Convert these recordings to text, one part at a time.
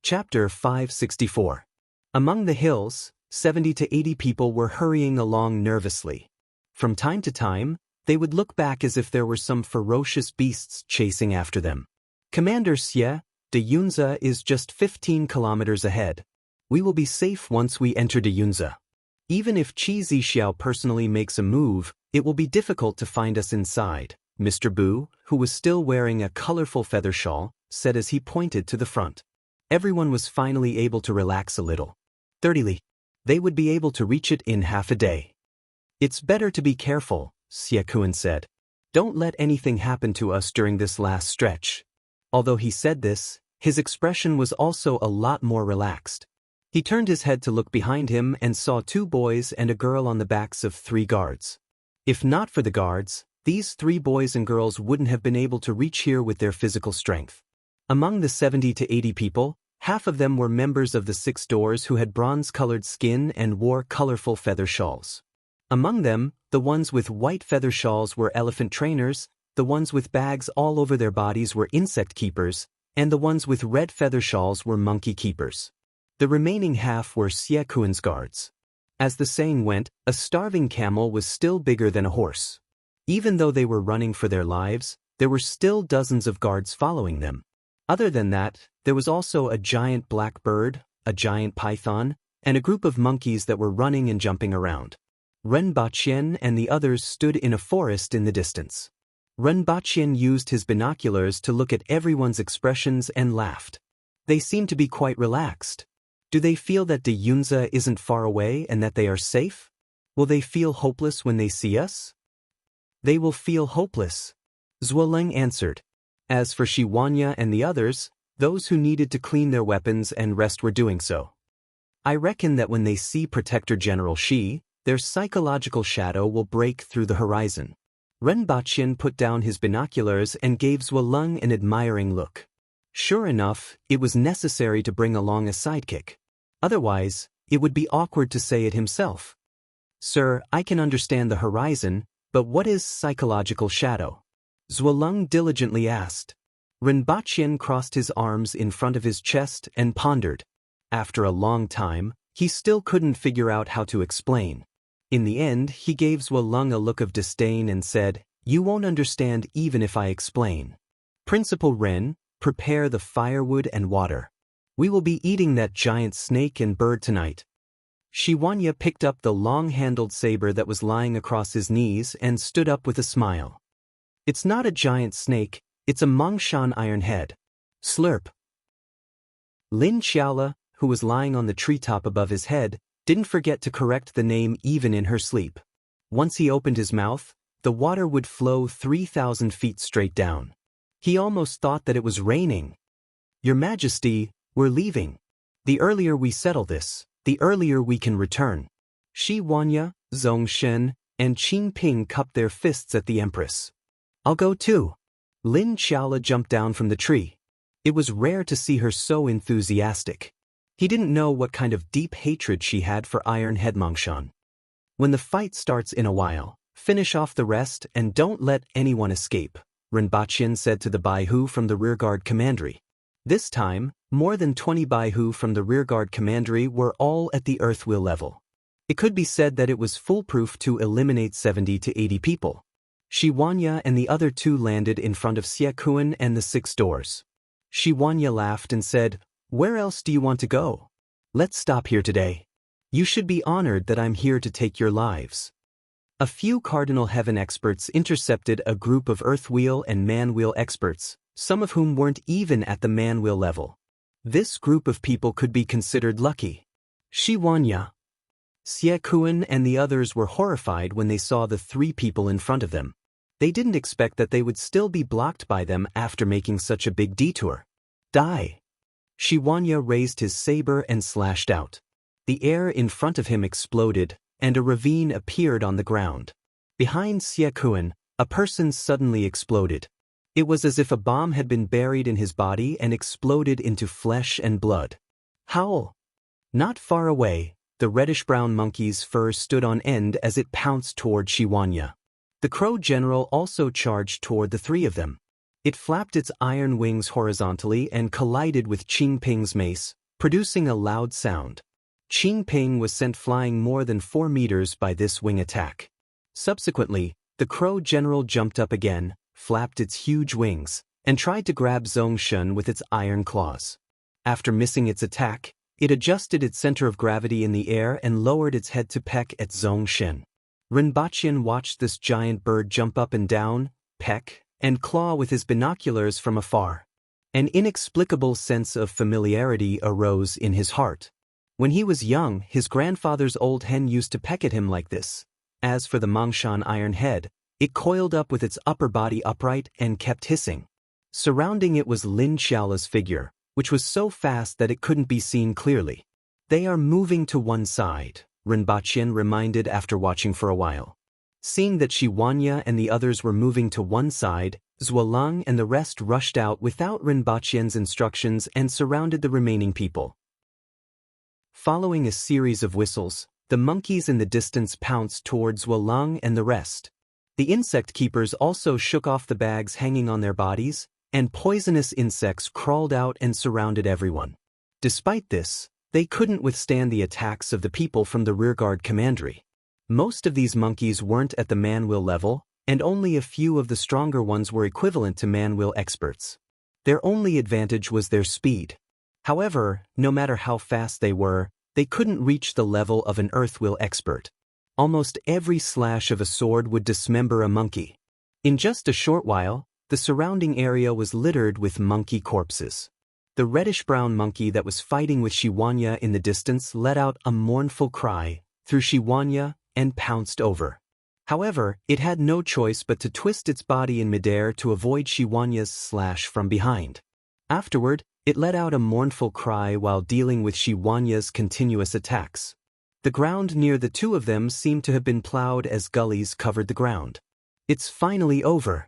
Chapter 564. Among the hills, 70 to 80 people were hurrying along nervously. From time to time, they would look back as if there were some ferocious beasts chasing after them. Commander Xie, de Yunze is just 15 kilometers ahead. We will be safe once we enter de Yunze. Even if Qi Zixiao personally makes a move, it will be difficult to find us inside, Mr. Bu, who was still wearing a colorful feather shawl, said as he pointed to the front. Everyone was finally able to relax a little. 30 li. They would be able to reach it in half a day. It's better to be careful, Xie Kuan said. Don't let anything happen to us during this last stretch. Although he said this, his expression was also a lot more relaxed. He turned his head to look behind him and saw 2 boys and a girl on the backs of 3 guards. If not for the guards, these 3 boys and girls wouldn't have been able to reach here with their physical strength. Among the 70 to 80 people, half of them were members of the 6 doors who had bronze-colored skin and wore colorful feather shawls. Among them, the ones with white feather shawls were elephant trainers, the ones with bags all over their bodies were insect keepers, and the ones with red feather shawls were monkey keepers. The remaining half were Xie Kuan's guards. As the saying went, a starving camel was still bigger than a horse. Even though they were running for their lives, there were still dozens of guards following them. Other than that, there was also a giant black bird, a giant python, and a group of monkeys that were running and jumping around. Ren Baqian and the others stood in a forest in the distance. Ren Baqian used his binoculars to look at everyone's expressions and laughed. They seemed to be quite relaxed. Do they feel that de Yunze isn't far away and that they are safe? Will they feel hopeless when they see us? They will feel hopeless, Zuoleng answered. As for Shi Wanya and the others, those who needed to clean their weapons and rest were doing so. I reckon that when they see Protector General Shi, their psychological shadow will break through the horizon. Ren Baqian put down his binoculars and gave Zuoleng an admiring look. Sure enough, it was necessary to bring along a sidekick. Otherwise, it would be awkward to say it himself. Sir, I can understand the horizon, but what is psychological shadow? Zuoleng diligently asked. Ren Baqian crossed his arms in front of his chest and pondered. After a long time, he still couldn't figure out how to explain. In the end, he gave Zuoleng a look of disdain and said, "You won't understand even if I explain. Principal Ren, prepare the firewood and water. We will be eating that giant snake and bird tonight." Shi Wanya picked up the long-handled saber that was lying across his knees and stood up with a smile. It's not a giant snake, it's a Mongshan iron head. Slurp. Lin Xiaola, who was lying on the treetop above his head, didn't forget to correct the name even in her sleep. Once he opened his mouth, the water would flow 3,000 feet straight down. He almost thought that it was raining. Your Majesty, we're leaving. The earlier we settle this, the earlier we can return. Shi Wanya, Zongshen, and Qin Ping cupped their fists at the Empress. I'll go too. Lin Xiaola jumped down from the tree. It was rare to see her so enthusiastic. He didn't know what kind of deep hatred she had for Iron Head Mongshan. When the fight starts in a while, finish off the rest and don't let anyone escape, Ren Baqian said to the Baihu from the rearguard commandery. This time, more than 20 Baihu from the rearguard commandery were all at the earthwheel level. It could be said that it was foolproof to eliminate 70 to 80 people. Shi Wanya and the other 2 landed in front of Xie Kuan and the 6 doors. Shi Wanya laughed and said, "Where else do you want to go? Let's stop here today. You should be honored that I'm here to take your lives." A few Cardinal Heaven experts intercepted a group of Earthwheel and Manwheel experts, some of whom weren't even at the Manwheel level. This group of people could be considered lucky. Shi Wanya, Xie Kuan and the others were horrified when they saw the 3 people in front of them. They didn't expect that they would still be blocked by them after making such a big detour. Die! Shi Wanya raised his saber and slashed out. The air in front of him exploded, and a ravine appeared on the ground. Behind Xie Kuan, a person suddenly exploded. It was as if a bomb had been buried in his body and exploded into flesh and blood. Howl! Not far away, the reddish-brown monkey's fur stood on end as it pounced toward Shi Wanya. The Crow General also charged toward the 3 of them. It flapped its iron wings horizontally and collided with Qing Ping's mace, producing a loud sound. Qing Ping was sent flying more than 4 meters by this wing attack. Subsequently, the crow general jumped up again, flapped its huge wings, and tried to grab Zhongshan with its iron claws. After missing its attack, it adjusted its center of gravity in the air and lowered its head to peck at Zhongshan. Rinpoche watched this giant bird jump up and down, peck, and claw with his binoculars from afar. An inexplicable sense of familiarity arose in his heart. When he was young, his grandfather's old hen used to peck at him like this. As for the Mangshan iron head, it coiled up with its upper body upright and kept hissing. Surrounding it was Lin Xiaola's figure, which was so fast that it couldn't be seen clearly. "They are moving to one side," Rinpoche reminded after watching for a while. Seeing that Shi Huanya and the others were moving to one side, Zuolang and the rest rushed out without Rinpoche's instructions and surrounded the remaining people. Following a series of whistles, the monkeys in the distance pounced towards Zuolang and the rest. The insect keepers also shook off the bags hanging on their bodies, and poisonous insects crawled out and surrounded everyone. Despite this, they couldn't withstand the attacks of the people from the rearguard commandery. Most of these monkeys weren't at the man-will level, and only a few of the stronger ones were equivalent to man-will experts. Their only advantage was their speed. However, no matter how fast they were, they couldn't reach the level of an earth-will expert. Almost every slash of a sword would dismember a monkey. In just a short while, the surrounding area was littered with monkey corpses. The reddish-brown monkey that was fighting with Shi Huanya in the distance let out a mournful cry, threw Shi Huanya, and pounced over. However, it had no choice but to twist its body in midair to avoid Shi Huanya's slash from behind. Afterward, it let out a mournful cry while dealing with Shi Huanya's continuous attacks. The ground near the two of them seemed to have been plowed as gullies covered the ground. "It's finally over."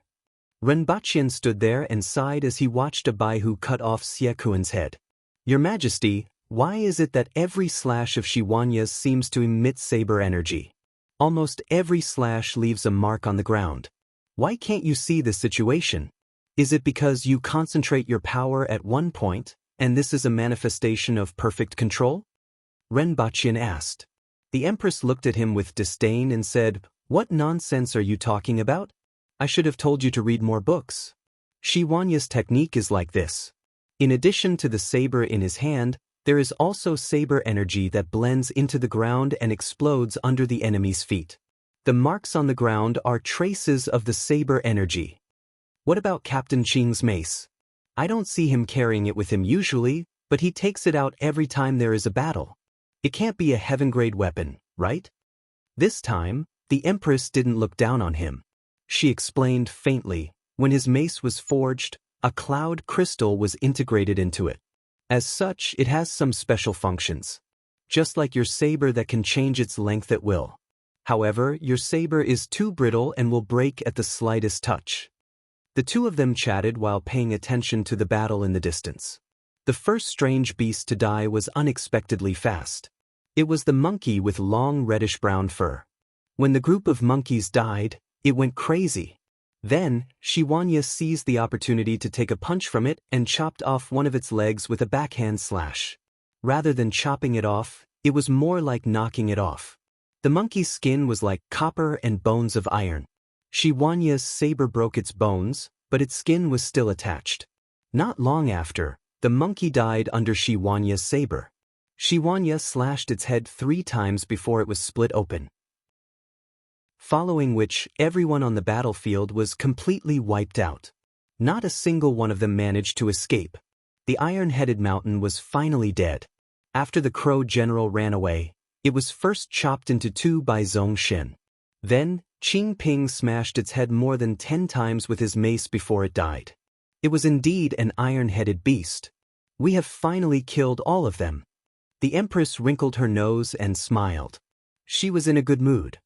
Rinpoche stood there and sighed as he watched a Baihu cut off Xie Kuan's head. "Your Majesty, why is it that every slash of Shi Huanya's seems to emit saber energy? Almost every slash leaves a mark on the ground. Why can't you see this situation? Is it because you concentrate your power at one point, and this is a manifestation of perfect control?" Rinpoche asked. The Empress looked at him with disdain and said, "What nonsense are you talking about? I should have told you to read more books. Shi Huanya's technique is like this. In addition to the saber in his hand, there is also saber energy that blends into the ground and explodes under the enemy's feet. The marks on the ground are traces of the saber energy. What about Captain Qing's mace? I don't see him carrying it with him usually, but he takes it out every time there is a battle. It can't be a heaven-grade weapon, right?" This time, the Empress didn't look down on him. She explained faintly, when his mace was forged, a cloud crystal was integrated into it. As such, it has some special functions. Just like your saber that can change its length at will. However, your saber is too brittle and will break at the slightest touch. The two of them chatted while paying attention to the battle in the distance. The first strange beast to die was unexpectedly fast. It was the monkey with long reddish-brown fur. When the group of monkeys died, it went crazy. Then, Shi Huanya seized the opportunity to take a punch from it and chopped off one of its legs with a backhand slash. Rather than chopping it off, it was more like knocking it off. The monkey's skin was like copper and bones of iron. Shi Huanya's saber broke its bones, but its skin was still attached. Not long after, the monkey died under Shi Huanya's saber. Shi Huanya slashed its head 3 times before it was split open. Following which, everyone on the battlefield was completely wiped out. Not a single one of them managed to escape. The iron-headed mountain was finally dead. After the crow general ran away, it was first chopped into 2 by Zhongshan. Then, Qing Ping smashed its head more than 10 times with his mace before it died. It was indeed an iron-headed beast. We have finally killed all of them. The Empress wrinkled her nose and smiled. She was in a good mood.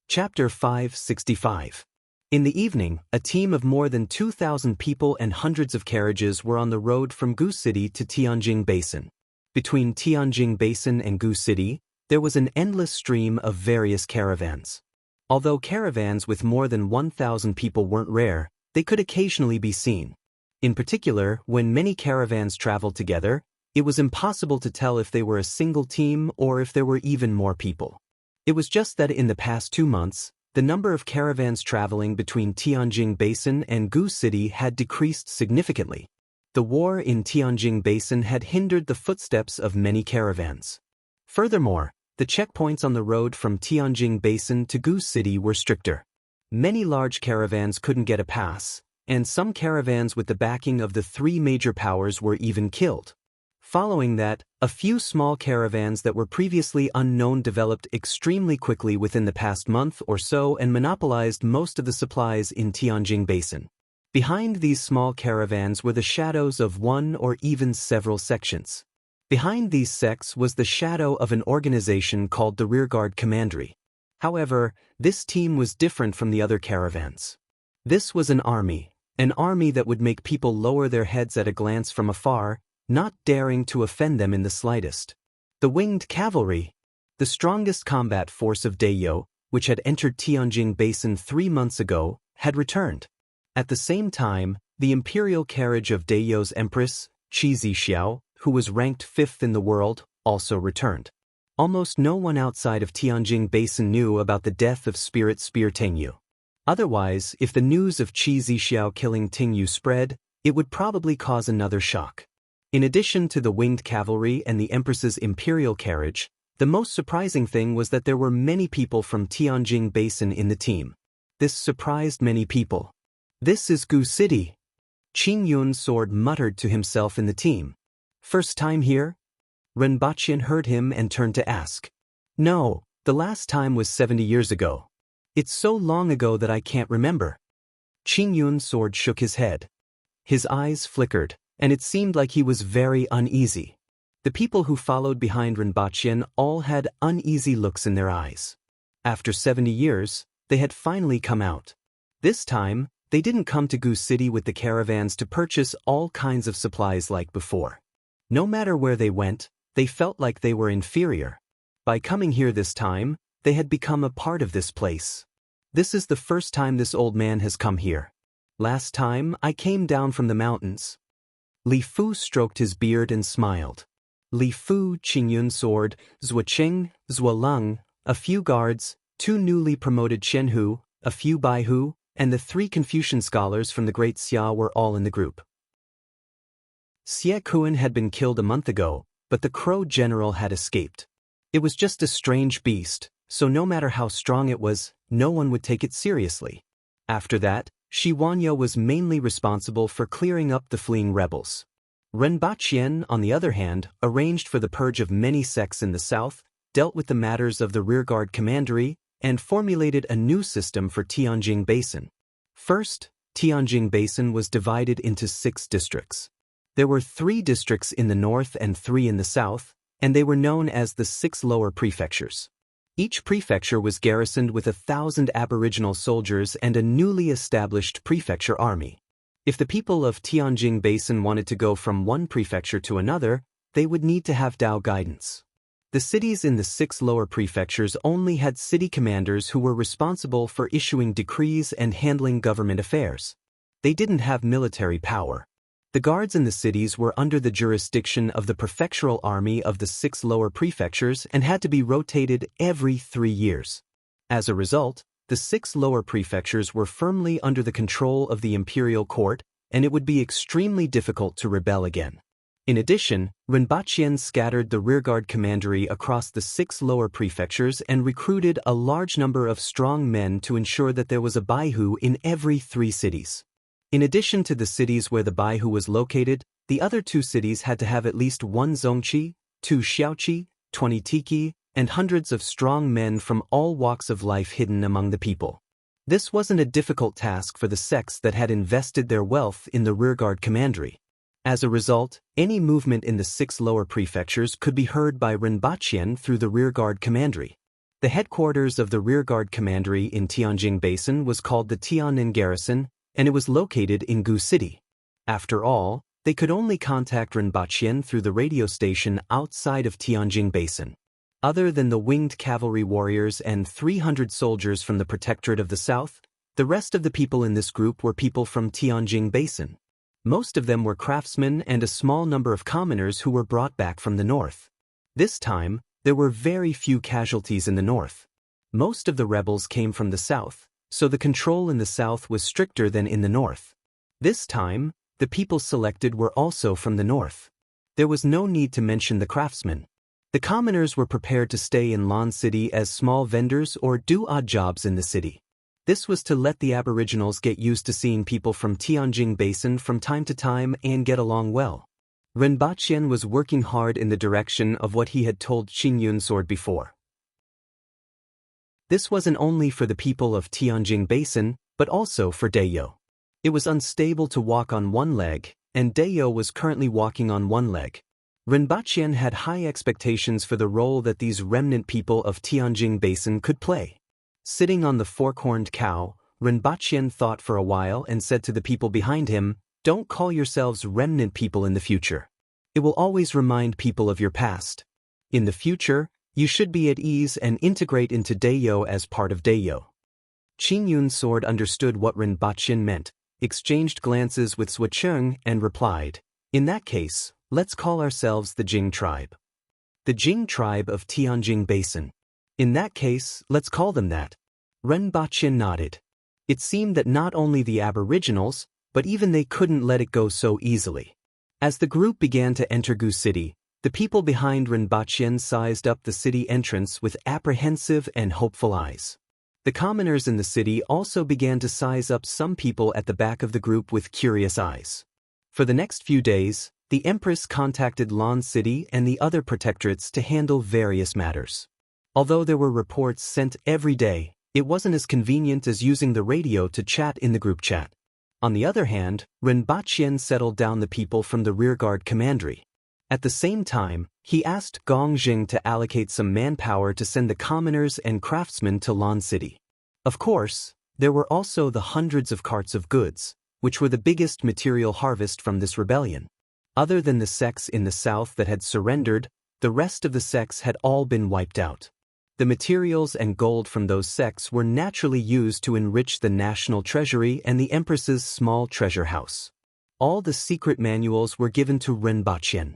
Chapter 565. In the evening, a team of more than 2,000 people and hundreds of carriages were on the road from Gu City to Tianjing Basin. Between Tianjing Basin and Gu City, there was an endless stream of various caravans. Although caravans with more than 1,000 people weren't rare, they could occasionally be seen. In particular, when many caravans traveled together, it was impossible to tell if they were a single team or if there were even more people. It was just that in the past 2 months, the number of caravans traveling between Tianjin Basin and Gu City had decreased significantly. The war in Tianjin Basin had hindered the footsteps of many caravans. Furthermore, the checkpoints on the road from Tianjin Basin to Gu City were stricter. Many large caravans couldn't get a pass, and some caravans with the backing of the 3 major powers were even killed. Following that, a few small caravans that were previously unknown developed extremely quickly within the past month or so and monopolized most of the supplies in Tianjin Basin. Behind these small caravans were the shadows of one or even several sections. Behind these sects was the shadow of an organization called the Rearguard Commandery. However, this team was different from the other caravans. This was an army that would make people lower their heads at a glance from afar, not daring to offend them in the slightest. The winged cavalry, the strongest combat force of Dayo, which had entered Tianjin Basin 3 months ago, had returned. At the same time, the imperial carriage of Dayo's empress, Qi Zixiao, who was ranked 5th in the world, also returned. Almost no one outside of Tianjin Basin knew about the death of Spirit Spear Tingyu. Otherwise, if the news of Qi Zixiao killing Tingyu spread, it would probably cause another shock. In addition to the winged cavalry and the Empress's imperial carriage, the most surprising thing was that there were many people from Tianjin Basin in the team. This surprised many people. "This is Gu City," Qing Yun's sword muttered to himself in the team. "First time here?" Ren Baqian heard him and turned to ask. "No, the last time was 70 years ago. It's so long ago that I can't remember." Qing Yun's sword shook his head. His eyes flickered, and it seemed like he was very uneasy. The people who followed behind Ren Baqian all had uneasy looks in their eyes. After 70 years, they had finally come out. This time, they didn't come to Gu City with the caravans to purchase all kinds of supplies like before. No matter where they went, they felt like they were inferior. By coming here this time, they had become a part of this place. "This is the first time this old man has come here. Last time, I came down from the mountains." Li Fu stroked his beard and smiled. Li Fu, Qingyun's sword, Zhuo Qing, Zhuo Leng, a few guards, 2 newly promoted Shenhu, a few Baihu, and the 3 Confucian scholars from the Great Xia were all in the group. Xie Kuan had been killed a month ago, but the Crow general had escaped. It was just a strange beast, so no matter how strong it was, no one would take it seriously. After that, Shi Wanyo was mainly responsible for clearing up the fleeing rebels. Ren Baqian, on the other hand, arranged for the purge of many sects in the south, dealt with the matters of the Rearguard Commandery, and formulated a new system for Tianjin Basin. First, Tianjin Basin was divided into 6 districts. There were 3 districts in the north and 3 in the south, and they were known as the 6 lower prefectures. Each prefecture was garrisoned with 1,000 aboriginal soldiers and a newly established prefecture army. If the people of Tianjin Basin wanted to go from one prefecture to another, they would need to have Dao guidance. The cities in the 6 lower prefectures only had city commanders who were responsible for issuing decrees and handling government affairs. They didn't have military power. The guards in the cities were under the jurisdiction of the prefectural army of the 6 lower prefectures and had to be rotated every 3 years. As a result, the 6 lower prefectures were firmly under the control of the imperial court, and it would be extremely difficult to rebel again. In addition, Ren Baqian scattered the Rearguard Commandery across the 6 lower prefectures and recruited a large number of strong men to ensure that there was a Baihu in every 3 cities. In addition to the cities where the Baihu was located, the other 2 cities had to have at least 1 Zongqi, 2 Xiaoqi, 20 Tiki, and hundreds of strong men from all walks of life hidden among the people. This wasn't a difficult task for the sects that had invested their wealth in the Rearguard Commandery. As a result, any movement in the 6 lower prefectures could be heard by Ren Baqian through the Rearguard Commandery. The headquarters of the Rearguard Commandery in Tianjin Basin was called the Tiannan Garrison, and it was located in Gu City. After all, they could only contact Ren Baqian through the radio station outside of Tianjin Basin. Other than the winged cavalry warriors and 300 soldiers from the Protectorate of the South, the rest of the people in this group were people from Tianjin Basin. Most of them were craftsmen and a small number of commoners who were brought back from the north. This time, there were very few casualties in the north. Most of the rebels came from the south, so the control in the south was stricter than in the north. This time, the people selected were also from the north. There was no need to mention the craftsmen. The commoners were prepared to stay in Lan City as small vendors or do odd jobs in the city. This was to let the aboriginals get used to seeing people from Tianjin Basin from time to time and get along well. Renbaqian was working hard in the direction of what he had told Qingyun Sword before. This wasn't only for the people of Tianjin Basin, but also for Dayo. It was unstable to walk on one leg, and Dayo was currently walking on one leg. Renbaqian had high expectations for the role that these remnant people of Tianjin Basin could play. Sitting on the fork-horned cow, Renbaqian thought for a while and said to the people behind him, "Don't call yourselves remnant people in the future. It will always remind people of your past. In the future, you should be at ease and integrate into Dayo as part of Dayo." Qingyun Sword understood what Renbaqian meant, exchanged glances with Suocheng and replied, "In that case, let's call ourselves the Jing tribe. The Jing tribe of Tianjin Basin. In that case, let's call them that." Renbaqian nodded. It seemed that not only the aboriginals, but even they couldn't let it go so easily. As the group began to enter Gu City, the people behind Renbaqian sized up the city entrance with apprehensive and hopeful eyes. The commoners in the city also began to size up some people at the back of the group with curious eyes. For the next few days, the Empress contacted Lan City and the other protectorates to handle various matters. Although there were reports sent every day, it wasn't as convenient as using the radio to chat in the group chat. On the other hand, Renbaqian settled down the people from the rearguard commandery. At the same time, he asked Gong Jing to allocate some manpower to send the commoners and craftsmen to Lan City. Of course, there were also the hundreds of carts of goods, which were the biggest material harvest from this rebellion. Other than the sects in the south that had surrendered, the rest of the sects had all been wiped out. The materials and gold from those sects were naturally used to enrich the national treasury and the Empress's small treasure house. All the secret manuals were given to Renbaqian.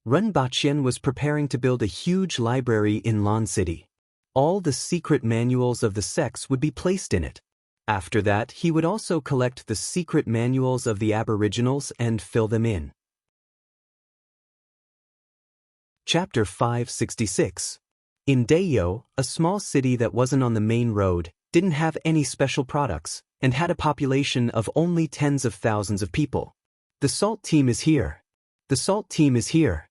Renbaqian was preparing to build a huge library in Lan City. All the secret manuals of the sects would be placed in it. After that, he would also collect the secret manuals of the aboriginals and fill them in. Chapter 566. In Dayo, a small city that wasn't on the main road, didn't have any special products, and had a population of only tens of thousands of people. "The salt team is here. The salt team is here."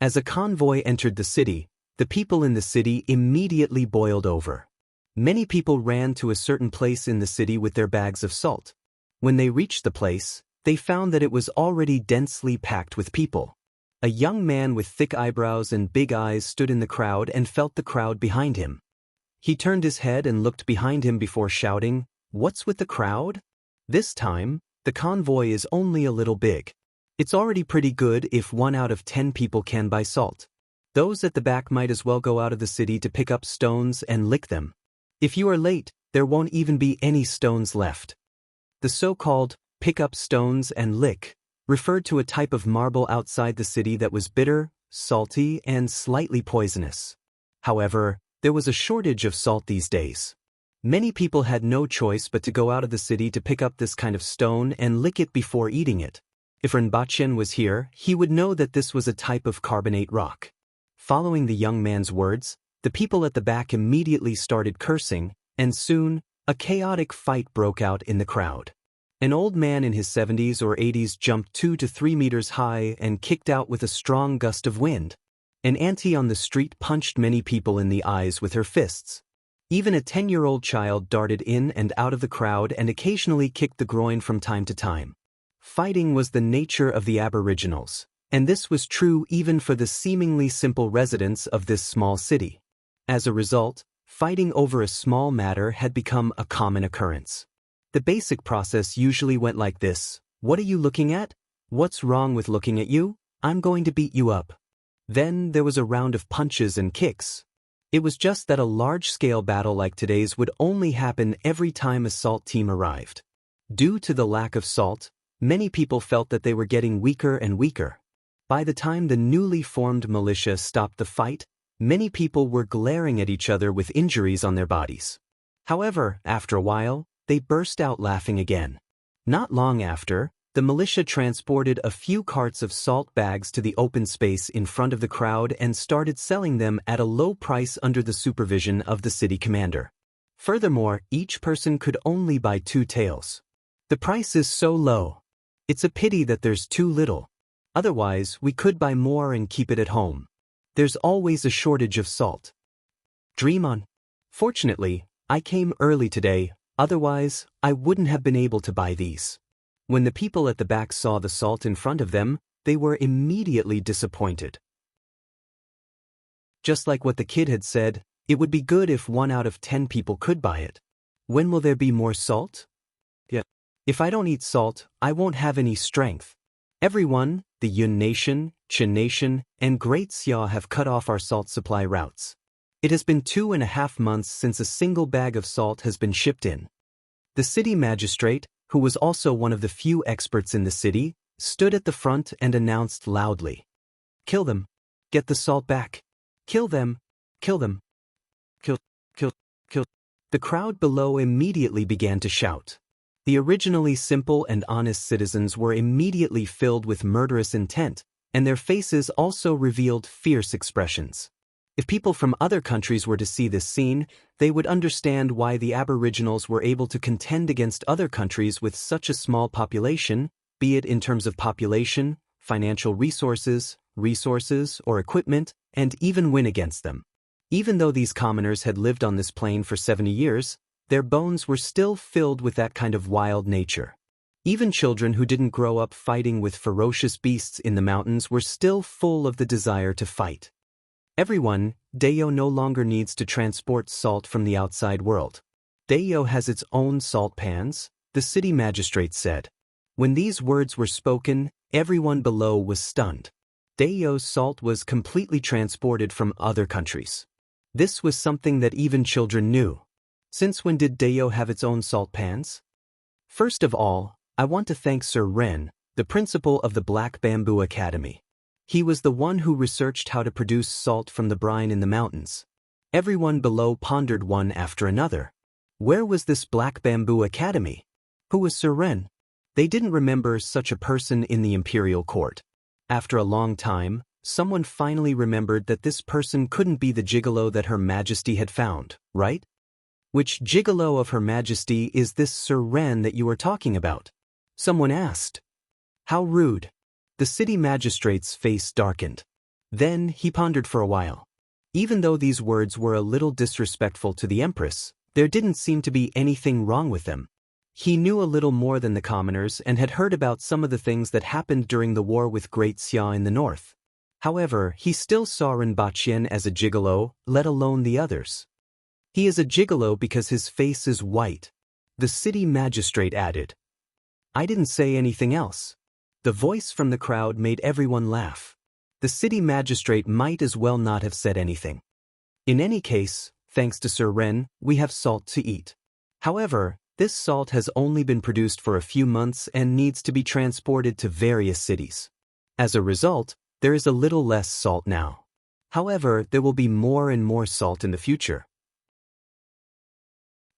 As a convoy entered the city, the people in the city immediately boiled over. Many people ran to a certain place in the city with their bags of salt. When they reached the place, they found that it was already densely packed with people. A young man with thick eyebrows and big eyes stood in the crowd and felt the crowd behind him. He turned his head and looked behind him before shouting, "What's with the crowd? This time, the convoy is only a little big. It's already pretty good if 1 out of 10 people can buy salt. Those at the back might as well go out of the city to pick up stones and lick them. If you are late, there won't even be any stones left." The so-called pick up stones and lick referred to a type of marble outside the city that was bitter, salty, and slightly poisonous. However, there was a shortage of salt these days. Many people had no choice but to go out of the city to pick up this kind of stone and lick it before eating it. If Renbaqian was here, he would know that this was a type of carbonate rock. Following the young man's words, the people at the back immediately started cursing, and soon, a chaotic fight broke out in the crowd. An old man in his 70s or 80s jumped 2 to 3 meters high and kicked out with a strong gust of wind. An auntie on the street punched many people in the eyes with her fists. Even a 10-year-old child darted in and out of the crowd and occasionally kicked the groin from time to time. Fighting was the nature of the aboriginals, and this was true even for the seemingly simple residents of this small city. As a result, fighting over a small matter had become a common occurrence. The basic process usually went like this: "What are you looking at? What's wrong with looking at you? I'm going to beat you up." Then there was a round of punches and kicks, It was just that a large-scale battle like today's would only happen every time a salt team arrived. Due to the lack of salt, many people felt that they were getting weaker and weaker. By the time the newly formed militia stopped the fight, many people were glaring at each other with injuries on their bodies. However, after a while, they burst out laughing again. Not long after, the militia transported a few carts of salt bags to the open space in front of the crowd and started selling them at a low price under the supervision of the city commander. Furthermore, each person could only buy 2 taels. The price is so low. It's a pity that there's too little. Otherwise, we could buy more and keep it at home. There's always a shortage of salt. Dream on. Fortunately, I came early today, otherwise, I wouldn't have been able to buy these. When the people at the back saw the salt in front of them, they were immediately disappointed. Just like what the kid had said, it would be good if 1 out of 10 people could buy it. When will there be more salt? Yeah. If I don't eat salt, I won't have any strength. Everyone, the Yun Nation, Qin Nation, and Great Xia have cut off our salt supply routes. It has been 2.5 months since a single bag of salt has been shipped in. The city magistrate, who was also one of the few experts in the city, stood at the front and announced loudly, "Kill them. Get the salt back. Kill them. Kill them. Kill, kill, kill." The crowd below immediately began to shout. The originally simple and honest citizens were immediately filled with murderous intent, and their faces also revealed fierce expressions. If people from other countries were to see this scene, they would understand why the Aboriginals were able to contend against other countries with such a small population, be it in terms of population, financial resources, or equipment, and even win against them. Even though these commoners had lived on this plain for 70 years, their bones were still filled with that kind of wild nature. Even children who didn't grow up fighting with ferocious beasts in the mountains were still full of the desire to fight. Everyone, Dayo no longer needs to transport salt from the outside world. Dayo has its own salt pans, the city magistrate said. When these words were spoken, everyone below was stunned. Dayo's salt was completely transported from other countries. This was something that even children knew. Since when did Dayo have its own salt pans? First of all, I want to thank Sir Ren, the principal of the Black Bamboo Academy. He was the one who researched how to produce salt from the brine in the mountains. Everyone below pondered one after another. Where was this Black Bamboo Academy? Who was Sir Ren? They didn't remember such a person in the imperial court. After a long time, someone finally remembered that this person couldn't be the gigolo that Her Majesty had found, right? Which gigolo of Her Majesty is this Sir Ren that you are talking about? Someone asked. How rude. The city magistrate's face darkened. Then he pondered for a while. Even though these words were a little disrespectful to the Empress, there didn't seem to be anything wrong with them. He knew a little more than the commoners and had heard about some of the things that happened during the war with Great Xia in the north. However, he still saw Rinpochian as a gigolo, let alone the others. He is a gigolo because his face is white. The city magistrate added. I didn't say anything else. The voice from the crowd made everyone laugh. The city magistrate might as well not have said anything. In any case, thanks to Sir Ren, we have salt to eat. However, this salt has only been produced for a few months and needs to be transported to various cities. As a result, there is a little less salt now. However, there will be more and more salt in the future.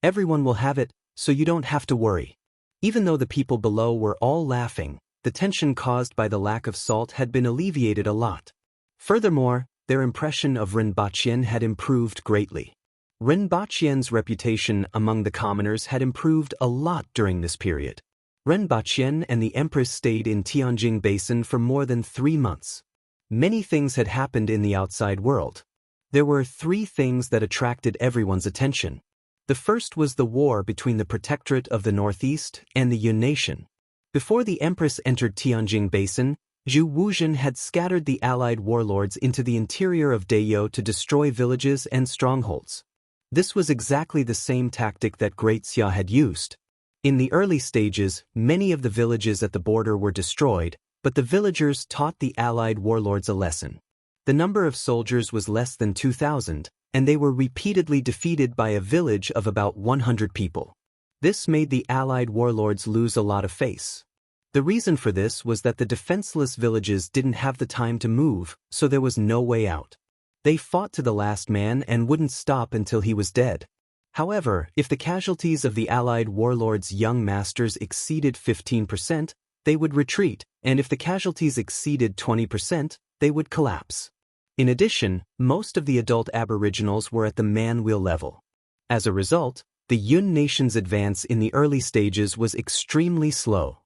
Everyone will have it, so you don't have to worry. Even though the people below were all laughing, the tension caused by the lack of salt had been alleviated a lot. Furthermore, their impression of Rinpochian had improved greatly. Rinpochian's reputation among the commoners had improved a lot during this period. Rinpochian and the Empress stayed in Tianjing Basin for more than 3 months. Many things had happened in the outside world. There were 3 things that attracted everyone's attention. The first was the war between the Protectorate of the Northeast and the Yun Nation. Before the Empress entered Tianjing Basin, Zhu Wuzhen had scattered the allied warlords into the interior of Dayo to destroy villages and strongholds. This was exactly the same tactic that Great Xia had used. In the early stages, many of the villages at the border were destroyed, but the villagers taught the allied warlords a lesson. The number of soldiers was less than 2,000, and they were repeatedly defeated by a village of about 100 people. This made the allied warlords lose a lot of face. The reason for this was that the defenseless villages didn't have the time to move, so there was no way out. They fought to the last man and wouldn't stop until he was dead. However, if the casualties of the allied warlords' young masters exceeded 15%, they would retreat, and if the casualties exceeded 20%, they would collapse. In addition, most of the adult aboriginals were at the man-wheel level. As a result, the Yun nation's advance in the early stages was extremely slow.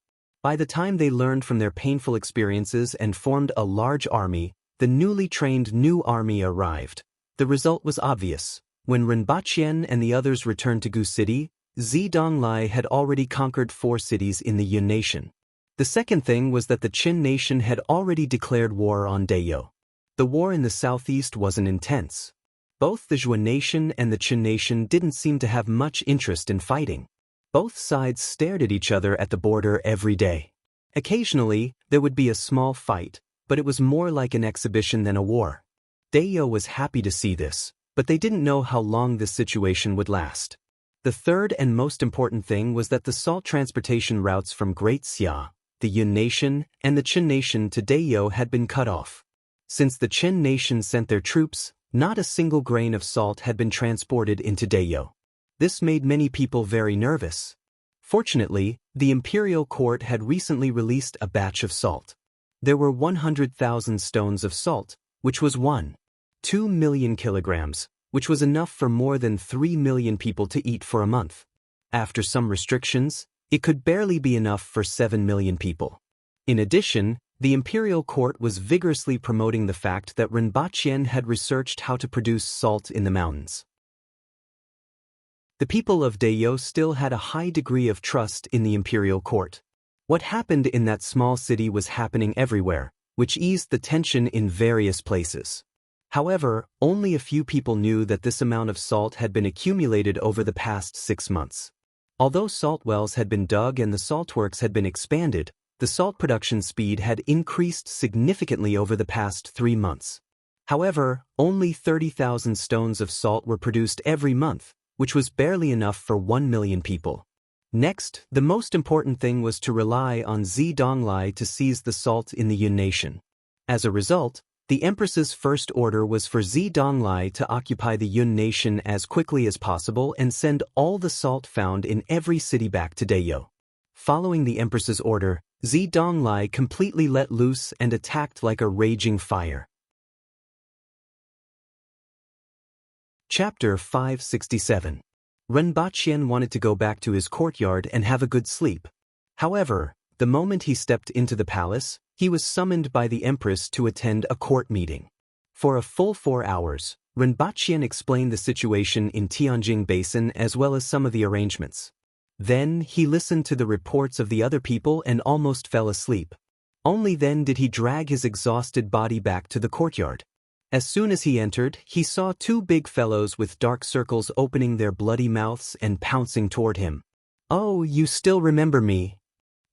By the time they learned from their painful experiences and formed a large army, the newly trained new army arrived. The result was obvious. When Rinpochen and the others returned to Gu City, Zedonglai had already conquered 4 cities in the Yun nation. The second thing was that the Qin nation had already declared war on Dayo. The war in the southeast wasn't intense. Both the Zhuan nation and the Qin nation didn't seem to have much interest in fighting. Both sides stared at each other at the border every day. Occasionally, there would be a small fight, but it was more like an exhibition than a war. Dayo was happy to see this, but they didn't know how long this situation would last. The third and most important thing was that the salt transportation routes from Great Xia, the Yun nation, and the Qin nation to Dayo had been cut off. Since the Qin nation sent their troops, not a single grain of salt had been transported into Dayo. This made many people very nervous. Fortunately, the imperial court had recently released a batch of salt. There were 100,000 stones of salt, which was 1.2 million kilograms, which was enough for more than 3 million people to eat for a month. After some restrictions, it could barely be enough for 7 million people. In addition, the imperial court was vigorously promoting the fact that Rinpochen had researched how to produce salt in the mountains. The people of Dayo still had a high degree of trust in the imperial court. What happened in that small city was happening everywhere, which eased the tension in various places. However, only a few people knew that this amount of salt had been accumulated over the past 6 months. Although salt wells had been dug and the saltworks had been expanded, the salt production speed had increased significantly over the past 3 months. However, only 30,000 stones of salt were produced every month, which was barely enough for 1 million people. Next, the most important thing was to rely on Zedonglai to seize the salt in the Yun nation. As a result, the Empress's first order was for Zedonglai to occupy the Yun nation as quickly as possible and send all the salt found in every city back to Dayo. Following the Empress's order, Zedonglai completely let loose and attacked like a raging fire. Chapter 567. Rinpochen wanted to go back to his courtyard and have a good sleep. However, the moment he stepped into the palace, he was summoned by the Empress to attend a court meeting. For a full 4 hours, Rinpochen explained the situation in Tianjing Basin as well as some of the arrangements. Then he listened to the reports of the other people and almost fell asleep. Only then did he drag his exhausted body back to the courtyard. As soon as he entered, he saw 2 big fellows with dark circles opening their bloody mouths and pouncing toward him. "Oh, you still remember me?"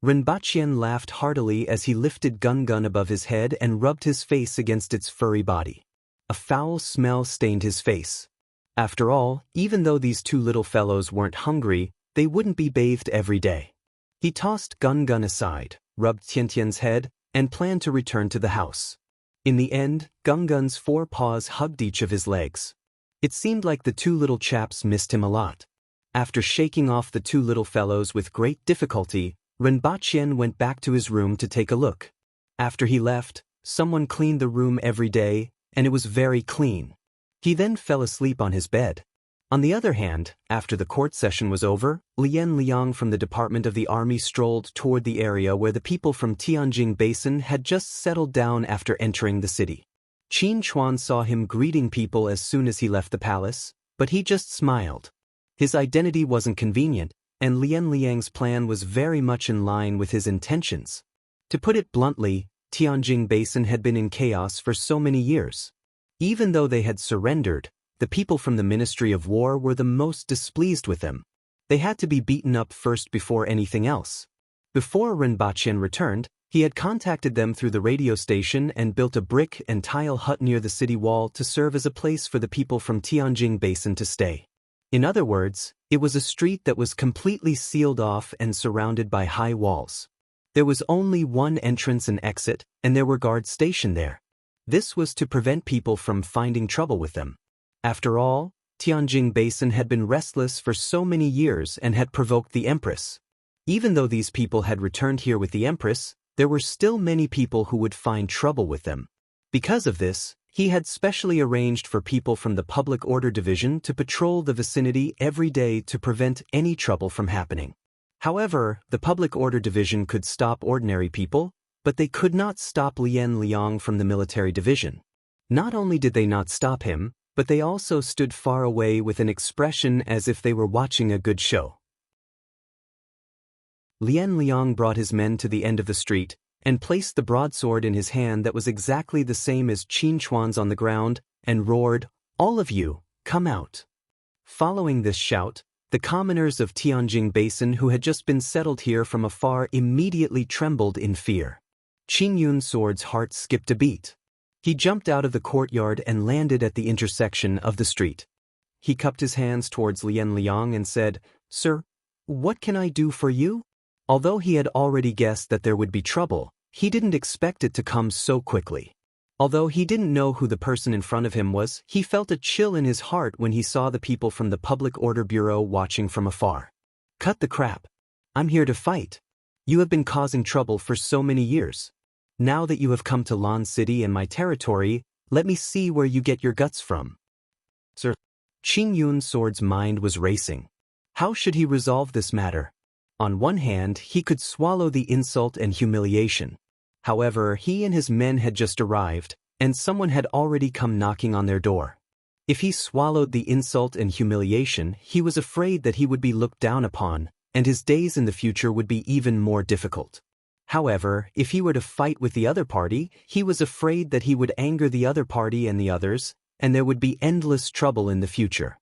Rinpochen laughed heartily as he lifted Gun above his head and rubbed his face against its furry body. A foul smell stained his face. After all, even though these 2 little fellows weren't hungry, they wouldn't be bathed every day. He tossed Gun aside, rubbed Tiantian's head, and planned to return to the house. In the end, Gun's 4 paws hugged each of his legs. It seemed like the 2 little chaps missed him a lot. After shaking off the 2 little fellows with great difficulty, Rinpochen went back to his room to take a look. After he left, someone cleaned the room every day, and it was very clean. He then fell asleep on his bed. On the other hand, after the court session was over, Lian Liang from the Department of the Army strolled toward the area where the people from Tianjing Basin had just settled down after entering the city. Qin Chuan saw him greeting people as soon as he left the palace, but he just smiled. His identity wasn't convenient, and Lian Liang's plan was very much in line with his intentions. To put it bluntly, Tianjing Basin had been in chaos for so many years. Even though they had surrendered, the people from the Ministry of War were the most displeased with them. They had to be beaten up first before anything else. Before Rinpochen returned, He had contacted them through the radio station and built a brick and tile hut near the city wall to serve as a place for the people from Tianjin Basin to stay. In other words, it was a street that was completely sealed off and surrounded by high walls. There was only one entrance and exit, and there were guards stationed there. This was to prevent people from finding trouble with them. After all, Tianjin Basin had been restless for so many years and had provoked the Empress. Even though these people had returned here with the Empress, there were still many people who would find trouble with them. Because of this, he had specially arranged for people from the Public Order Division to patrol the vicinity every day to prevent any trouble from happening. However, the Public Order Division could stop ordinary people, but they could not stop Lien Liang from the military division. Not only did they not stop him, but they also stood far away with an expression as if they were watching a good show. Lien Liang brought his men to the end of the street and placed the broadsword in his hand that was exactly the same as Qin Chuan's on the ground, and roared, "All of you, come out." Following this shout, the commoners of Tianjin Basin who had just been settled here from afar immediately trembled in fear. Qin Yun's sword's heart skipped a beat. He jumped out of the courtyard and landed at the intersection of the street. He cupped his hands towards Lien Liang and said, "Sir, what can I do for you?" Although he had already guessed that there would be trouble, he didn't expect it to come so quickly. Although he didn't know who the person in front of him was, he felt a chill in his heart when he saw the people from the Public Order Bureau watching from afar. "Cut the crap. I'm here to fight. You have been causing trouble for so many years. Now that you have come to Lan City and my territory, let me see where you get your guts from." Sir, Qin Yun's sword's mind was racing. How should he resolve this matter? On one hand, he could swallow the insult and humiliation. However, he and his men had just arrived, and someone had already come knocking on their door. If he swallowed the insult and humiliation, he was afraid that he would be looked down upon, and his days in the future would be even more difficult. However, if he were to fight with the other party, he was afraid that he would anger the other party and the others, and there would be endless trouble in the future.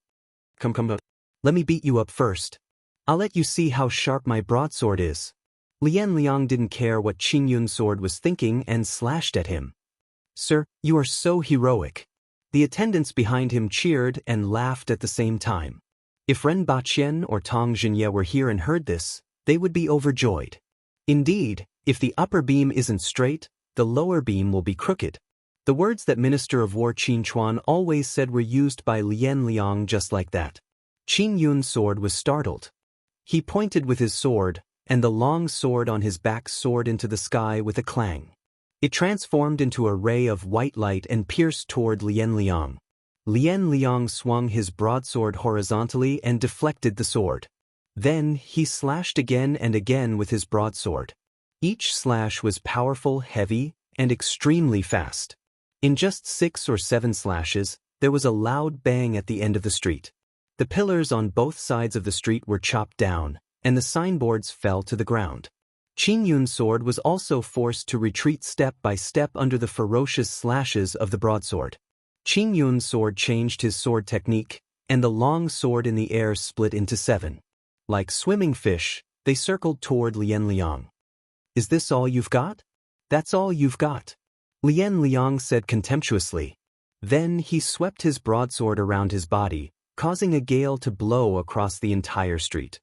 Come, let me beat you up first. I'll let you see how sharp my broadsword is." Lien Liang didn't care what Qin Yun's sword was thinking and slashed at him. "Sir, you are so heroic." The attendants behind him cheered and laughed at the same time. If Ren Baqian or Tong Jinye were here and heard this, they would be overjoyed. Indeed, if the upper beam isn't straight, the lower beam will be crooked. The words that Minister of War Qin Chuan always said were used by Lien Liang just like that. Qin Yun's sword was startled. He pointed with his sword, and the long sword on his back soared into the sky with a clang. It transformed into a ray of white light and pierced toward Lien Liang. Lien Liang swung his broadsword horizontally and deflected the sword. Then he slashed again and again with his broadsword. Each slash was powerful, heavy, and extremely fast. In just 6 or 7 slashes, there was a loud bang at the end of the street. The pillars on both sides of the street were chopped down, and the signboards fell to the ground. Qin Yun's sword was also forced to retreat step by step under the ferocious slashes of the broadsword. Qin Yun's sword changed his sword technique, and the long sword in the air split into 7. Like swimming fish, they circled toward Lien Liang. "Is this all you've got?" "That's all you've got," Lien Liang said contemptuously. Then he swept his broadsword around his body, causing a gale to blow across the entire street.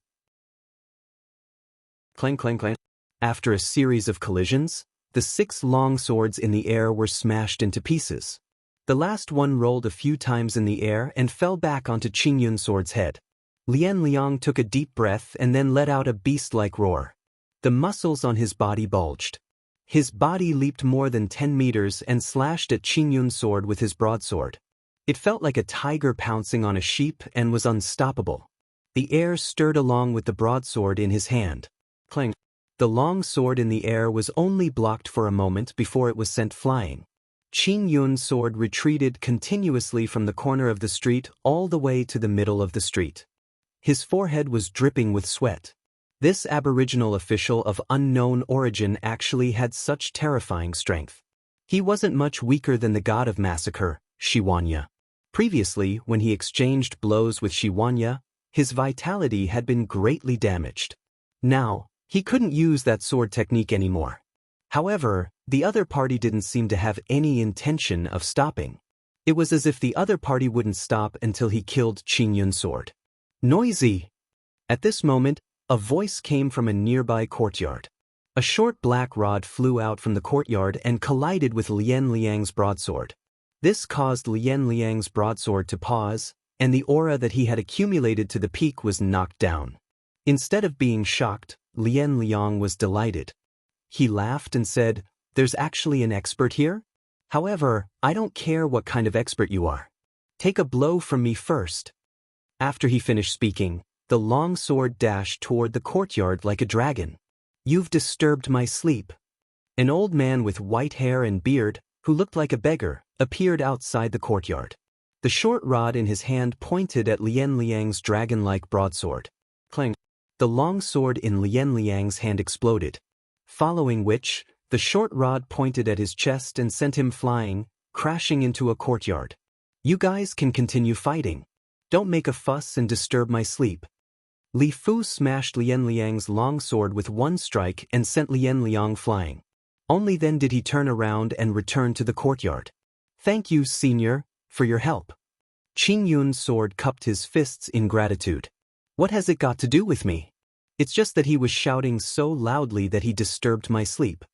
Clang, clang, clang. After a series of collisions, the 6 long swords in the air were smashed into pieces. The last one rolled a few times in the air and fell back onto Qin Yun's sword's head. Lien Liang took a deep breath and then let out a beast-like roar. The muscles on his body bulged. His body leaped more than 10 meters and slashed at Qin Yun's sword with his broadsword. It felt like a tiger pouncing on a sheep and was unstoppable. The air stirred along with the broadsword in his hand. Clang. The long sword in the air was only blocked for a moment before it was sent flying. Qin Yun's sword retreated continuously from the corner of the street all the way to the middle of the street. His forehead was dripping with sweat. This aboriginal official of unknown origin actually had such terrifying strength. He wasn't much weaker than the god of massacre, Shiwanya. Previously, when he exchanged blows with Shiwanya, his vitality had been greatly damaged. Now, he couldn't use that sword technique anymore. However, the other party didn't seem to have any intention of stopping. It was as if the other party wouldn't stop until he killed Qing Yun's sword. Noisy! At this moment, a voice came from a nearby courtyard. A short black rod flew out from the courtyard and collided with Lian Liang's broadsword. This caused Lian Liang's broadsword to pause, and the aura that he had accumulated to the peak was knocked down. Instead of being shocked, Lian Liang was delighted. He laughed and said, "There's actually an expert here? However, I don't care what kind of expert you are. Take a blow from me first." After he finished speaking, the long sword dashed toward the courtyard like a dragon. "You've disturbed my sleep." An old man with white hair and beard, who looked like a beggar, appeared outside the courtyard. The short rod in his hand pointed at Lian Liang's dragon-like broadsword. Clang! The long sword in Lian Liang's hand exploded, following which, the short rod pointed at his chest and sent him flying, crashing into a courtyard. "You guys can continue fighting. Don't make a fuss and disturb my sleep." Li Fu smashed Lian Liang's long sword with one strike and sent Lian Liang flying. Only then did he turn around and return to the courtyard. "Thank you, senior, for your help." Qing Yun's sword cupped his fists in gratitude. "What has it got to do with me? It's just that he was shouting so loudly that he disturbed my sleep."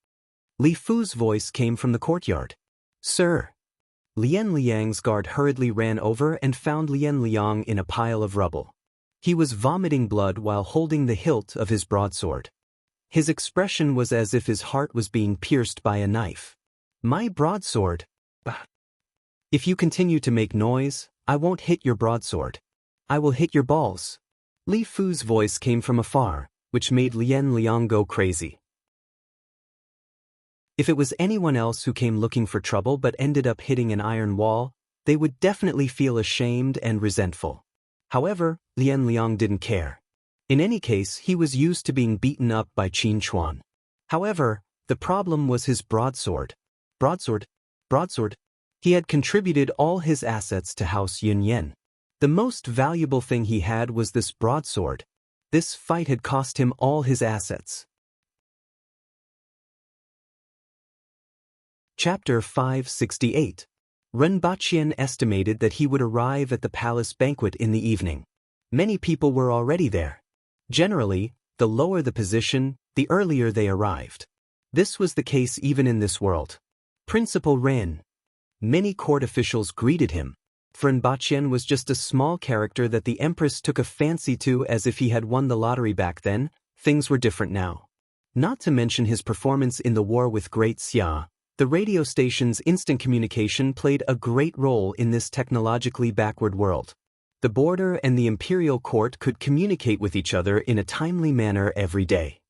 Li Fu's voice came from the courtyard. "Sir." Lian Liang's guard hurriedly ran over and found Lian Liang in a pile of rubble. He was vomiting blood while holding the hilt of his broadsword. His expression was as if his heart was being pierced by a knife. "My broadsword? If you continue to make noise, I won't hit your broadsword. I will hit your balls." Li Fu's voice came from afar, which made Lian Liang go crazy. If it was anyone else who came looking for trouble but ended up hitting an iron wall, they would definitely feel ashamed and resentful. However, Lian Liang didn't care. In any case, he was used to being beaten up by Qin Chuan. However, the problem was his broadsword. Broadsword. He had contributed all his assets to House Yunyan. The most valuable thing he had was this broadsword. This fight had cost him all his assets. Chapter 568. Ren Baqian estimated that he would arrive at the palace banquet in the evening. Many people were already there. Generally, the lower the position, the earlier they arrived. This was the case even in this world. Principal Ren. Many court officials greeted him. Ren Baqian was just a small character that the Empress took a fancy to as if he had won the lottery back then. Things were different now. Not to mention his performance in the war with Great Xia. The radio station's instant communication played a great role in this technologically backward world. The border and the imperial court could communicate with each other in a timely manner every day.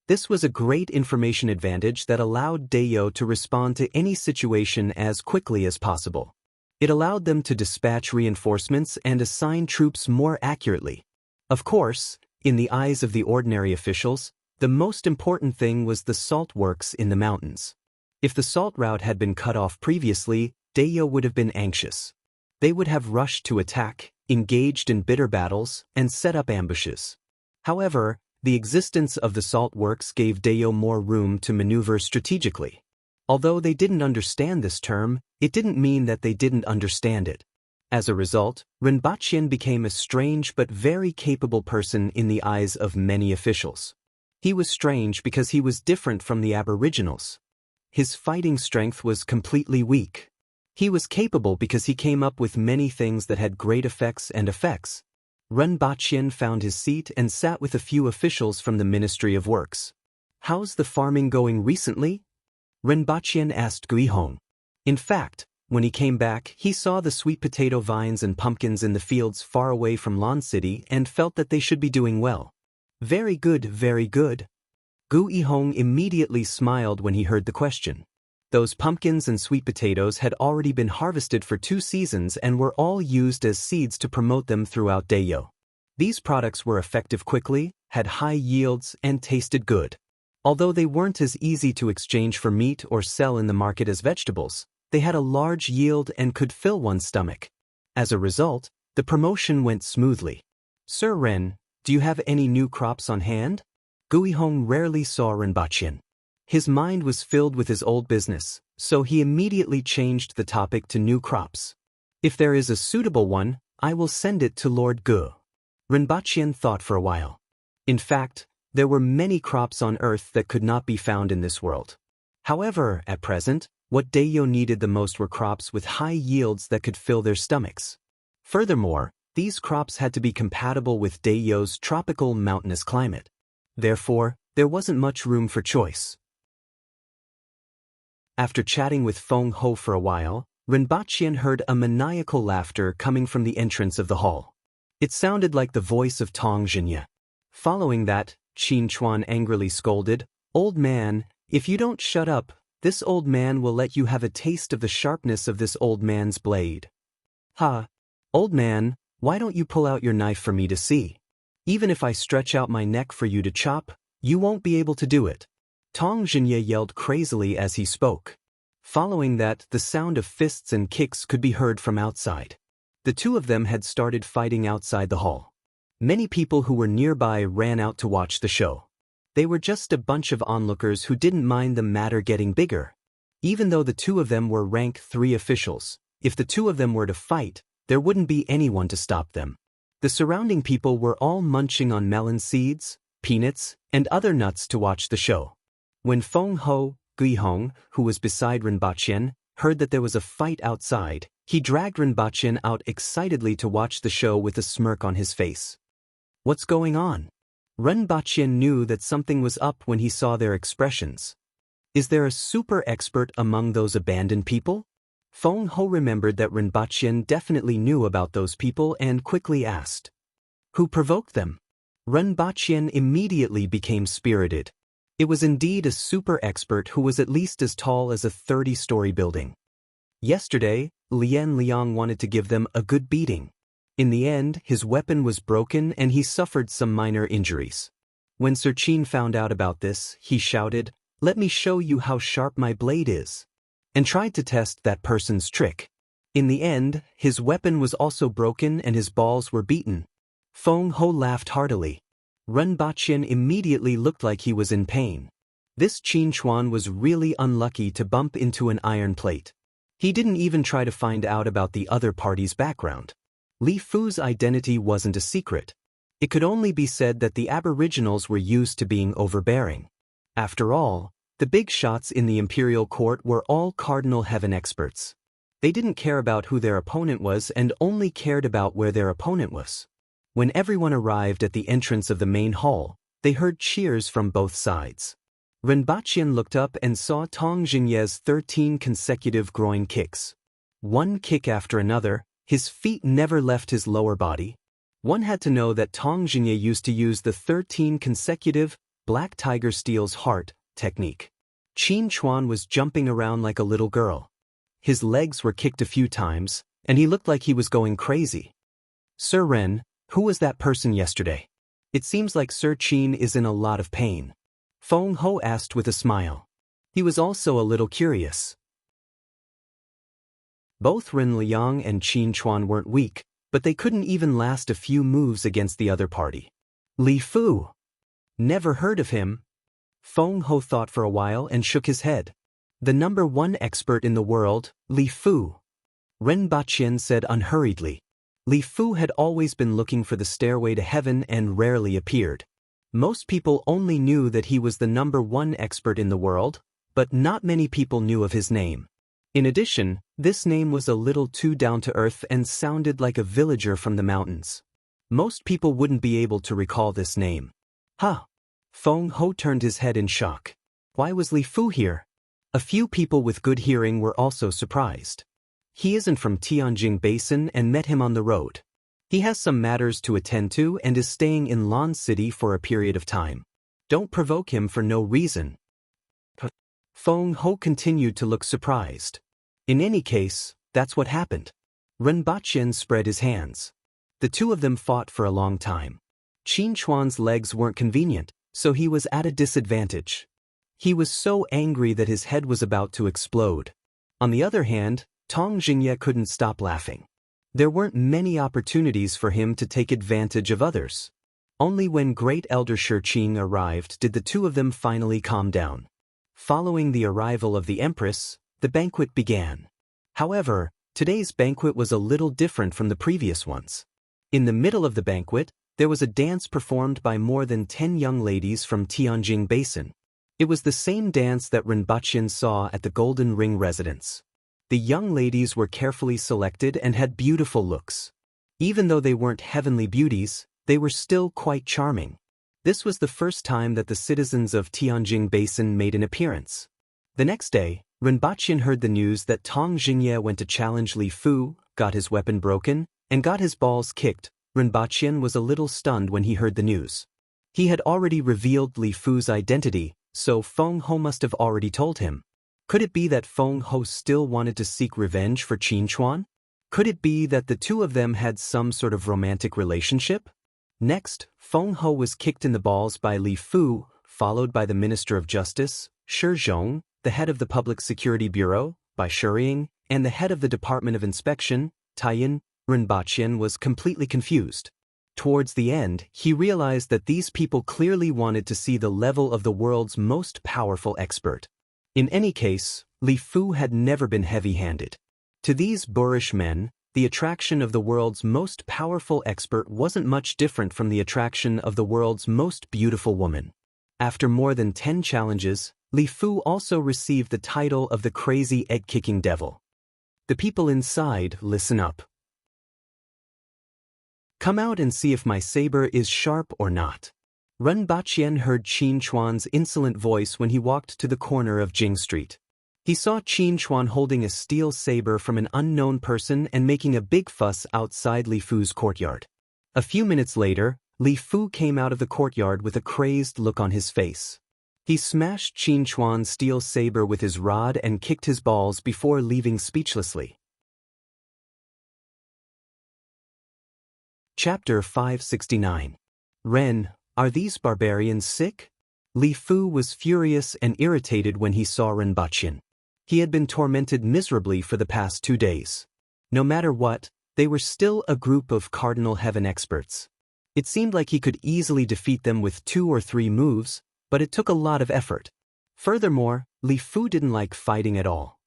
This was a great information advantage that allowed Dayo to respond to any situation as quickly as possible. It allowed them to dispatch reinforcements and assign troops more accurately. Of course, in the eyes of the ordinary officials, the most important thing was the salt works in the mountains. If the salt route had been cut off previously, Dayo would have been anxious. They would have rushed to attack, engaged in bitter battles, and set up ambushes. However, the existence of the salt works gave Dayo more room to maneuver strategically. Although they didn't understand this term, it didn't mean that they didn't understand it. As a result, Ren Baqian became a strange but very capable person in the eyes of many officials. He was strange because he was different from the aboriginals. His fighting strength was completely weak. He was capable because he came up with many things that had great effects and effects. Ren Baqian found his seat and sat with a few officials from the Ministry of Works. "How's the farming going recently?" Ren Baqian asked Guihong. In fact, when he came back, he saw the sweet potato vines and pumpkins in the fields far away from Lan City and felt that they should be doing well. Very good, very good." Gu Yihong immediately smiled when he heard the question. Those pumpkins and sweet potatoes had already been harvested for 2 seasons and were all used as seeds to promote them throughout Dayo. These products were effective quickly, had high yields, and tasted good. Although they weren't as easy to exchange for meat or sell in the market as vegetables, they had a large yield and could fill one's stomach. As a result, the promotion went smoothly. "Sir Ren, do you have any new crops on hand?" Guihong rarely saw Ren Baqian. His mind was filled with his old business, so he immediately changed the topic to new crops. If there is a suitable one, I will send it to Lord Gu. Rinpoche thought for a while. In fact, there were many crops on earth that could not be found in this world. However, at present, what Dayo needed the most were crops with high yields that could fill their stomachs. Furthermore, these crops had to be compatible with Dayo's tropical mountainous climate. Therefore, there wasn't much room for choice. After chatting with Feng Ho for a while, Rinpoche heard a maniacal laughter coming from the entrance of the hall. It sounded like the voice of Tong Jinye. Following that, Qin Chuan angrily scolded, "Old man, if you don't shut up, this old man will let you have a taste of the sharpness of this old man's blade." "Ha! Old man, why don't you pull out your knife for me to see? Even if I stretch out my neck for you to chop, you won't be able to do it." Tong Jinye yelled crazily as he spoke. Following that, the sound of fists and kicks could be heard from outside. The two of them had started fighting outside the hall. Many people who were nearby ran out to watch the show. They were just a bunch of onlookers who didn't mind the matter getting bigger. Even though the two of them were rank 3 officials, if the two of them were to fight, there wouldn't be anyone to stop them. The surrounding people were all munching on melon seeds, peanuts, and other nuts to watch the show. When Feng Ho, Guihong, who was beside Rinpoche, heard that there was a fight outside, he dragged Rinpoche out excitedly to watch the show with a smirk on his face. "What's going on?" Rinpoche knew that something was up when he saw their expressions. "Is there a super expert among those abandoned people?" Feng Ho remembered that Rinpoche definitely knew about those people and quickly asked, "Who provoked them?" Rinpoche immediately became spirited. It was indeed a super expert who was at least as tall as a 30-story building. Yesterday, Lian Liang wanted to give them a good beating. In the end, his weapon was broken and he suffered some minor injuries. When Sir Qin found out about this, he shouted, "Let me show you how sharp my blade is," and tried to test that person's trick. In the end, his weapon was also broken and his balls were beaten. Feng Ho laughed heartily. Rinpoche immediately looked like he was in pain. This Qin Chuan was really unlucky to bump into an iron plate. He didn't even try to find out about the other party's background. Li Fu's identity wasn't a secret. It could only be said that the aboriginals were used to being overbearing. After all, the big shots in the imperial court were all cardinal heaven experts. They didn't care about who their opponent was and only cared about where their opponent was. When everyone arrived at the entrance of the main hall, they heard cheers from both sides. Rinpoche looked up and saw Tong Jinye's 13 consecutive groin kicks. One kick after another, his feet never left his lower body. One had to know that Tong Jinye used to use the 13 consecutive Black Tiger Steals Heart technique. Qin Chuan was jumping around like a little girl. His legs were kicked a few times, and he looked like he was going crazy. "Sir Ren, who was that person yesterday? It seems like Sir Qin is in a lot of pain." Feng Ho asked with a smile. He was also a little curious. Both Ren Liang and Qin Chuan weren't weak, but they couldn't even last a few moves against the other party. Li Fu. Never heard of him. Feng Ho thought for a while and shook his head. The number 1 expert in the world, Li Fu. Rinpoche said unhurriedly. Li Fu had always been looking for the stairway to heaven and rarely appeared. Most people only knew that he was the number 1 expert in the world, but not many people knew of his name. In addition, this name was a little too down-to-earth and sounded like a villager from the mountains. Most people wouldn't be able to recall this name. Huh. Feng Ho turned his head in shock. Why was Li Fu here? A few people with good hearing were also surprised. He isn't from Tianjing Basin and met him on the road. He has some matters to attend to and is staying in Lan City for a period of time. Don't provoke him for no reason. Feng Ho continued to look surprised. In any case, that's what happened. Rinpoche spread his hands. The two of them fought for a long time. Qin Chuan's legs weren't convenient, so he was at a disadvantage. He was so angry that his head was about to explode. On the other hand, Tong Jinye couldn't stop laughing. There weren't many opportunities for him to take advantage of others. Only when Great Elder Shi Qing arrived did the two of them finally calm down. Following the arrival of the Empress, the banquet began. However, today's banquet was a little different from the previous ones. In the middle of the banquet, there was a dance performed by more than 10 young ladies from Tianjin Basin. It was the same dance that Rinpoche saw at the Golden Ring residence. The young ladies were carefully selected and had beautiful looks. Even though they weren't heavenly beauties, they were still quite charming. This was the first time that the citizens of Tianjin Basin made an appearance. The next day, Rinpoche heard the news that Tong Jingye went to challenge Li Fu, got his weapon broken, and got his balls kicked. Rinpoche was a little stunned when he heard the news. He had already revealed Li Fu's identity, so Feng Ho must have already told him. Could it be that Feng Ho still wanted to seek revenge for Qin Chuan? Could it be that the two of them had some sort of romantic relationship? Next, Feng Ho was kicked in the balls by Li Fu, followed by the Minister of Justice, Shi Zhong, the head of the Public Security Bureau, by Shiying, and the head of the Department of Inspection, Taiyin. Rinpoche was completely confused. Towards the end, he realized that these people clearly wanted to see the level of the world's most powerful expert. In any case, Li Fu had never been heavy-handed. To these boorish men, the attraction of the world's most powerful expert wasn't much different from the attraction of the world's most beautiful woman. After more than 10 challenges, Li Fu also received the title of the crazy egg-kicking devil. The people inside, listen up. Come out and see if my saber is sharp or not. Rinpoche heard Qin Chuan's insolent voice when he walked to the corner of Jing Street. He saw Qin Chuan holding a steel saber from an unknown person and making a big fuss outside Li Fu's courtyard. A few minutes later, Li Fu came out of the courtyard with a crazed look on his face. He smashed Qin Chuan's steel saber with his rod and kicked his balls before leaving speechlessly. Chapter 569. Ren, are these barbarians sick? Li Fu was furious and irritated when he saw Rinpoche. He had been tormented miserably for the past 2 days. No matter what, they were still a group of cardinal heaven experts. It seemed like he could easily defeat them with 2 or 3 moves, but it took a lot of effort. Furthermore, Li Fu didn't like fighting at all.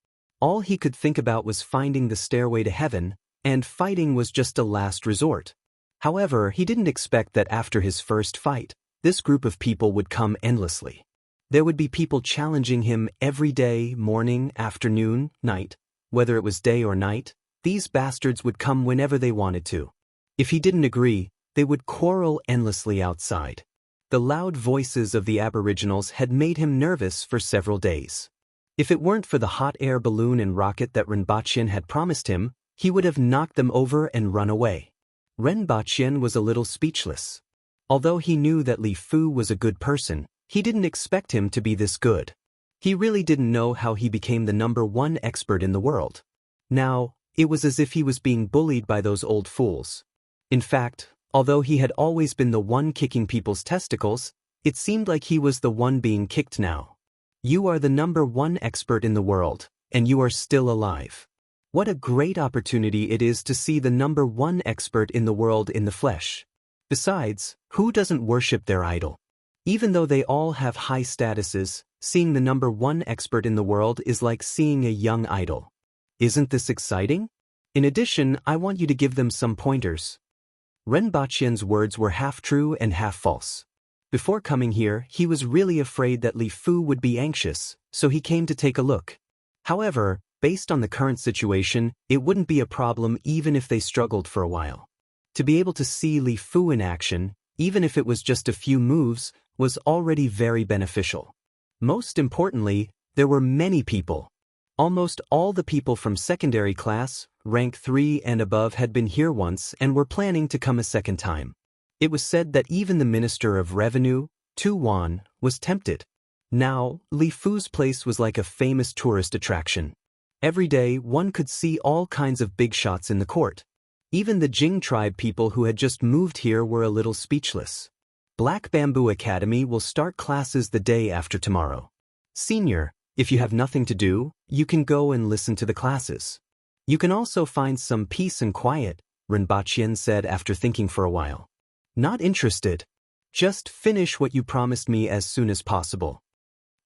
All he could think about was finding the stairway to heaven, and fighting was just a last resort. However, he didn't expect that after his first fight, this group of people would come endlessly. There would be people challenging him every day, morning, afternoon, night. Whether it was day or night, these bastards would come whenever they wanted to. If he didn't agree, they would quarrel endlessly outside. The loud voices of the aboriginals had made him nervous for several days. If it weren't for the hot air balloon and rocket that Rinpoche had promised him, he would have knocked them over and run away. Rinpoche was a little speechless. Although he knew that Li Fu was a good person, he didn't expect him to be this good. He really didn't know how he became the #1 expert in the world. Now, it was as if he was being bullied by those old fools. In fact, although he had always been the one kicking people's testicles, it seemed like he was the one being kicked now. You are the #1 expert in the world, and you are still alive. What a great opportunity it is to see the #1 expert in the world in the flesh. Besides, who doesn't worship their idol? Even though they all have high statuses, seeing the #1 expert in the world is like seeing a young idol. Isn't this exciting? In addition, I want you to give them some pointers. Rinpoche's words were half true and half false. Before coming here, he was really afraid that Li Fu would be anxious, so he came to take a look. However, based on the current situation, it wouldn't be a problem even if they struggled for a while. To be able to see Li Fu in action, even if it was just a few moves, was already very beneficial. Most importantly, there were many people. Almost all the people from secondary class, rank 3 and above had been here once and were planning to come a second time. It was said that even the Minister of Revenue, Tu Wan, was tempted. Now, Li Fu's place was like a famous tourist attraction. Every day, one could see all kinds of big shots in the court. Even the Jing tribe people who had just moved here were a little speechless. Black Bamboo Academy will start classes the day after tomorrow. Senior, if you have nothing to do, you can go and listen to the classes. You can also find some peace and quiet, Rinpoche said after thinking for a while. Not interested. Just finish what you promised me as soon as possible.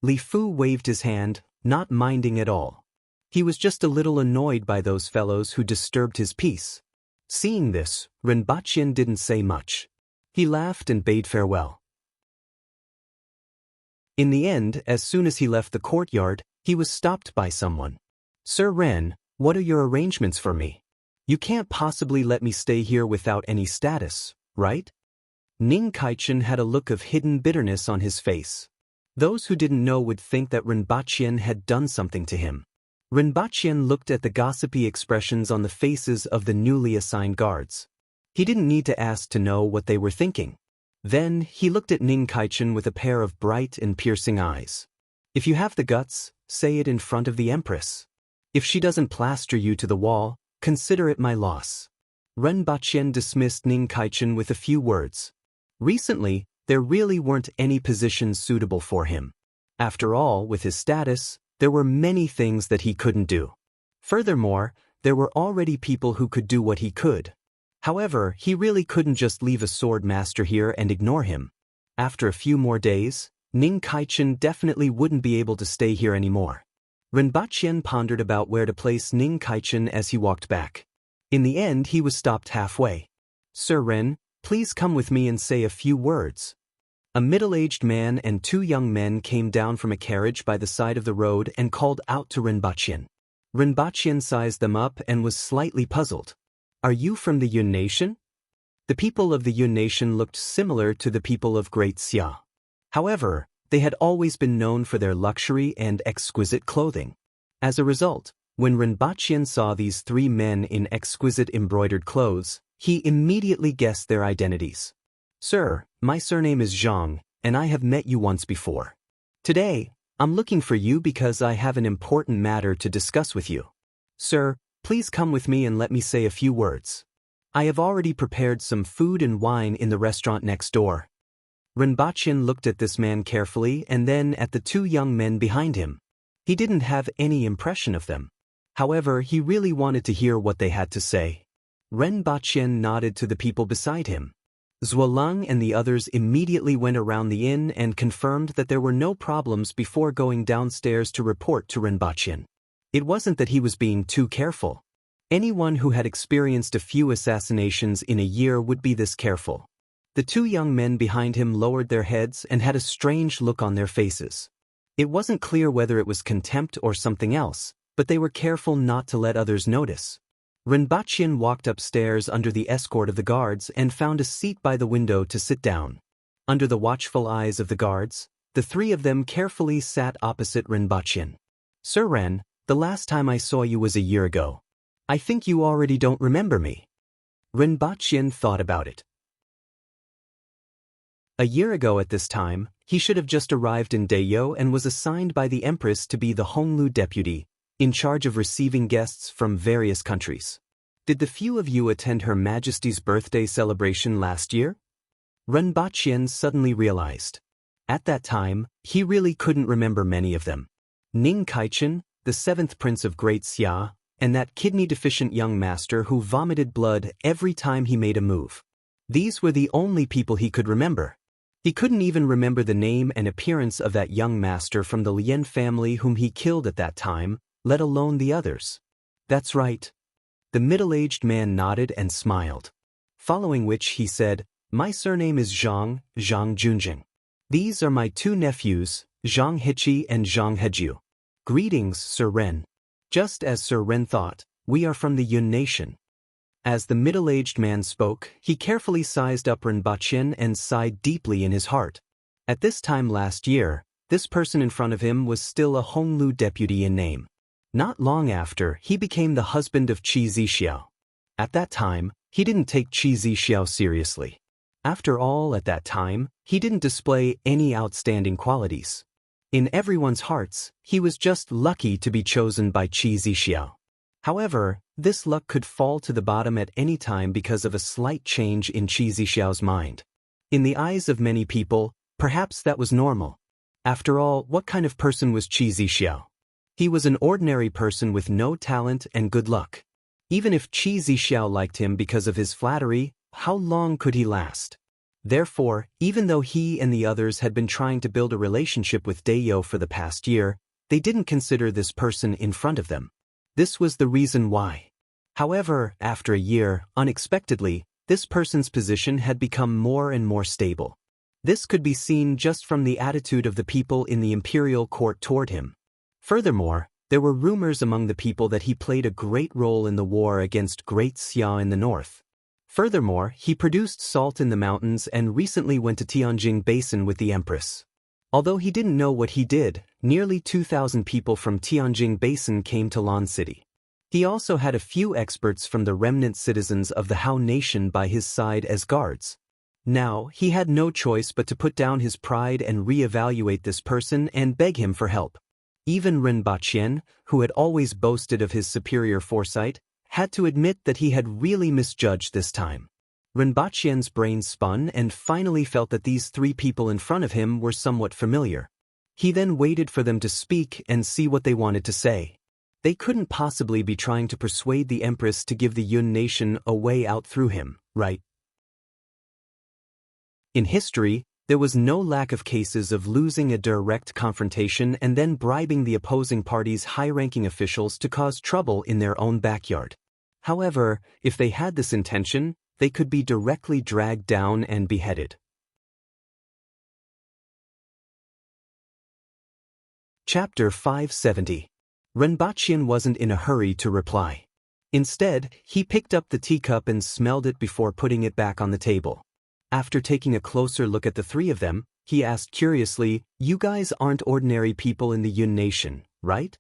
Li Fu waved his hand, not minding at all. He was just a little annoyed by those fellows who disturbed his peace. Seeing this, Rinpoche didn't say much. He laughed and bade farewell. In the end, as soon as he left the courtyard, he was stopped by someone. "Sir Ren, what are your arrangements for me? You can't possibly let me stay here without any status, right?" Ning Kaichen had a look of hidden bitterness on his face. Those who didn't know would think that Rinpoche had done something to him. Rinpoche looked at the gossipy expressions on the faces of the newly assigned guards. He didn't need to ask to know what they were thinking. Then, he looked at Ning Kaichen with a pair of bright and piercing eyes. "If you have the guts, say it in front of the Empress. If she doesn't plaster you to the wall, consider it my loss." Rinpoche dismissed Ning Kaichen with a few words. Recently, there really weren't any positions suitable for him. After all, with his status, there were many things that he couldn't do. Furthermore, there were already people who could do what he could. However, he really couldn't just leave a sword master here and ignore him. After a few more days, Ning Kaichen definitely wouldn't be able to stay here anymore. Rinpoche pondered about where to place Ning Kaichen as he walked back. In the end, he was stopped halfway. "Sir Ren, please come with me and say a few words." A middle-aged man and two young men came down from a carriage by the side of the road and called out to Rinpoche. Rinpoche sized them up and was slightly puzzled. "Are you from the Yun Nation?" The people of the Yun Nation looked similar to the people of Great Xia. However, they had always been known for their luxury and exquisite clothing. As a result, when Rinpoche saw these three men in exquisite embroidered clothes, he immediately guessed their identities. "Sir, my surname is Zhang, and I have met you once before. Today, I'm looking for you because I have an important matter to discuss with you. Sir, please come with me and let me say a few words. I have already prepared some food and wine in the restaurant next door." Rinpoche looked at this man carefully and then at the two young men behind him. He didn't have any impression of them. However, he really wanted to hear what they had to say. Rinpoche nodded to the people beside him. Zhuolang and the others immediately went around the inn and confirmed that there were no problems before going downstairs to report to Rinpoche. It wasn't that he was being too careful. Anyone who had experienced a few assassinations in a year would be this careful. The two young men behind him lowered their heads and had a strange look on their faces. It wasn't clear whether it was contempt or something else, but they were careful not to let others notice. Rinpoche walked upstairs under the escort of the guards and found a seat by the window to sit down. Under the watchful eyes of the guards, the three of them carefully sat opposite Rinpoche. "Sir Ren, the last time I saw you was a year ago. I think you already don't remember me." Rinpoche thought about it. A year ago at this time, he should have just arrived in Dayo and was assigned by the Empress to be the Honglu deputy, in charge of receiving guests from various countries. "Did the few of you attend Her Majesty's birthday celebration last year?" Rinpoche suddenly realized. At that time, he really couldn't remember many of them. Ning Kaichen, the seventh prince of Great Xia, and that kidney-deficient young master who vomited blood every time he made a move. These were the only people he could remember. He couldn't even remember the name and appearance of that young master from the Lien family whom he killed at that time, let alone the others. "That's right." The middle-aged man nodded and smiled. Following which he said, "My surname is Zhang Junjing. These are my two nephews, Zhang Hichi and Zhang Heju. Greetings, Sir Ren." Just as Sir Ren thought, we are from the Yun Nation. As the middle-aged man spoke, he carefully sized up Rinpoche and sighed deeply in his heart. At this time last year, this person in front of him was still a Honglu deputy in name. Not long after, he became the husband of Qi Zixiao. At that time, he didn't take Qi Zixiao seriously. After all, at that time, he didn't display any outstanding qualities. In everyone's hearts, he was just lucky to be chosen by Qi Zixiao. However, this luck could fall to the bottom at any time because of a slight change in Qi Zixiao's mind. In the eyes of many people, perhaps that was normal. After all, what kind of person was Qi Zixiao? He was an ordinary person with no talent and good luck. Even if Qi Zixiao liked him because of his flattery, how long could he last? Therefore, even though he and the others had been trying to build a relationship with Dayo for the past year, they didn't consider this person in front of them. This was the reason why. However, after a year, unexpectedly, this person's position had become more and more stable. This could be seen just from the attitude of the people in the imperial court toward him. Furthermore, there were rumors among the people that he played a great role in the war against Great Xia in the north. Furthermore, he produced salt in the mountains and recently went to Tianjing Basin with the Empress. Although he didn't know what he did, nearly 2,000 people from Tianjing Basin came to Lan City. He also had a few experts from the remnant citizens of the Hao nation by his side as guards. Now, he had no choice but to put down his pride and re-evaluate this person and beg him for help. Even Ren Baqian, who had always boasted of his superior foresight, had to admit that he had really misjudged this time. Ren Baqian's brain spun and finally felt that these three people in front of him were somewhat familiar. He then waited for them to speak and see what they wanted to say. They couldn't possibly be trying to persuade the Empress to give the Yun nation a way out through him, right? In history, there was no lack of cases of losing a direct confrontation and then bribing the opposing party's high-ranking officials to cause trouble in their own backyard. However, if they had this intention, they could be directly dragged down and beheaded. Chapter 570. Ren Baqian wasn't in a hurry to reply. Instead, he picked up the teacup and smelled it before putting it back on the table. After taking a closer look at the three of them, he asked curiously, "You guys aren't ordinary people in the Yun nation, right?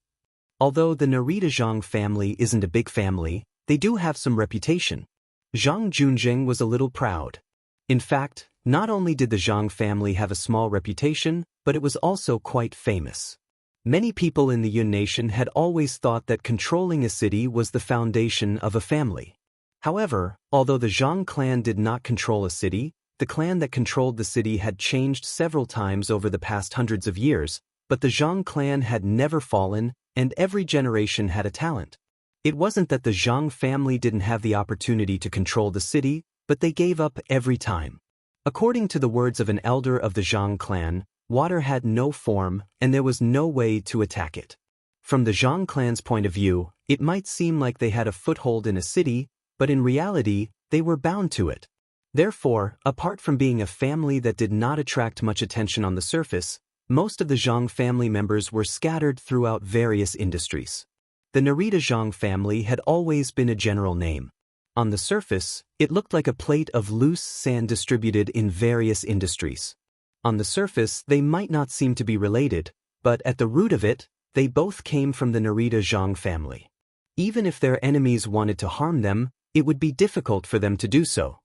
Although the Narita Zhang family isn't a big family, they do have some reputation." Zhang Junjing was a little proud. In fact, not only did the Zhang family have a small reputation, but it was also quite famous. Many people in the Yun nation had always thought that controlling a city was the foundation of a family. However, although the Zhang clan did not control a city, the clan that controlled the city had changed several times over the past hundreds of years, but the Zhang clan had never fallen, and every generation had a talent. It wasn't that the Zhang family didn't have the opportunity to control the city, but they gave up every time. According to the words of an elder of the Zhang clan, water had no form, and there was no way to attack it. From the Zhang clan's point of view, it might seem like they had a foothold in a city, but in reality, they were bound to it. Therefore, apart from being a family that did not attract much attention on the surface, most of the Zhang family members were scattered throughout various industries. The Narita Zhang family had always been a general name. On the surface, it looked like a plate of loose sand distributed in various industries. On the surface, they might not seem to be related, but at the root of it, they both came from the Narita Zhang family. Even if their enemies wanted to harm them, it would be difficult for them to do so.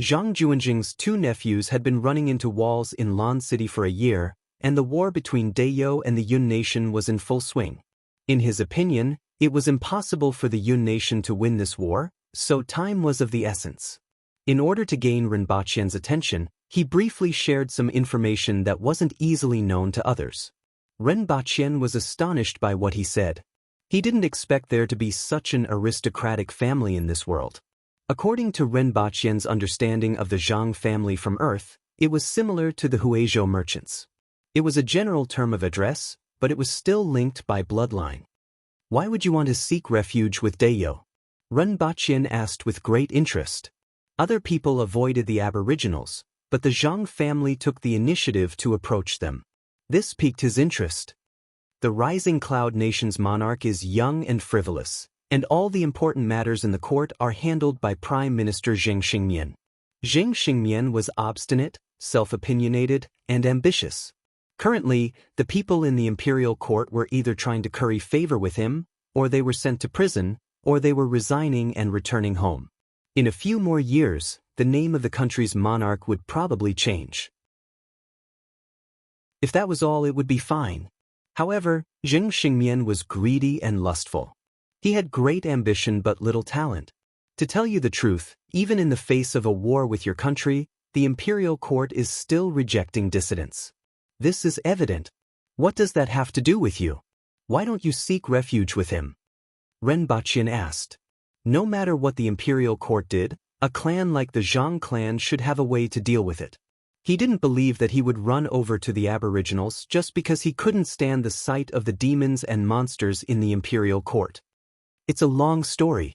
Zhang Juanjing's two nephews had been running into walls in Lan City for a year, and the war between Dayo and the Yun nation was in full swing. In his opinion, it was impossible for the Yun nation to win this war, so time was of the essence. In order to gain Ren Baqian's attention, he briefly shared some information that wasn't easily known to others. Ren Baqian was astonished by what he said. He didn't expect there to be such an aristocratic family in this world. According to Ren Baqian's understanding of the Zhang family from Earth, it was similar to the Huizhou merchants. It was a general term of address, but it was still linked by bloodline. Why would you want to seek refuge with Dayo? Ren Baqian asked with great interest. Other people avoided the aboriginals, but the Zhang family took the initiative to approach them. This piqued his interest. The Rising Cloud Nation's monarch is young and frivolous, and all the important matters in the court are handled by Prime Minister Zheng Xingmian. Zheng Xingmian was obstinate, self-opinionated, and ambitious. Currently, the people in the imperial court were either trying to curry favor with him, or they were sent to prison, or they were resigning and returning home. In a few more years, the name of the country's monarch would probably change. If that was all, it would be fine. However, Zheng Xingmian was greedy and lustful. He had great ambition but little talent. To tell you the truth, even in the face of a war with your country, the imperial court is still rejecting dissidents. This is evident. What does that have to do with you? Why don't you seek refuge with him? Ren Baqian asked. No matter what the imperial court did, A clan like the Zhang clan should have a way to deal with it. He didn't believe that he would run over to the Aboriginals just because he couldn't stand the sight of the demons and monsters in the imperial court. It's a long story.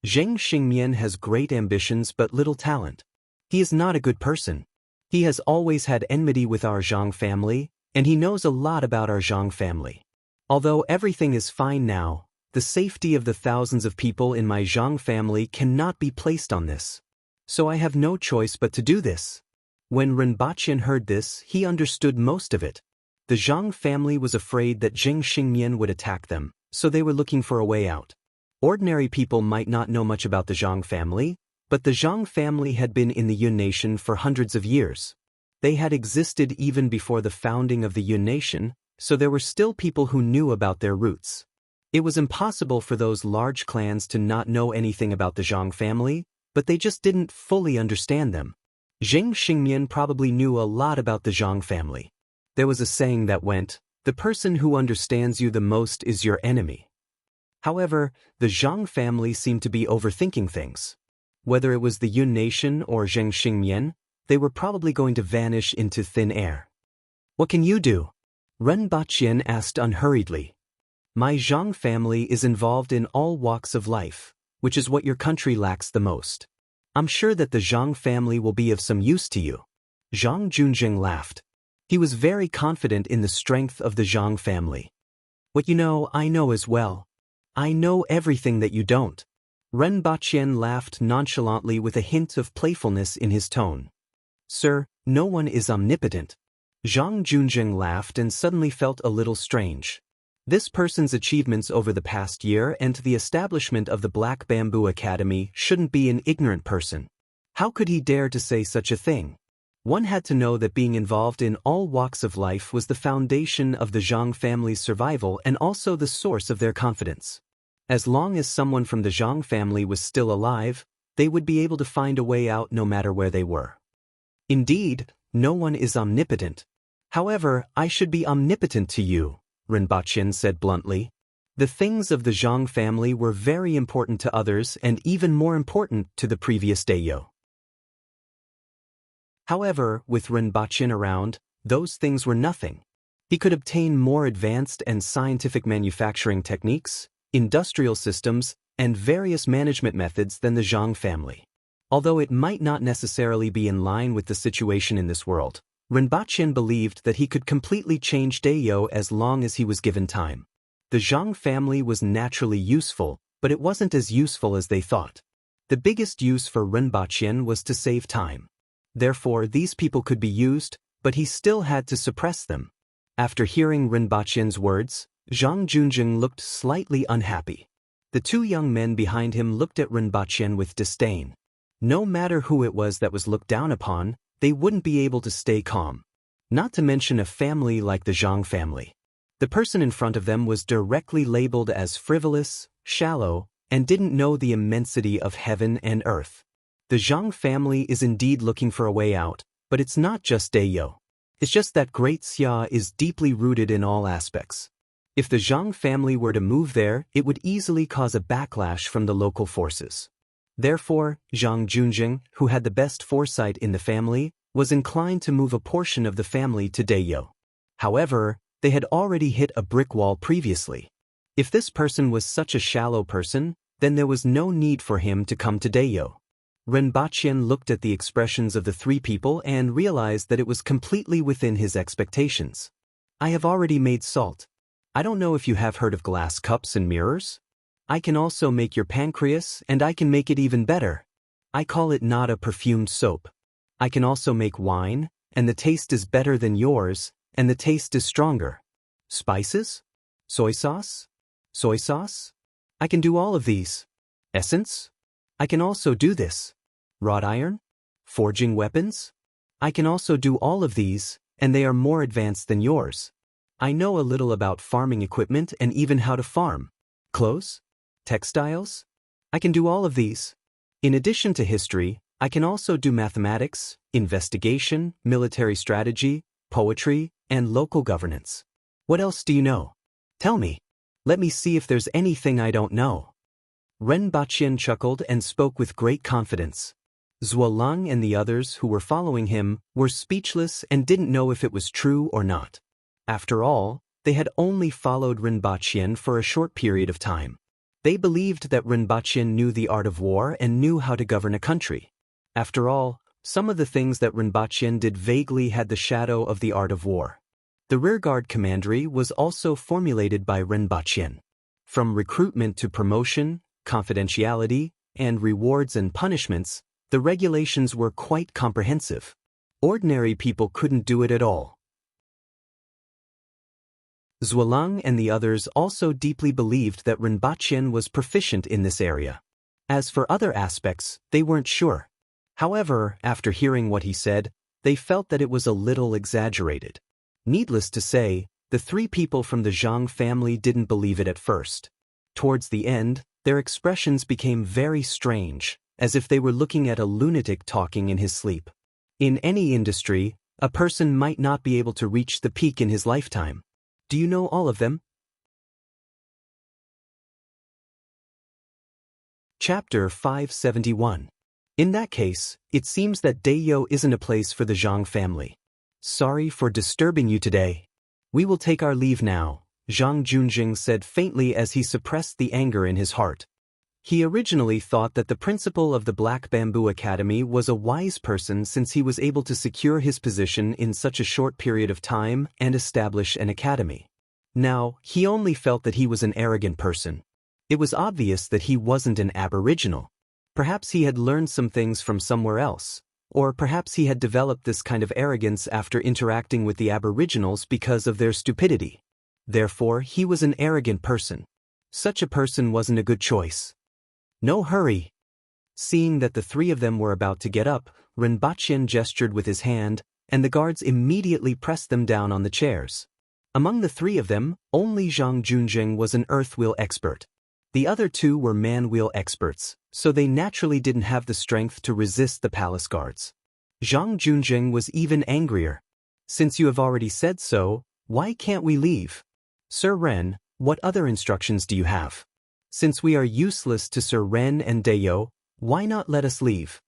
Zheng Xingmian has great ambitions but little talent. He is not a good person. He has always had enmity with our Zhang family, and he knows a lot about our Zhang family. Although everything is fine now, the safety of the thousands of people in my Zhang family cannot be placed on this. So I have no choice but to do this. When Rinpochen heard this, he understood most of it. The Zhang family was afraid that Zheng Xingmian would attack them, so they were looking for a way out. Ordinary people might not know much about the Zhang family, but the Zhang family had been in the Yun nation for hundreds of years. They had existed even before the founding of the Yun nation, so there were still people who knew about their roots. It was impossible for those large clans to not know anything about the Zhang family, but they just didn't fully understand them. Zheng Xingmian probably knew a lot about the Zhang family. There was a saying that went, "The person who understands you the most is your enemy." However, the Zhang family seemed to be overthinking things. Whether it was the Yun nation or Zheng Xingmian, they were probably going to vanish into thin air. "What can you do?" Rinpochen asked unhurriedly. "My Zhang family is involved in all walks of life, which is what your country lacks the most. I'm sure that the Zhang family will be of some use to you." Zhang Junjing laughed. He was very confident in the strength of the Zhang family. "What you know, I know as well. I know everything that you don't." Rinpochen laughed nonchalantly with a hint of playfulness in his tone. "Sir, no one is omnipotent." Zhang Junjing laughed and suddenly felt a little strange. This person's achievements over the past year and the establishment of the Black Bamboo Academy shouldn't be an ignorant person. How could he dare to say such a thing? One had to know that being involved in all walks of life was the foundation of the Zhang family's survival and also the source of their confidence. As long as someone from the Zhang family was still alive, they would be able to find a way out no matter where they were. Indeed, no one is omnipotent. However, I should be omnipotent to you, Rinpochen said bluntly. The things of the Zhang family were very important to others and even more important to the previous Dayo. However, with Rinpochen around, those things were nothing. He could obtain more advanced and scientific manufacturing techniques, industrial systems, and various management methods than the Zhang family. Although it might not necessarily be in line with the situation in this world, Rinpochen believed that he could completely change Dayo as long as he was given time. The Zhang family was naturally useful, but it wasn't as useful as they thought. The biggest use for Rinpochen was to save time. Therefore, these people could be used, but he still had to suppress them. After hearing Rinpochen's words, Zhang Junjing looked slightly unhappy. The two young men behind him looked at Rinpochen with disdain. No matter who it was that was looked down upon, they wouldn't be able to stay calm. Not to mention a family like the Zhang family. The person in front of them was directly labeled as frivolous, shallow, and didn't know the immensity of heaven and earth. The Zhang family is indeed looking for a way out, but it's not just Dayo. It's just that Great Xia is deeply rooted in all aspects. If the Zhang family were to move there, it would easily cause a backlash from the local forces. Therefore, Zhang Junjing, who had the best foresight in the family, was inclined to move a portion of the family to Dayo. However, they had already hit a brick wall previously. If this person was such a shallow person, then there was no need for him to come to Dayo. Rinpochen looked at the expressions of the three people and realized that it was completely within his expectations. I have already made salt. I don't know if you have heard of glass cups and mirrors. I can also make your pancreas, and I can make it even better. I call it not a perfumed soap. I can also make wine, and the taste is better than yours, and the taste is stronger. Spices? Soy sauce? Soy sauce? I can do all of these. Essence? I can also do this. Wrought iron? Forging weapons? I can also do all of these, and they are more advanced than yours. I know a little about farming equipment and even how to farm. Clothes? Textiles? I can do all of these. In addition to history, I can also do mathematics, investigation, military strategy, poetry, and local governance. What else do you know? Tell me. Let me see if there's anything I don't know. Rinpochen chuckled and spoke with great confidence. Zuolang and the others who were following him were speechless and didn't know if it was true or not. After all, they had only followed Rinpoche for a short period of time. They believed that Rinpoche knew the art of war and knew how to govern a country. After all, some of the things that Rinpoche did vaguely had the shadow of the art of war. The rearguard commandery was also formulated by Rinpoche. From recruitment to promotion, confidentiality, and rewards and punishments, the regulations were quite comprehensive. Ordinary people couldn't do it at all. Zuolang and the others also deeply believed that Rinpoche was proficient in this area. As for other aspects, they weren't sure. However, after hearing what he said, they felt that it was a little exaggerated. Needless to say, the three people from the Zhang family didn't believe it at first. Towards the end, their expressions became very strange, as if they were looking at a lunatic talking in his sleep. In any industry, a person might not be able to reach the peak in his lifetime. Do you know all of them? Chapter 571. In that case, it seems that Dayo isn't a place for the Zhang family. Sorry for disturbing you today. We will take our leave now, Zhang Junjing said faintly as he suppressed the anger in his heart. He originally thought that the principal of the Black Bamboo Academy was a wise person since he was able to secure his position in such a short period of time and establish an academy. Now, he only felt that he was an arrogant person. It was obvious that he wasn't an aboriginal. Perhaps he had learned some things from somewhere else, or perhaps he had developed this kind of arrogance after interacting with the aboriginals because of their stupidity. Therefore, he was an arrogant person. Such a person wasn't a good choice. No hurry. Seeing that the three of them were about to get up, Rinpoche gestured with his hand, and the guards immediately pressed them down on the chairs. Among the three of them, only Zhang Junjing was an earth wheel expert. The other two were man wheel experts, so they naturally didn't have the strength to resist the palace guards. Zhang Junjing was even angrier. Since you have already said so, why can't we leave? Sir Ren, what other instructions do you have? Since we are useless to Sir Ren and Dayo, why not let us leave?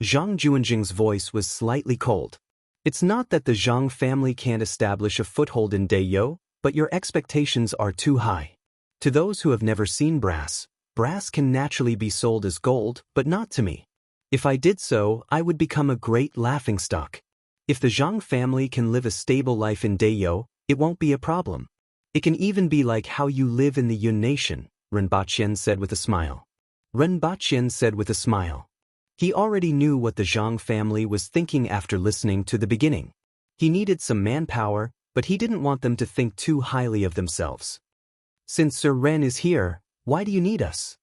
Zhang Junjing's voice was slightly cold. It's not that the Zhang family can't establish a foothold in Dayo, but your expectations are too high. To those who have never seen brass, brass can naturally be sold as gold, but not to me. If I did so, I would become a great laughingstock. If the Zhang family can live a stable life in Dayo, it won't be a problem. It can even be like how you live in the Yun nation, Rinpoche said with a smile. Rinpoche said with a smile. He already knew what the Zhang family was thinking after listening to the beginning. He needed some manpower, but he didn't want them to think too highly of themselves. Since Sir Ren is here, why do you need us?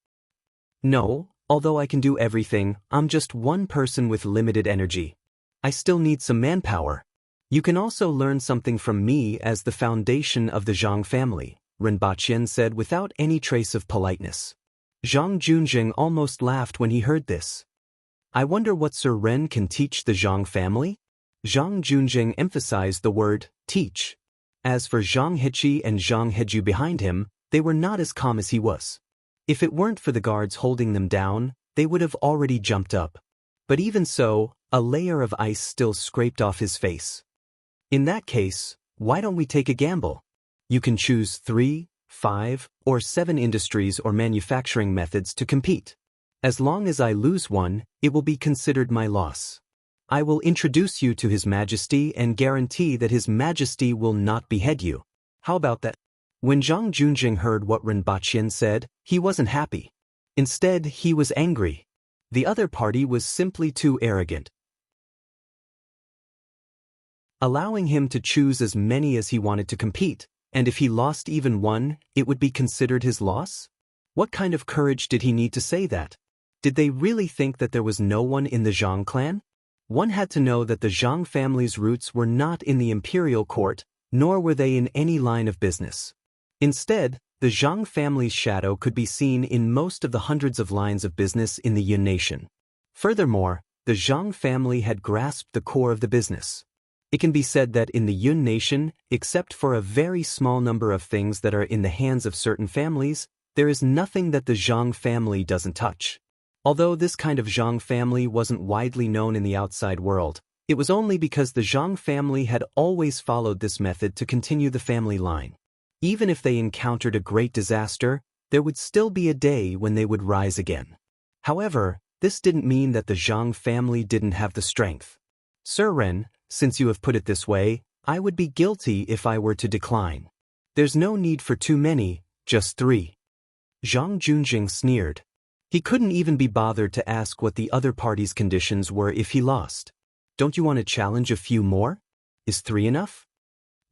No, although I can do everything, I'm just one person with limited energy. I still need some manpower. You can also learn something from me as the foundation of the Zhang family, Rinpoche said without any trace of politeness. Zhang Junjing almost laughed when he heard this. I wonder what Sir Ren can teach the Zhang family? Zhang Junjing emphasized the word, teach. As for Zhang Heqi and Zhang Heju behind him, they were not as calm as he was. If it weren't for the guards holding them down, they would have already jumped up. But even so, a layer of ice still scraped off his face. In that case, why don't we take a gamble? You can choose 3, 5, or 7 industries or manufacturing methods to compete. As long as I lose one, it will be considered my loss. I will introduce you to His Majesty and guarantee that His Majesty will not behead you. How about that? When Zhang Junjing heard what Rinpoche said, he wasn't happy. Instead, he was angry. The other party was simply too arrogant, allowing him to choose as many as he wanted to compete, and if he lost even one, it would be considered his loss? What kind of courage did he need to say that? Did they really think that there was no one in the Zhang clan? One had to know that the Zhang family's roots were not in the imperial court, nor were they in any line of business. Instead, the Zhang family's shadow could be seen in most of the hundreds of lines of business in the Yun nation. Furthermore, the Zhang family had grasped the core of the business. It can be said that in the Yun nation, except for a very small number of things that are in the hands of certain families, there is nothing that the Zhang family doesn't touch. Although this kind of Zhang family wasn't widely known in the outside world, it was only because the Zhang family had always followed this method to continue the family line. Even if they encountered a great disaster, there would still be a day when they would rise again. However, this didn't mean that the Zhang family didn't have the strength. Sir Ren, since you have put it this way, I would be guilty if I were to decline. There's no need for too many, just 3. Zhang Junjing sneered. He couldn't even be bothered to ask what the other party's conditions were if he lost. Don't you want to challenge a few more? Is 3 enough?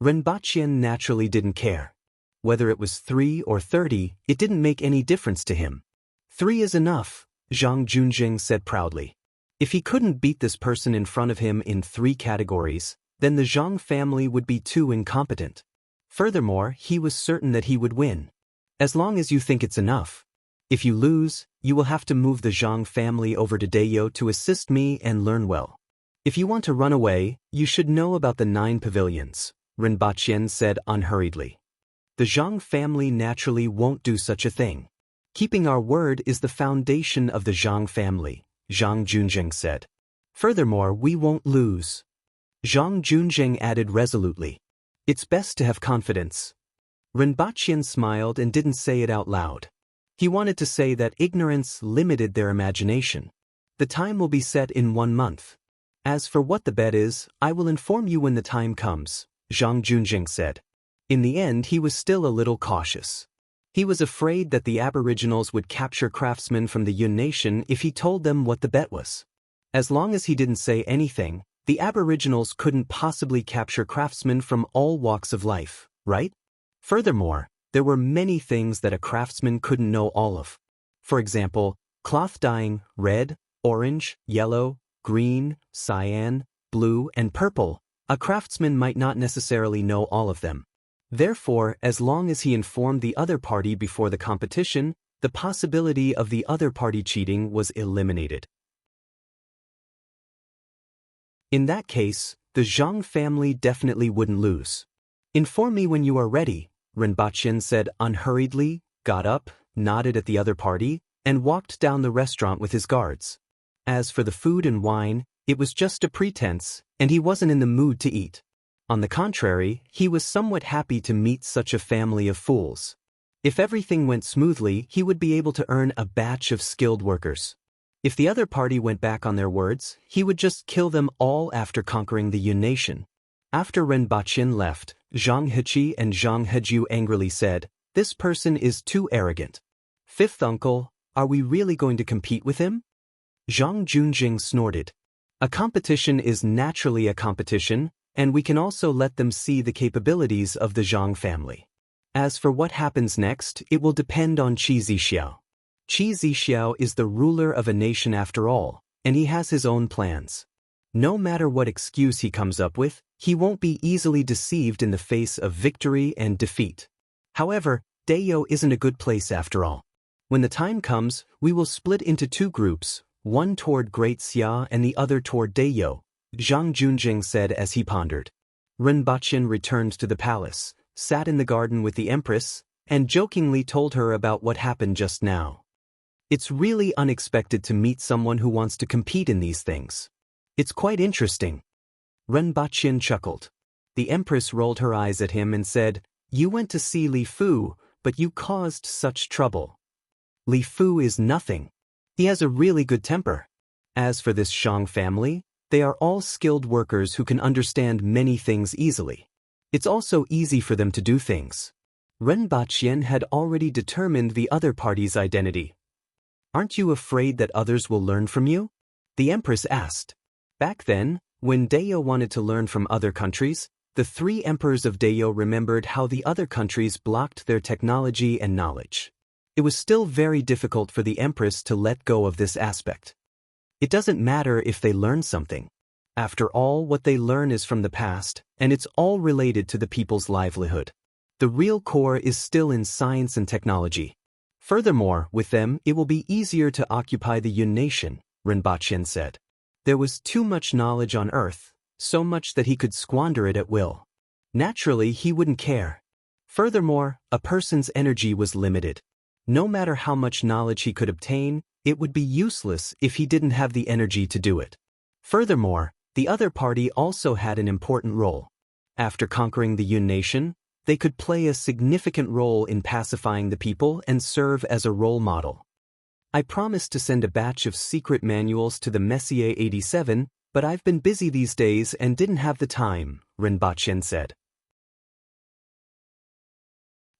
Ren Baqian naturally didn't care. Whether it was 3 or 30, it didn't make any difference to him. 3 is enough, Zhang Junjing said proudly. If he couldn't beat this person in front of him in 3 categories, then the Zhang family would be too incompetent. Furthermore, he was certain that he would win. As long as you think it's enough. If you lose, you will have to move the Zhang family over to Dayo to assist me and learn well. If you want to run away, you should know about the 9 pavilions, Ren Baqian said unhurriedly. The Zhang family naturally won't do such a thing. Keeping our word is the foundation of the Zhang family, Zhang Junjing said. Furthermore, we won't lose. Zhang Junjing added resolutely. It's best to have confidence. Ren Baqian smiled and didn't say it out loud. He wanted to say that ignorance limited their imagination. The time will be set in 1 month. As for what the bet is, I will inform you when the time comes, Zhang Junjing said. In the end, he was still a little cautious. He was afraid that the Aboriginals would capture craftsmen from the Yun Nation if he told them what the bet was. As long as he didn't say anything, the Aboriginals couldn't possibly capture craftsmen from all walks of life, right? Furthermore, there were many things that a craftsman couldn't know all of. For example, cloth dyeing red, orange, yellow, green, cyan, blue, and purple. A craftsman might not necessarily know all of them. Therefore, as long as he informed the other party before the competition, the possibility of the other party cheating was eliminated. In that case, the Zhang family definitely wouldn't lose. Inform me when you are ready, Ren Baqian said unhurriedly, got up, nodded at the other party, and walked down the restaurant with his guards. As for the food and wine, it was just a pretense, and he wasn't in the mood to eat. On the contrary, he was somewhat happy to meet such a family of fools. If everything went smoothly, he would be able to earn a batch of skilled workers. If the other party went back on their words, he would just kill them all after conquering the Yun Nation. After Ren Baqian left, Zhang Heqi and Zhang Heju angrily said, "This person is too arrogant. Fifth uncle, are we really going to compete with him?" Zhang Junjing snorted. A competition is naturally a competition, and we can also let them see the capabilities of the Zhang family. As for what happens next, it will depend on Qi Zixiao. Qi Zixiao is the ruler of a nation after all, and he has his own plans. No matter what excuse he comes up with, he won't be easily deceived in the face of victory and defeat. However, Dayo isn't a good place after all. When the time comes, we will split into 2 groups, one toward Great Xia and the other toward Dayo, Zhang Junjing said as he pondered. Ren Baqian returned to the palace, sat in the garden with the Empress, and jokingly told her about what happened just now. It's really unexpected to meet someone who wants to compete in these things. It's quite interesting. Ren Baqian chuckled. The Empress rolled her eyes at him and said, "You went to see Li Fu, but you caused such trouble. Li Fu is nothing. He has a really good temper. As for this Shang family, they are all skilled workers who can understand many things easily. It's also easy for them to do things." Ren Baqian had already determined the other party's identity. "Aren't you afraid that others will learn from you?" the Empress asked. Back then, when Dayo wanted to learn from other countries, the 3 emperors of Dayo remembered how the other countries blocked their technology and knowledge. It was still very difficult for the Empress to let go of this aspect. It doesn't matter if they learn something. After all, what they learn is from the past, and it's all related to the people's livelihood. The real core is still in science and technology. Furthermore, with them, it will be easier to occupy the Yun Nation, Ren Baqian said. There was too much knowledge on Earth, so much that he could squander it at will. Naturally, he wouldn't care. Furthermore, a person's energy was limited. No matter how much knowledge he could obtain, It would be useless if he didn't have the energy to do it. Furthermore, the other party also had an important role. After conquering the Yun nation, they could play a significant role in pacifying the people and serve as a role model. I promised to send a batch of secret manuals to the Messier 87, but I've been busy these days and didn't have the time, Rinpoche said.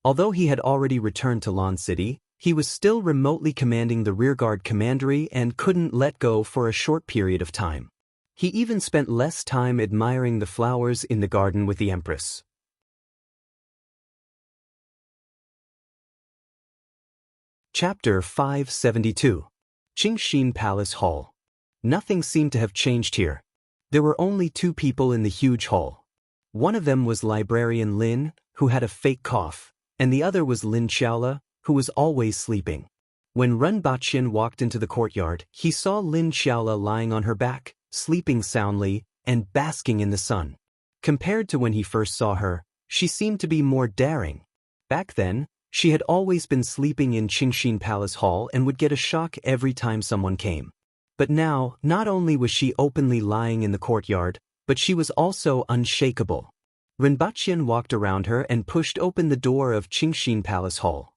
Although he had already returned to Lon City, he was still remotely commanding the rearguard commandery and couldn't let go for a short period of time. He even spent less time admiring the flowers in the garden with the Empress. Chapter 572. Qingxin Palace Hall. Nothing seemed to have changed here. There were only 2 people in the huge hall. One of them was librarian Lin, who had a fake cough, and the other was Lin Xiaola, who was always sleeping. When Rinpoche walked into the courtyard, he saw Lin Xiaola lying on her back, sleeping soundly, and basking in the sun. Compared to when he first saw her, she seemed to be more daring. Back then, she had always been sleeping in Qingxin Palace Hall and would get a shock every time someone came. But now, not only was she openly lying in the courtyard, but she was also unshakable. Rinpoche walked around her and pushed open the door of Qingxin Palace Hall.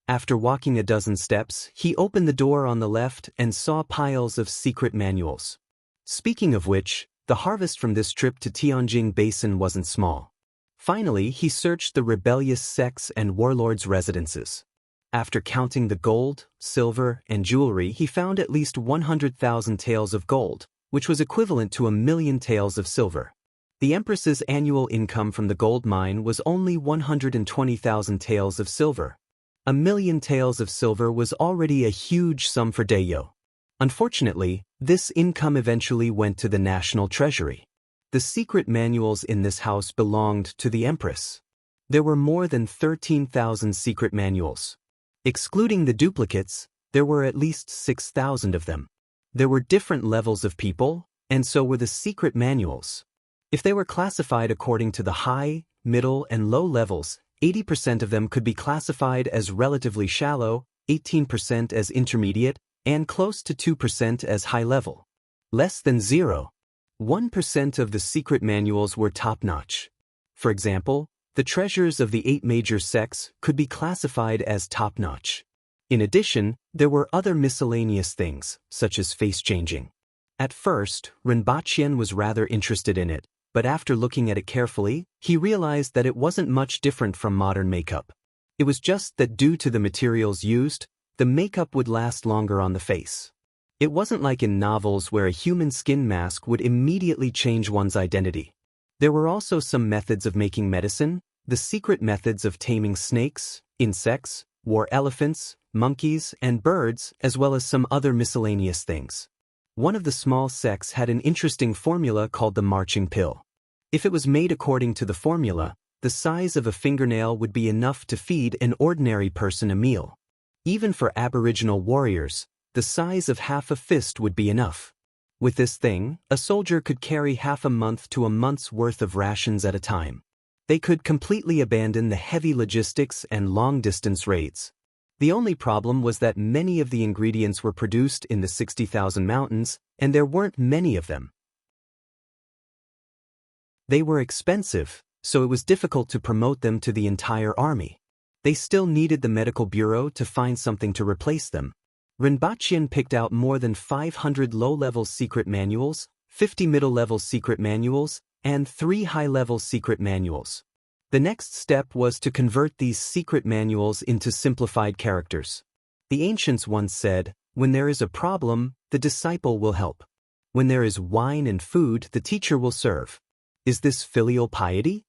After walking a dozen steps, he opened the door on the left and saw piles of secret manuals. Speaking of which, the harvest from this trip to Tianjing Basin wasn't small. Finally, he searched the rebellious sects and warlords' residences. After counting the gold, silver, and jewelry, he found at least 100,000 taels of gold, which was equivalent to 1,000,000 taels of silver. The Empress's annual income from the gold mine was only 120,000 taels of silver. 1,000,000 taels of silver was already a huge sum for Dayo. Unfortunately, this income eventually went to the national treasury. The secret manuals in this house belonged to the Empress. There were more than 13,000 secret manuals. Excluding the duplicates, there were at least 6,000 of them. There were different levels of people, and so were the secret manuals. If they were classified according to the high, middle, and low levels, 80% of them could be classified as relatively shallow, 18% as intermediate, and close to 2% as high level. Less than 0.1% of the secret manuals were top-notch. For example, the treasures of the 8 major sects could be classified as top-notch. In addition, there were other miscellaneous things, such as face-changing. At first, Rinpoche was rather interested in it, but after looking at it carefully, he realized that it wasn't much different from modern makeup. It was just that due to the materials used, the makeup would last longer on the face. It wasn't like in novels where a human skin mask would immediately change one's identity. There were also some methods of making medicine, the secret methods of taming snakes, insects, war elephants, monkeys, and birds, as well as some other miscellaneous things. One of the small sects had an interesting formula called the marching pill. If it was made according to the formula, the size of a fingernail would be enough to feed an ordinary person a meal. Even for Aboriginal warriors, the size of half a fist would be enough. With this thing, a soldier could carry half a month to a month's worth of rations at a time. They could completely abandon the heavy logistics and long-distance raids. The only problem was that many of the ingredients were produced in the 60,000 mountains, and there weren't many of them. They were expensive, so it was difficult to promote them to the entire army. They still needed the medical bureau to find something to replace them. Rinpoche picked out more than 500 low-level secret manuals, 50 middle-level secret manuals, and 3 high-level secret manuals. The next step was to convert these secret manuals into simplified characters. The ancients once said, "When there is a problem, the disciple will help. When there is wine and food, the teacher will serve." Is this filial piety?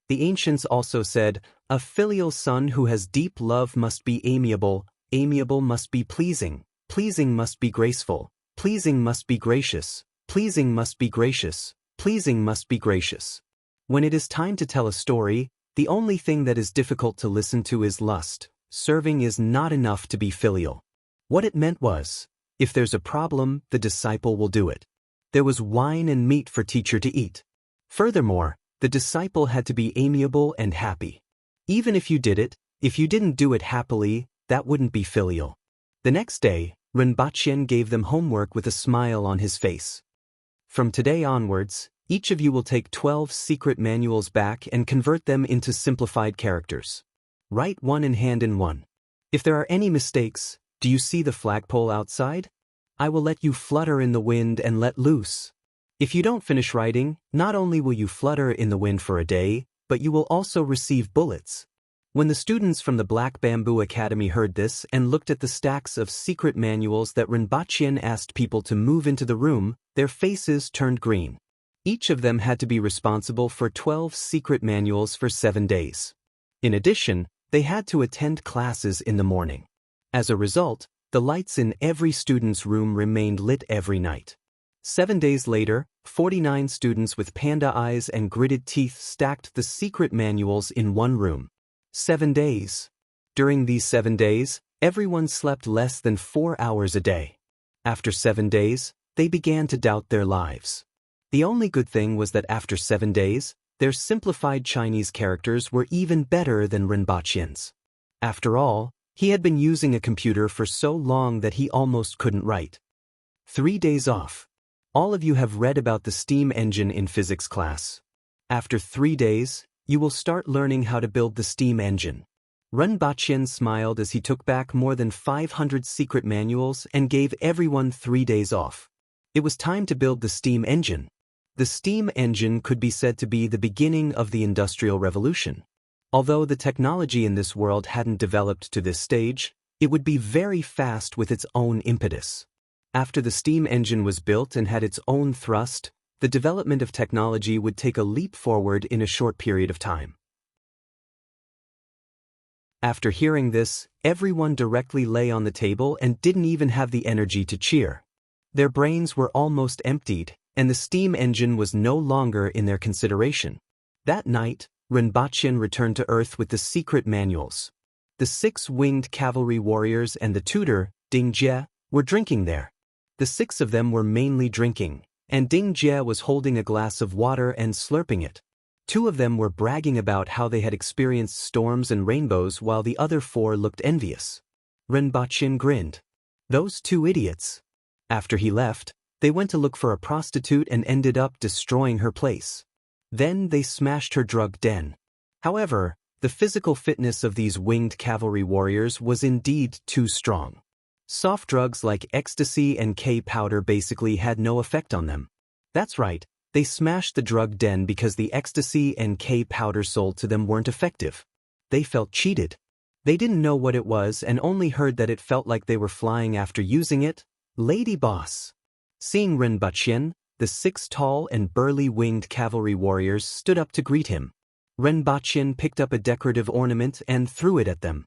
The ancients also said, "A filial son who has deep love must be amiable, amiable must be pleasing, pleasing must be graceful, pleasing must be gracious, pleasing must be gracious, pleasing must be gracious." When it is time to tell a story, the only thing that is difficult to listen to is lust. Serving is not enough to be filial. What it meant was, if there's a problem, the disciple will do it. There was wine and meat for teacher to eat. Furthermore, the disciple had to be amiable and happy. Even if you did it, if you didn't do it happily, that wouldn't be filial. The next day, Rinpoche gave them homework with a smile on his face. From today onwards, each of you will take 12 secret manuals back and convert them into simplified characters. Write one in hand in one. If there are any mistakes, do you see the flagpole outside? I will let you flutter in the wind and let loose. If you don't finish writing, not only will you flutter in the wind for a day, but you will also receive bullets. When the students from the Black Bamboo Academy heard this and looked at the stacks of secret manuals that Rinpoche asked people to move into the room, their faces turned green. Each of them had to be responsible for 12 secret manuals for 7 days. In addition, they had to attend classes in the morning. As a result, the lights in every student's room remained lit every night. 7 days later, 49 students with panda eyes and gritted teeth stacked the secret manuals in one room. 7 days. During these 7 days, everyone slept less than 4 hours a day. After 7 days, they began to doubt their lives. The only good thing was that after 7 days, their simplified Chinese characters were even better than Rinpoche's. After all, he had been using a computer for so long that he almost couldn't write. 3 days off. All of you have read about the steam engine in physics class. After 3 days, you will start learning how to build the steam engine. Rinpoche smiled as he took back more than 500 secret manuals and gave everyone 3 days off. It was time to build the steam engine. The steam engine could be said to be the beginning of the Industrial Revolution. Although the technology in this world hadn't developed to this stage, it would be very fast with its own impetus. After the steam engine was built and had its own thrust, the development of technology would take a leap forward in a short period of time. After hearing this, everyone directly lay on the table and didn't even have the energy to cheer. Their brains were almost emptied, and the steam engine was no longer in their consideration. That night, Rinpoche returned to Earth with the secret manuals. The 6 winged cavalry warriors and the tutor, Ding Jie, were drinking there. The 6 of them were mainly drinking, and Ding Jie was holding a glass of water and slurping it. 2 of them were bragging about how they had experienced storms and rainbows while the other 4 looked envious. Rinpoche grinned. Those 2 idiots. After he left, they went to look for a prostitute and ended up destroying her place. Then they smashed her drug den. However, the physical fitness of these winged cavalry warriors was indeed too strong. Soft drugs like ecstasy and K powder basically had no effect on them. That's right, they smashed the drug den because the ecstasy and K powder sold to them weren't effective. They felt cheated. They didn't know what it was and only heard that it felt like they were flying after using it. Lady Boss. Seeing Rinpoche, the 6 tall and burly winged cavalry warriors stood up to greet him. Rinpoche picked up a decorative ornament and threw it at them.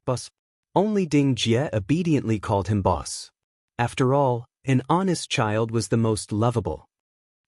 Boss. Only Ding Jie obediently called him boss. After all, an honest child was the most lovable.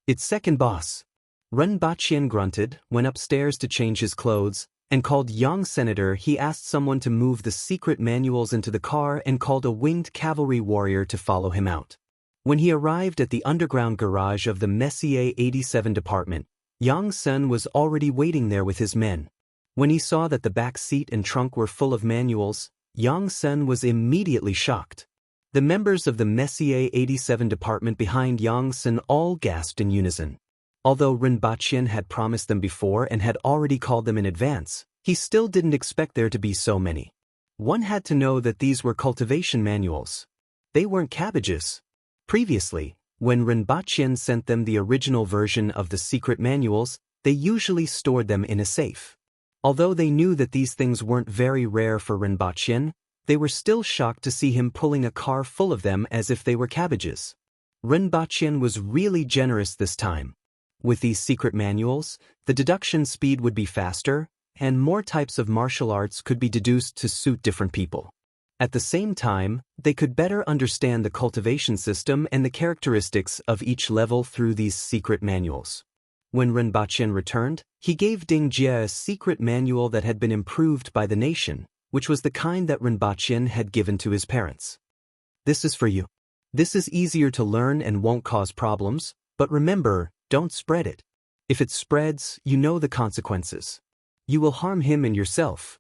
It's second boss. Rinpoche grunted, went upstairs to change his clothes, and called young senator. He asked someone to move the secret manuals into the car and called a winged cavalry warrior to follow him out. When he arrived at the underground garage of the Messier 87 department, Yang Sen was already waiting there with his men. When he saw that the back seat and trunk were full of manuals, Yang Sen was immediately shocked. The members of the Messier 87 department behind Yang Sen all gasped in unison. Although Rinpoche had promised them before and had already called them in advance, he still didn't expect there to be so many. One had to know that these were cultivation manuals. They weren't cabbages. Previously, when Rinpoche sent them the original version of the secret manuals, they usually stored them in a safe. Although they knew that these things weren't very rare for Rinpoche, they were still shocked to see him pulling a car full of them as if they were cabbages. Rinpoche was really generous this time. With these secret manuals, the deduction speed would be faster, and more types of martial arts could be deduced to suit different people. At the same time, they could better understand the cultivation system and the characteristics of each level through these secret manuals. When Rinpoche returned, he gave Ding Jie a secret manual that had been improved by the nation, which was the kind that Rinpoche had given to his parents. This is for you. This is easier to learn and won't cause problems, but remember, don't spread it. If it spreads, you know the consequences. You will harm him and yourself.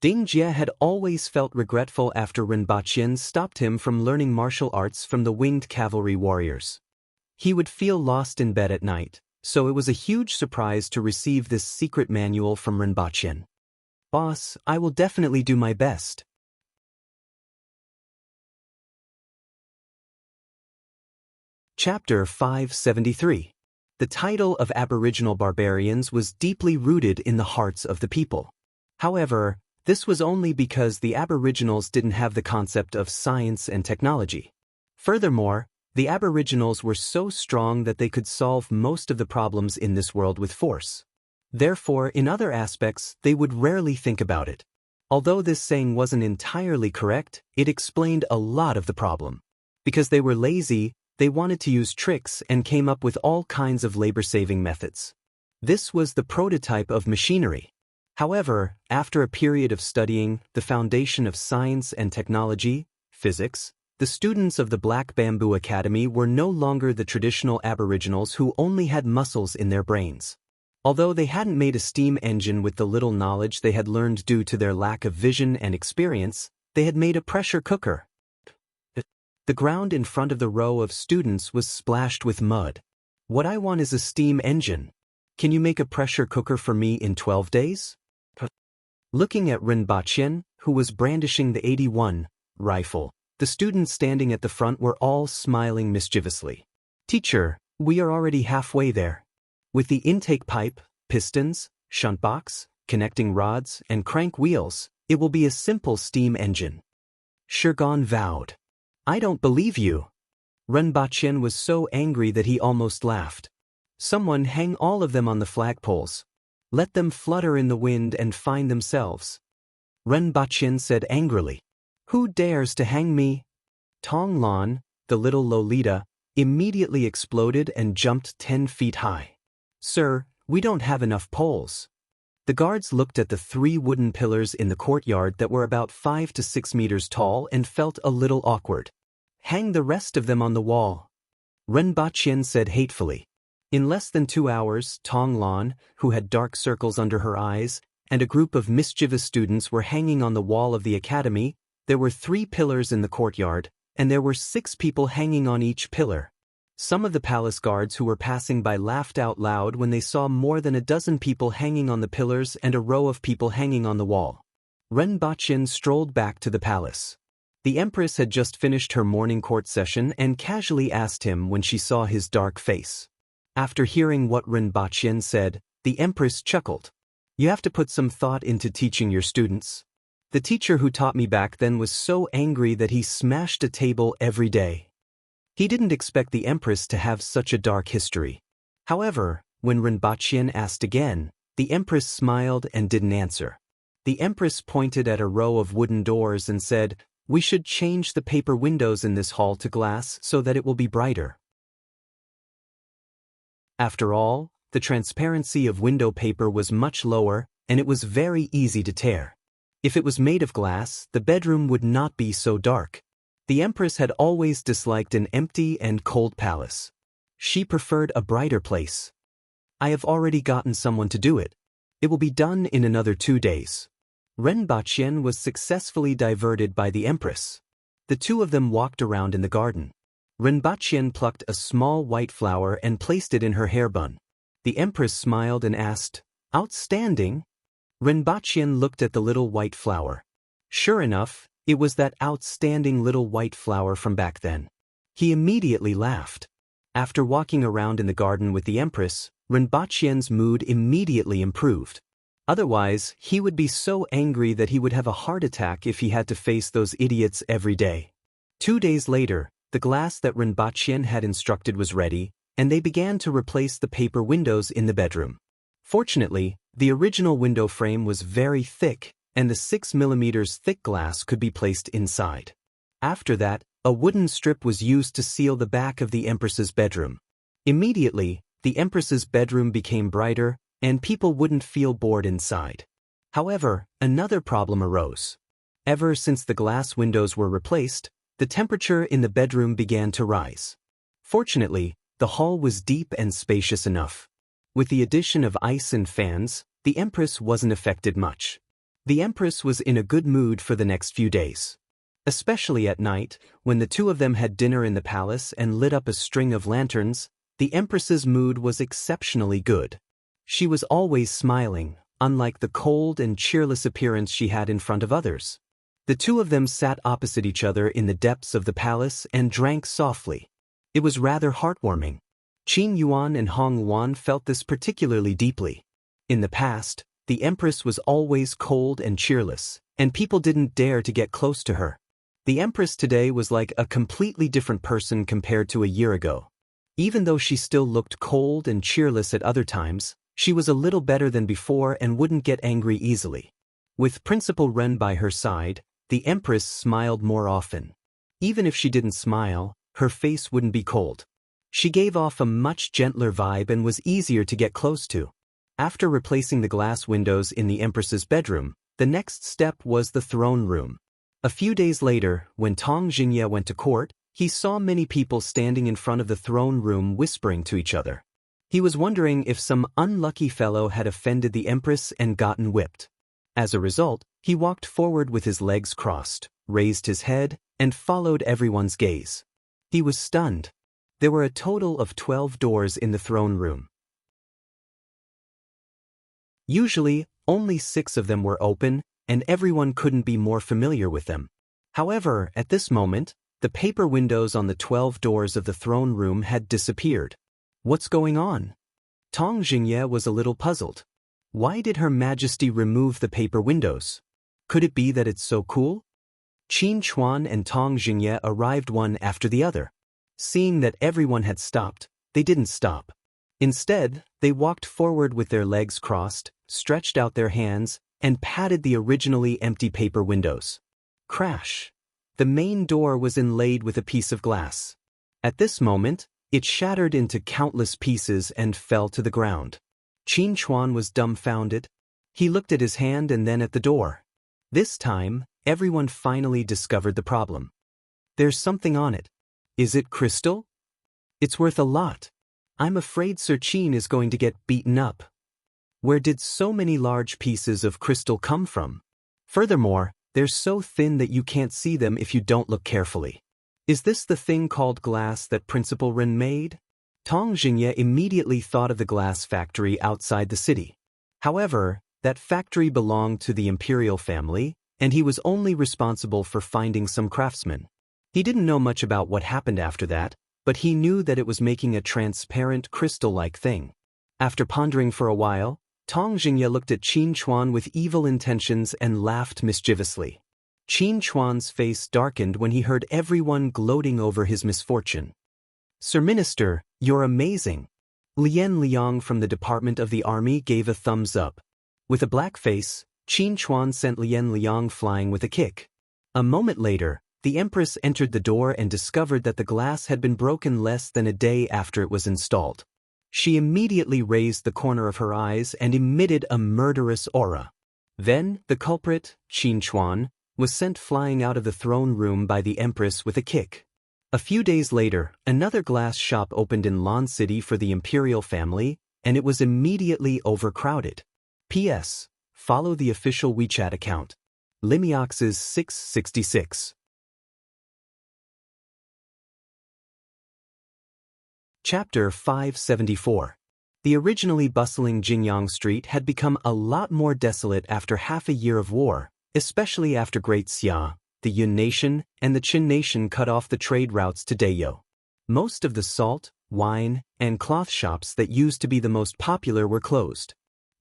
Ding Jie had always felt regretful after Rinpoche stopped him from learning martial arts from the winged cavalry warriors. He would feel lost in bed at night, so it was a huge surprise to receive this secret manual from Rinpoche. "Boss, I will definitely do my best." Chapter 573. The title of Aboriginal barbarians was deeply rooted in the hearts of the people. However, this was only because the Aboriginals didn't have the concept of science and technology. Furthermore, the Aboriginals were so strong that they could solve most of the problems in this world with force. Therefore, in other aspects, they would rarely think about it. Although this saying wasn't entirely correct, it explained a lot of the problem. Because they were lazy, they wanted to use tricks and came up with all kinds of labor-saving methods. This was the prototype of machinery. However, after a period of studying the foundation of science and technology, physics, the students of the Black Bamboo Academy were no longer the traditional Aboriginals who only had muscles in their brains. Although they hadn't made a steam engine with the little knowledge they had learned due to their lack of vision and experience, they had made a pressure cooker. The ground in front of the row of students was splashed with mud. "What I want is a steam engine. Can you make a pressure cooker for me in 12 days? Looking at Rinpoche, who was brandishing the 81 rifle, the students standing at the front were all smiling mischievously. "Teacher, we are already halfway there. With the intake pipe, pistons, shunt box, connecting rods, and crank wheels, it will be a simple steam engine." Shurgon vowed. "I don't believe you." Rinpoche was so angry that he almost laughed. "Someone hang all of them on the flagpoles. Let them flutter in the wind and find themselves." Rinpoche said angrily. "Who dares to hang me?" Tong Lon, the little Lolita, immediately exploded and jumped 10 feet high. "Sir, we don't have enough poles." The guards looked at the 3 wooden pillars in the courtyard that were about 5 to 6 meters tall and felt a little awkward. "Hang the rest of them on the wall," Rinpoche said hatefully. In less than 2 hours, Tong Lon, who had dark circles under her eyes, and a group of mischievous students were hanging on the wall of the academy. There were 3 pillars in the courtyard, and there were 6 people hanging on each pillar. Some of the palace guards who were passing by laughed out loud when they saw more than a dozen people hanging on the pillars and a row of people hanging on the wall. Rinpoche strolled back to the palace. The Empress had just finished her morning court session and casually asked him when she saw his dark face. After hearing what Rinpoche said, the Empress chuckled. "You have to put some thought into teaching your students. The teacher who taught me back then was so angry that he smashed a table every day." He didn't expect the Empress to have such a dark history. However, when Rinpoche asked again, the Empress smiled and didn't answer. The Empress pointed at a row of wooden doors and said, "We should change the paper windows in this hall to glass so that it will be brighter." After all, the transparency of window paper was much lower, and it was very easy to tear. If it was made of glass, the bedroom would not be so dark. The Empress had always disliked an empty and cold palace. She preferred a brighter place. "I have already gotten someone to do it. It will be done in another 2 days." Rinpoche was successfully diverted by the Empress. The 2 of them walked around in the garden. Rinpoche plucked a small white flower and placed it in her hair bun. The Empress smiled and asked, "Outstanding?" Rinpoche looked at the little white flower. Sure enough, it was that outstanding little white flower from back then. He immediately laughed. After walking around in the garden with the Empress, Rinpoche's mood immediately improved. Otherwise, he would be so angry that he would have a heart attack if he had to face those idiots every day. 2 days later, the glass that Rinpoche had instructed was ready, and they began to replace the paper windows in the bedroom. Fortunately, the original window frame was very thick, and the 6 mm thick glass could be placed inside. After that, a wooden strip was used to seal the back of the Empress's bedroom. Immediately, the Empress's bedroom became brighter, and people wouldn't feel bored inside. However, another problem arose. Ever since the glass windows were replaced, the temperature in the bedroom began to rise. Fortunately, the hall was deep and spacious enough. With the addition of ice and fans, the Empress wasn't affected much. The Empress was in a good mood for the next few days. Especially at night, when the two of them had dinner in the palace and lit up a string of lanterns, the Empress's mood was exceptionally good. She was always smiling, unlike the cold and cheerless appearance she had in front of others. The two of them sat opposite each other in the depths of the palace and drank softly. It was rather heartwarming. Qin Yuan and Hong Wan felt this particularly deeply. In the past, the Empress was always cold and cheerless, and people didn't dare to get close to her. The Empress today was like a completely different person compared to a year ago. Even though she still looked cold and cheerless at other times, she was a little better than before and wouldn't get angry easily. With Principal Ren by her side, the Empress smiled more often. Even if she didn't smile, her face wouldn't be cold. She gave off a much gentler vibe and was easier to get close to. After replacing the glass windows in the Empress's bedroom, the next step was the throne room. A few days later, when Tong Jingye went to court, he saw many people standing in front of the throne room whispering to each other. He was wondering if some unlucky fellow had offended the Empress and gotten whipped. As a result, he walked forward with his legs crossed, raised his head, and followed everyone's gaze. He was stunned. There were a total of 12 doors in the throne room. Usually, only 6 of them were open, and everyone couldn't be more familiar with them. However, at this moment, the paper windows on the 12 doors of the throne room had disappeared. What's going on? Tong Jingye was a little puzzled. Why did Her Majesty remove the paper windows? Could it be that it's so cool? Qin Chuan and Tong Jingye arrived one after the other. Seeing that everyone had stopped, they didn't stop. Instead, they walked forward with their legs crossed, stretched out their hands, and patted the originally empty paper windows. Crash! The main door was inlaid with a piece of glass. At this moment, it shattered into countless pieces and fell to the ground. Qin Chuan was dumbfounded. He looked at his hand and then at the door. This time, everyone finally discovered the problem. There's something on it. Is it crystal? It's worth a lot. I'm afraid Sir Qin is going to get beaten up. Where did so many large pieces of crystal come from? Furthermore, they're so thin that you can't see them if you don't look carefully. Is this the thing called glass that Principal Ren made? Tong Jingye immediately thought of the glass factory outside the city. However, that factory belonged to the imperial family, and he was only responsible for finding some craftsmen. He didn't know much about what happened after that, but he knew that it was making a transparent crystal-like thing. After pondering for a while, Tong Jingye looked at Qin Chuan with evil intentions and laughed mischievously. Qin Chuan's face darkened when he heard everyone gloating over his misfortune. Sir Minister, you're amazing. Lian Liang from the Department of the Army gave a thumbs up. With a black face, Qin Chuan sent Lian Liang flying with a kick. A moment later, the Empress entered the door and discovered that the glass had been broken less than a day after it was installed. She immediately raised the corner of her eyes and emitted a murderous aura. Then, the culprit, Qin Chuan, was sent flying out of the throne room by the Empress with a kick. A few days later, another glass shop opened in Lan City for the imperial family, and it was immediately overcrowded. P.S. Follow the official WeChat account. Limiox's 666. Chapter 574. The originally bustling Jinyang Street had become a lot more desolate after half a year of war, especially after Great Xia, the Yun nation, and the Qin nation cut off the trade routes to Deyo. Most of the salt, wine, and cloth shops that used to be the most popular were closed.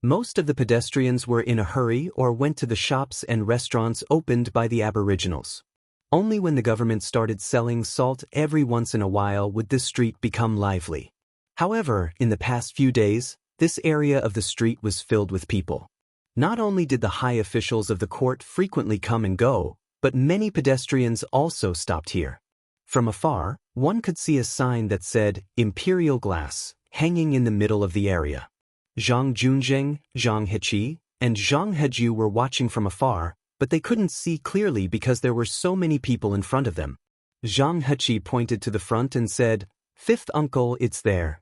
Most of the pedestrians were in a hurry or went to the shops and restaurants opened by the aboriginals. Only when the government started selling salt every once in a while would this street become lively. However, in the past few days, this area of the street was filled with people. Not only did the high officials of the court frequently come and go, but many pedestrians also stopped here. From afar, one could see a sign that said, Imperial Glass, hanging in the middle of the area. Zhang Junzheng, Zhang Heqi, and Zhang Heju were watching from afar, but they couldn't see clearly because there were so many people in front of them. Zhang Heqi pointed to the front and said, "Fifth uncle, it's there.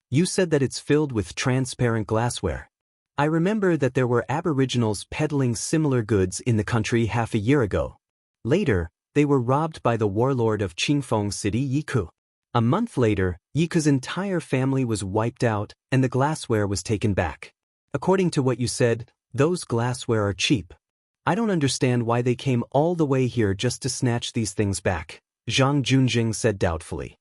You said that it's filled with transparent glassware. I remember that there were aboriginals peddling similar goods in the country half a year ago. Later, they were robbed by the warlord of Qingfeng City, Yiku. A month later, Yiku's entire family was wiped out and the glassware was taken back. According to what you said, those glassware are cheap. I don't understand why they came all the way here just to snatch these things back, Zhang Junjing said doubtfully.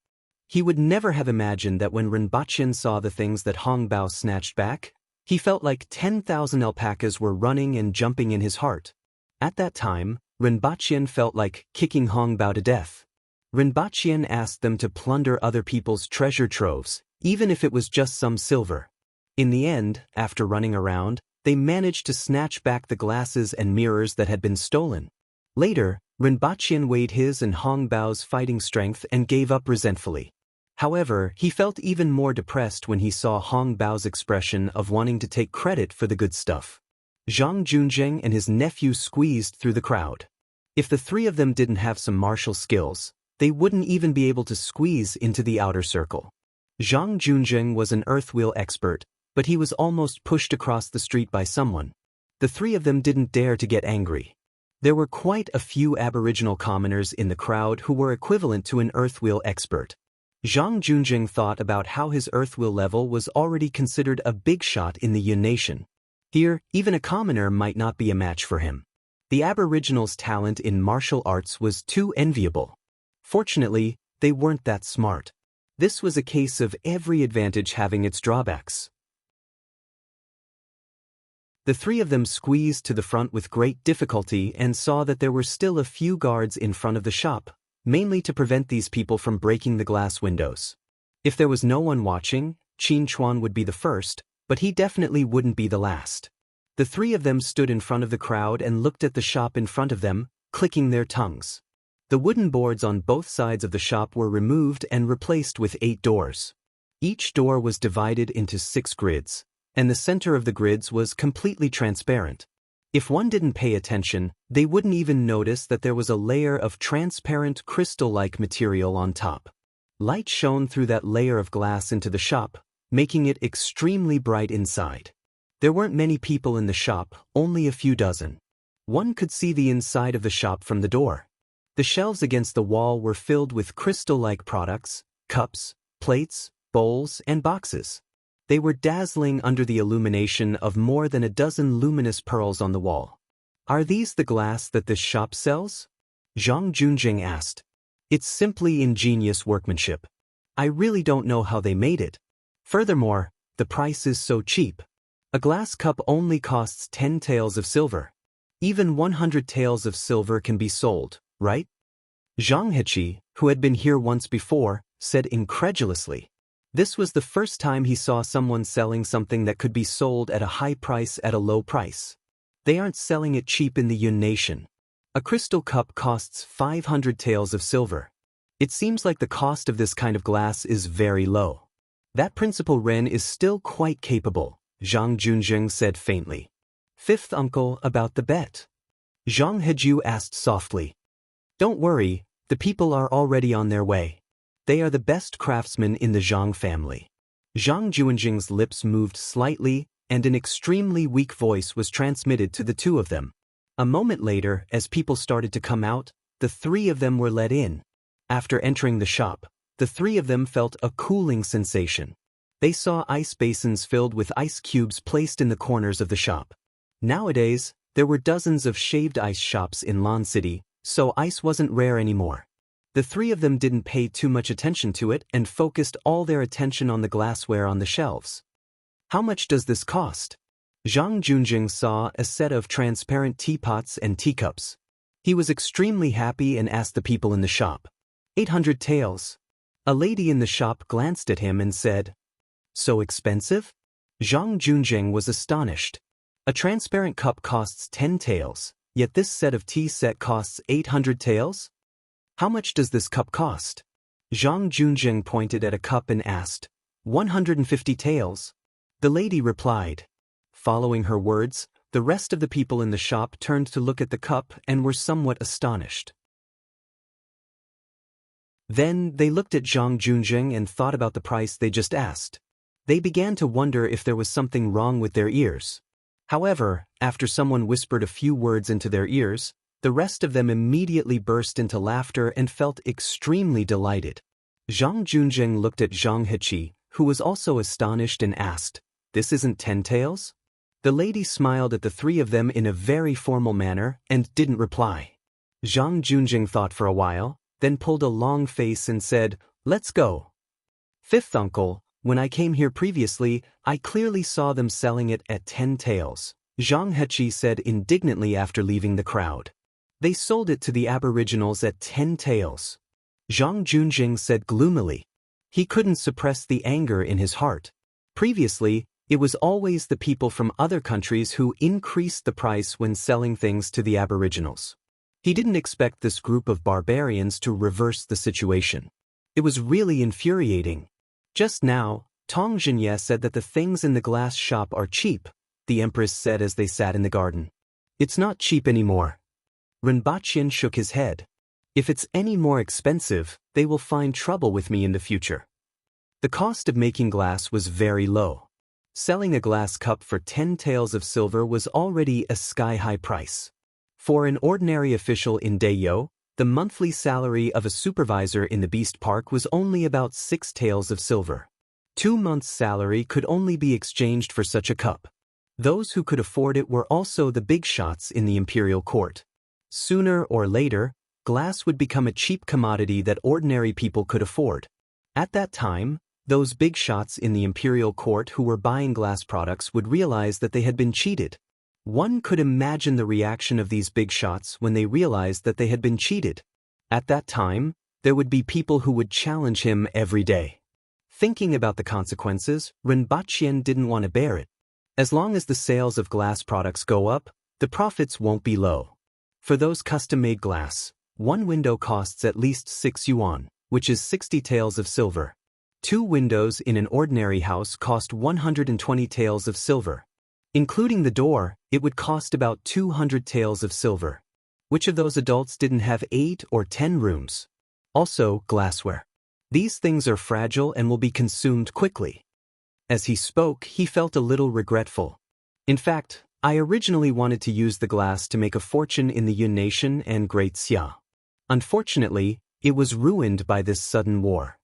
He would never have imagined that when Rinpochen saw the things that Hong Bao snatched back, he felt like 10,000 alpacas were running and jumping in his heart. At that time, Rinpochen felt like kicking Hong Bao to death. Rinpochen asked them to plunder other people's treasure troves, even if it was just some silver. In the end, after running around, they managed to snatch back the glasses and mirrors that had been stolen. Later, Rinpochen weighed his and Hong Bao's fighting strength and gave up resentfully. However, he felt even more depressed when he saw Hong Bao's expression of wanting to take credit for the good stuff. Zhang Junjing and his nephew squeezed through the crowd. If the three of them didn't have some martial skills, they wouldn't even be able to squeeze into the outer circle. Zhang Junjing was an earthwheel expert, but he was almost pushed across the street by someone. The three of them didn't dare to get angry. There were quite a few aboriginal commoners in the crowd who were equivalent to an earthwheel expert. Zhang Junjing thought about how his earthwheel level was already considered a big shot in the Yun nation. Here, even a commoner might not be a match for him. The aboriginals' talent in martial arts was too enviable. Fortunately, they weren't that smart. This was a case of every advantage having its drawbacks. The three of them squeezed to the front with great difficulty and saw that there were still a few guards in front of the shop, mainly to prevent these people from breaking the glass windows. If there was no one watching, Qin Chuan would be the first, but he definitely wouldn't be the last. The three of them stood in front of the crowd and looked at the shop in front of them, clicking their tongues. The wooden boards on both sides of the shop were removed and replaced with 8 doors. Each door was divided into 6 grids, and the center of the grids was completely transparent. If one didn't pay attention, they wouldn't even notice that there was a layer of transparent crystal-like material on top. Light shone through that layer of glass into the shop, making it extremely bright inside. There weren't many people in the shop, only a few dozen. One could see the inside of the shop from the door. The shelves against the wall were filled with crystal-like products, cups, plates, bowls, and boxes. They were dazzling under the illumination of more than a dozen luminous pearls on the wall. Are these the glass that this shop sells? Zhang Junjing asked. It's simply ingenious workmanship. I really don't know how they made it. Furthermore, the price is so cheap. A glass cup only costs 10 taels of silver. Even 100 taels of silver can be sold, right? Zhang Heqi, who had been here once before, said incredulously. This was the first time he saw someone selling something that could be sold at a high price at a low price. They aren't selling it cheap in the Yun nation. A crystal cup costs 500 taels of silver. It seems like the cost of this kind of glass is very low. That Principal Ren is still quite capable, Zhang Junjing said faintly. Fifth uncle, about the bet. Zhang Heju asked softly. Don't worry, the people are already on their way. They are the best craftsmen in the Zhang family. Zhang Junjing's lips moved slightly, and an extremely weak voice was transmitted to the two of them. A moment later, as people started to come out, the three of them were let in. After entering the shop, the three of them felt a cooling sensation. They saw ice basins filled with ice cubes placed in the corners of the shop. Nowadays, there were dozens of shaved ice shops in Lan City, so ice wasn't rare anymore. The three of them didn't pay too much attention to it and focused all their attention on the glassware on the shelves. How much does this cost? Zhang Junjing saw a set of transparent teapots and teacups. He was extremely happy and asked the people in the shop. 800 taels. A lady in the shop glanced at him and said, So expensive? Zhang Junjing was astonished. A transparent cup costs 10 taels, yet this set of tea set costs 800 taels? How much does this cup cost? Zhang Junjing pointed at a cup and asked, 150 taels. The lady replied. Following her words, the rest of the people in the shop turned to look at the cup and were somewhat astonished. Then they looked at Zhang Junjing and thought about the price they just asked. They began to wonder if there was something wrong with their ears. However, after someone whispered a few words into their ears, the rest of them immediately burst into laughter and felt extremely delighted. Zhang Junzheng looked at Zhang Heqi, who was also astonished, and asked, "This isn't 10 taels?" The lady smiled at the three of them in a very formal manner and didn't reply. Zhang Junzheng thought for a while, then pulled a long face and said, "Let's go." "Fifth uncle, when I came here previously, I clearly saw them selling it at 10 taels," Zhang Heqi said indignantly after leaving the crowd. "They sold it to the aboriginals at 10 taels." Zhang Junzheng said gloomily. He couldn't suppress the anger in his heart. Previously, it was always the people from other countries who increased the price when selling things to the aboriginals. He didn't expect this group of barbarians to reverse the situation. It was really infuriating. Just now, Tong Jinye said that the things in the glass shop are cheap, the Empress said as they sat in the garden. "It's not cheap anymore." Rinpoche shook his head. "If it's any more expensive, they will find trouble with me in the future." The cost of making glass was very low. Selling a glass cup for 10 taels of silver was already a sky-high price. For an ordinary official in Dayo, the monthly salary of a supervisor in the Beast Park was only about 6 taels of silver. 2 months' salary could only be exchanged for such a cup. Those who could afford it were also the big shots in the imperial court. Sooner or later, glass would become a cheap commodity that ordinary people could afford. At that time, those big shots in the imperial court who were buying glass products would realize that they had been cheated. One could imagine the reaction of these big shots when they realized that they had been cheated. At that time, there would be people who would challenge him every day. Thinking about the consequences, Rinpoche didn't want to bear it. As long as the sales of glass products go up, the profits won't be low. For those custom-made glass, one window costs at least 6 yuan, which is 60 taels of silver. 2 windows in an ordinary house cost 120 taels of silver. Including the door, it would cost about 200 taels of silver. Which of those adults didn't have 8 or 10 rooms? Also, glassware. These things are fragile and will be consumed quickly. As he spoke, he felt a little regretful. In fact, I originally wanted to use the glass to make a fortune in the Yun Nation and Great Xia. Unfortunately, it was ruined by this sudden war.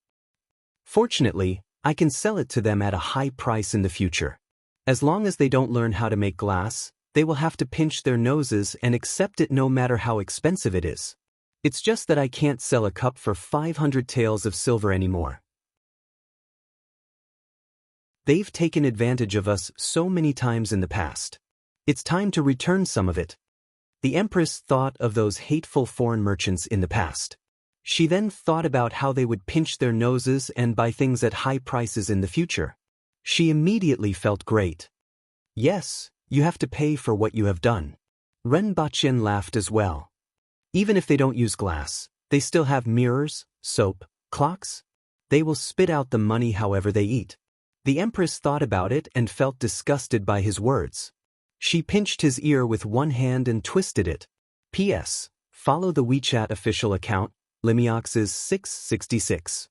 Fortunately, I can sell it to them at a high price in the future. As long as they don't learn how to make glass, they will have to pinch their noses and accept it no matter how expensive it is. It's just that I can't sell a cup for 500 taels of silver anymore. They've taken advantage of us so many times in the past. It's time to return some of it. The Empress thought of those hateful foreign merchants in the past. She then thought about how they would pinch their noses and buy things at high prices in the future. She immediately felt great. "Yes, you have to pay for what you have done." Rinpoche laughed as well. "Even if they don't use glass, they still have mirrors, soap, clocks. They will spit out the money however they eat." The Empress thought about it and felt disgusted by his words. She pinched his ear with one hand and twisted it. P.S. Follow the WeChat official account, Limiox is 666.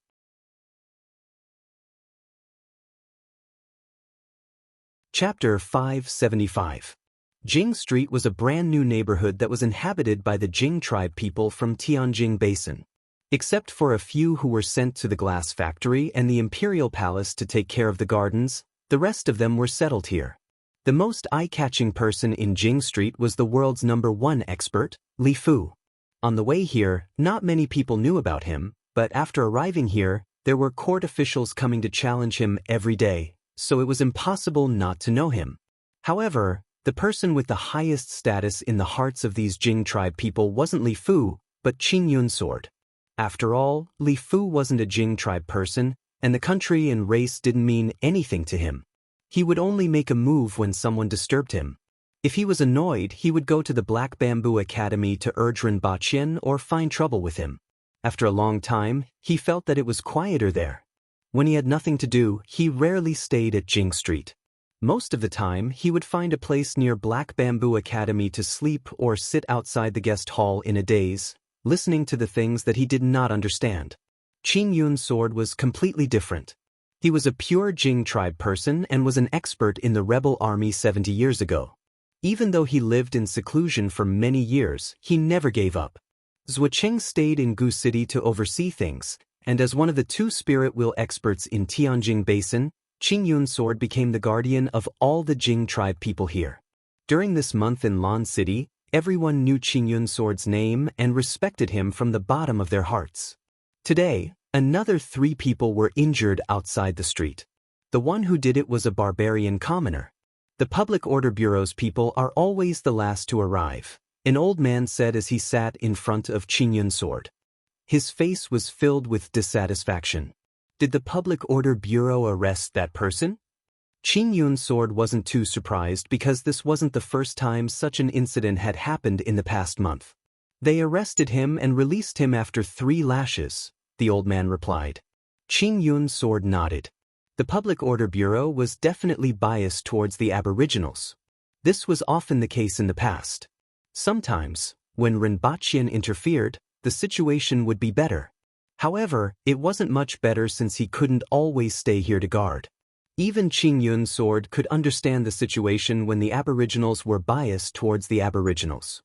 Chapter 575. Jing Street was a brand new neighborhood that was inhabited by the Jing tribe people from Tianjing Basin. Except for a few who were sent to the glass factory and the imperial palace to take care of the gardens, the rest of them were settled here. The most eye-catching person in Jing Street was the world's #1 expert, Li Fu. On the way here, not many people knew about him, but after arriving here, there were court officials coming to challenge him every day, so it was impossible not to know him. However, the person with the highest status in the hearts of these Jing tribe people wasn't Li Fu, but Qin Yun Sword. After all, Li Fu wasn't a Jing tribe person, and the country and race didn't mean anything to him. He would only make a move when someone disturbed him. If he was annoyed, he would go to the Black Bamboo Academy to urge Rinpoche or find trouble with him. After a long time, he felt that it was quieter there. When he had nothing to do, he rarely stayed at Jing Street. Most of the time, he would find a place near Black Bamboo Academy to sleep or sit outside the guest hall in a daze, listening to the things that he did not understand. Qin Yun Sword was completely different. He was a pure Jing tribe person and was an expert in the rebel army 70 years ago. Even though he lived in seclusion for many years, he never gave up. Zhuocheng stayed in Gu City to oversee things, and as one of the two spirit wheel experts in Tianjing Basin, Qing Yun Sword became the guardian of all the Jing tribe people here. During this month in Lan City, everyone knew Qing Yun Sword's name and respected him from the bottom of their hearts. Today, another 3 people were injured outside the street. The one who did it was a barbarian commoner. The Public Order Bureau's people are always the last to arrive, an old man said as he sat in front of Qing Yun Sword. His face was filled with dissatisfaction. Did the Public Order Bureau arrest that person? Qing Yun Sword wasn't too surprised because this wasn't the first time such an incident had happened in the past month. They arrested him and released him after 3 lashes, the old man replied. Qing Yun Sword nodded. The Public Order Bureau was definitely biased towards the Aboriginals. This was often the case in the past. Sometimes, when Rinpochian interfered, the situation would be better. However, it wasn't much better since he couldn't always stay here to guard. Even Qing Yun Sword could understand the situation when the Aboriginals were biased towards the Aboriginals.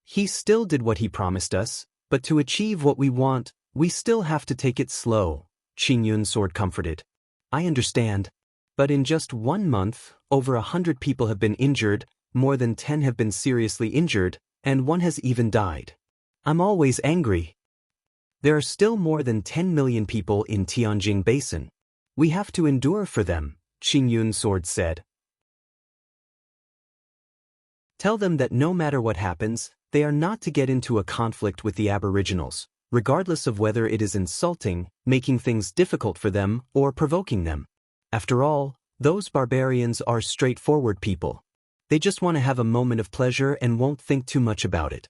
He still did what he promised us, but to achieve what we want, we still have to take it slow, Qing Yun Sword comforted. I understand. But in just 1 month, over 100 people have been injured, more than 10 have been seriously injured, and 1 has even died. I'm always angry. There are still more than 10 million people in Tianjing Basin. We have to endure for them, Qing Yun Sword said. Tell them that no matter what happens, they are not to get into a conflict with the Aboriginals, regardless of whether it is insulting, making things difficult for them, or provoking them. After all, those barbarians are straightforward people. They just want to have a moment of pleasure and won't think too much about it.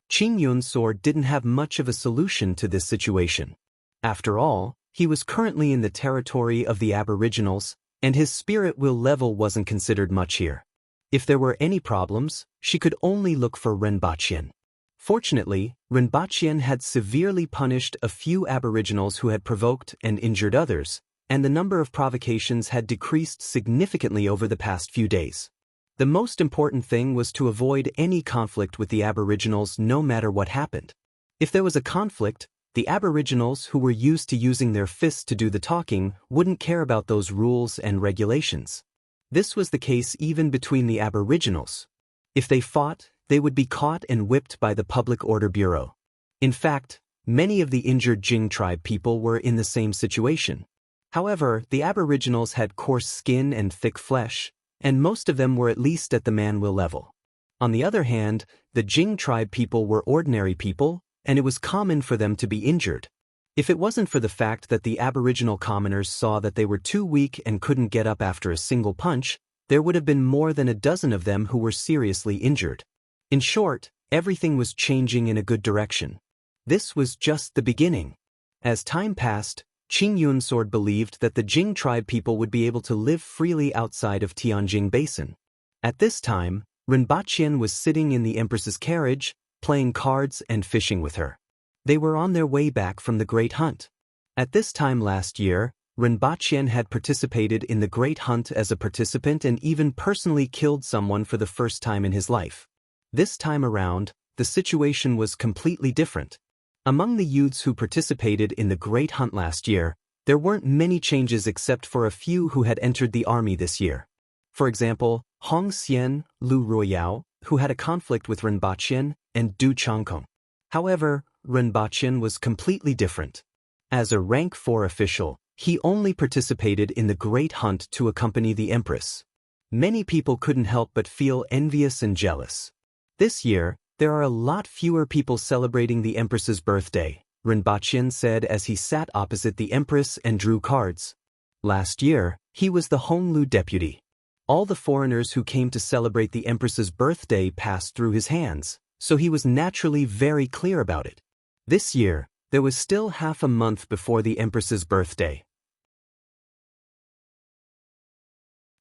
Qing Yun Sword didn't have much of a solution to this situation. After all, he was currently in the territory of the Aboriginals, and his spirit will level wasn't considered much here. If there were any problems, she could only look for Rinpochian. Fortunately, Rinpochian had severely punished a few Aboriginals who had provoked and injured others, and the number of provocations had decreased significantly over the past few days. The most important thing was to avoid any conflict with the Aboriginals no matter what happened. If there was a conflict, the Aboriginals who were used to using their fists to do the talking wouldn't care about those rules and regulations. This was the case even between the Aboriginals. If they fought, they would be caught and whipped by the Public Order Bureau. In fact, many of the injured Jing tribe people were in the same situation. However, the Aboriginals had coarse skin and thick flesh, and most of them were at least at the man-will level. On the other hand, the Jing tribe people were ordinary people, and it was common for them to be injured. If it wasn't for the fact that the Aboriginal commoners saw that they were too weak and couldn't get up after a single punch, there would have been more than a dozen of them who were seriously injured. In short, everything was changing in a good direction. This was just the beginning. As time passed, Qing Yun Sword believed that the Jing tribe people would be able to live freely outside of Tianjing Basin. At this time, Rinpochian was sitting in the Empress's carriage, playing cards and fishing with her. They were on their way back from the Great Hunt. At this time last year, Rinpochian had participated in the Great Hunt as a participant and even personally killed someone for the first time in his life. This time around, the situation was completely different. Among the youths who participated in the Great Hunt last year, there weren't many changes except for a few who had entered the army this year. For example, Hong Xian, Lu Ruoyao, who had a conflict with Rinpochian, and Du Changkong. However, Rinpochian was completely different. As a rank 4 official, he only participated in the Great Hunt to accompany the Empress. Many people couldn't help but feel envious and jealous. This year, there are a lot fewer people celebrating the Empress's birthday, Rinpochian said as he sat opposite the Empress and drew cards. Last year, he was the Honglu deputy. All the foreigners who came to celebrate the Empress's birthday passed through his hands, so he was naturally very clear about it. This year, there was still half a month before the Empress's birthday.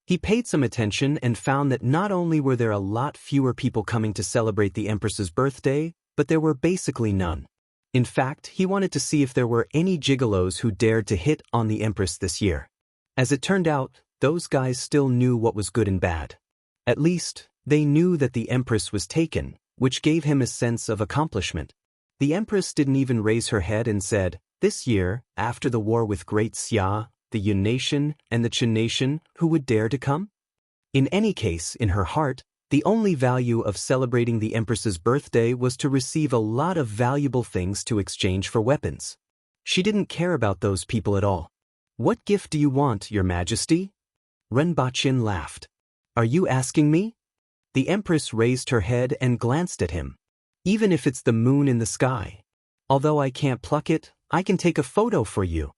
He paid some attention and found that not only were there a lot fewer people coming to celebrate the Empress's birthday, but there were basically none. In fact, he wanted to see if there were any gigolos who dared to hit on the Empress this year. As it turned out, those guys still knew what was good and bad. At least, They knew that the empress was taken, which gave him a sense of accomplishment. The empress didn't even raise her head and said, "This year, after the war with Great Xia, the Yun nation and the Qin nation, who would dare to come?" In any case, in her heart, the only value of celebrating the empress's birthday was to receive a lot of valuable things to exchange for weapons. She didn't care about those people at all. "What gift do you want, Your Majesty?" Ren Baqin laughed. "Are you asking me?" The empress raised her head and glanced at him. "Even if it's the moon in the sky. Although I can't pluck it, I can take a photo for you."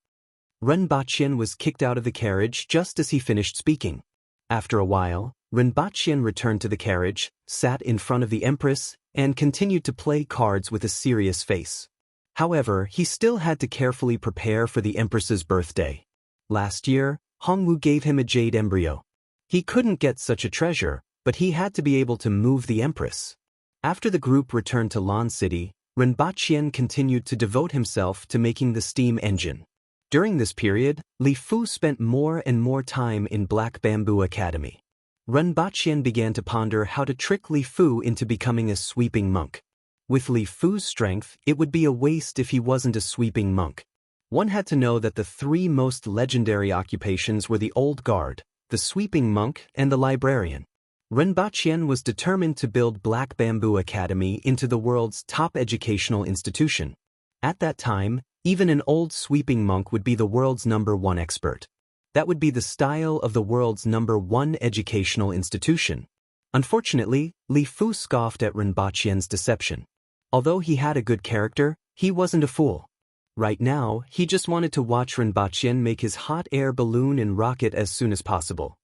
Ren Baqin was kicked out of the carriage just as he finished speaking. After a while, Ren Baqin returned to the carriage, sat in front of the empress, and continued to play cards with a serious face. However, he still had to carefully prepare for the empress's birthday. Last year, Hongwu gave him a jade embryo. He couldn't get such a treasure, but he had to be able to move the empress. After the group returned to Lan City, Ren Baqin continued to devote himself to making the steam engine. During this period, Li Fu spent more and more time in Black Bamboo Academy. Ren Baqin began to ponder how to trick Li Fu into becoming a sweeping monk. With Li Fu's strength, it would be a waste if he wasn't a sweeping monk. One had to know that the three most legendary occupations were the old guard, the sweeping monk, and the librarian. Ren Baqin was determined to build Black Bamboo Academy into the world's top educational institution. At that time, even an old sweeping monk would be the world's #1 expert. That would be the style of the world's #1 educational institution. Unfortunately, Li Fu scoffed at Ren Baqin's deception. Although he had a good character, he wasn't a fool. Right now, he just wanted to watch Ren Baqin make his hot air balloon and rocket as soon as possible.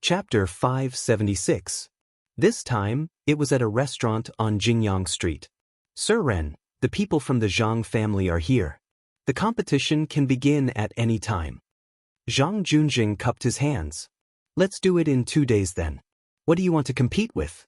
Chapter 576. This time, it was at a restaurant on Jingyang Street. "Sir Ren, the people from the Zhang family are here. The competition can begin at any time." Zhang Junjing cupped his hands. "Let's do it in 2 days then. What do you want to compete with?"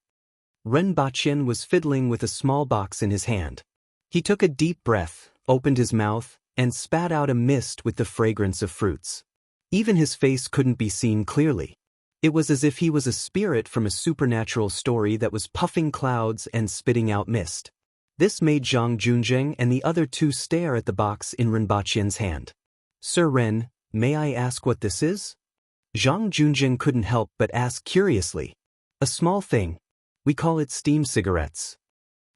Ren Baqin was fiddling with a small box in his hand. He took a deep breath, opened his mouth, and spat out a mist with the fragrance of fruits. Even his face couldn't be seen clearly. It was as if he was a spirit from a supernatural story that was puffing clouds and spitting out mist. This made Zhang Junjing and the other two stare at the box in Ren Baqin's hand. "Sir Ren, may I ask what this is?" Zhang Junjing couldn't help but ask curiously. "A small thing. We call it steam cigarettes."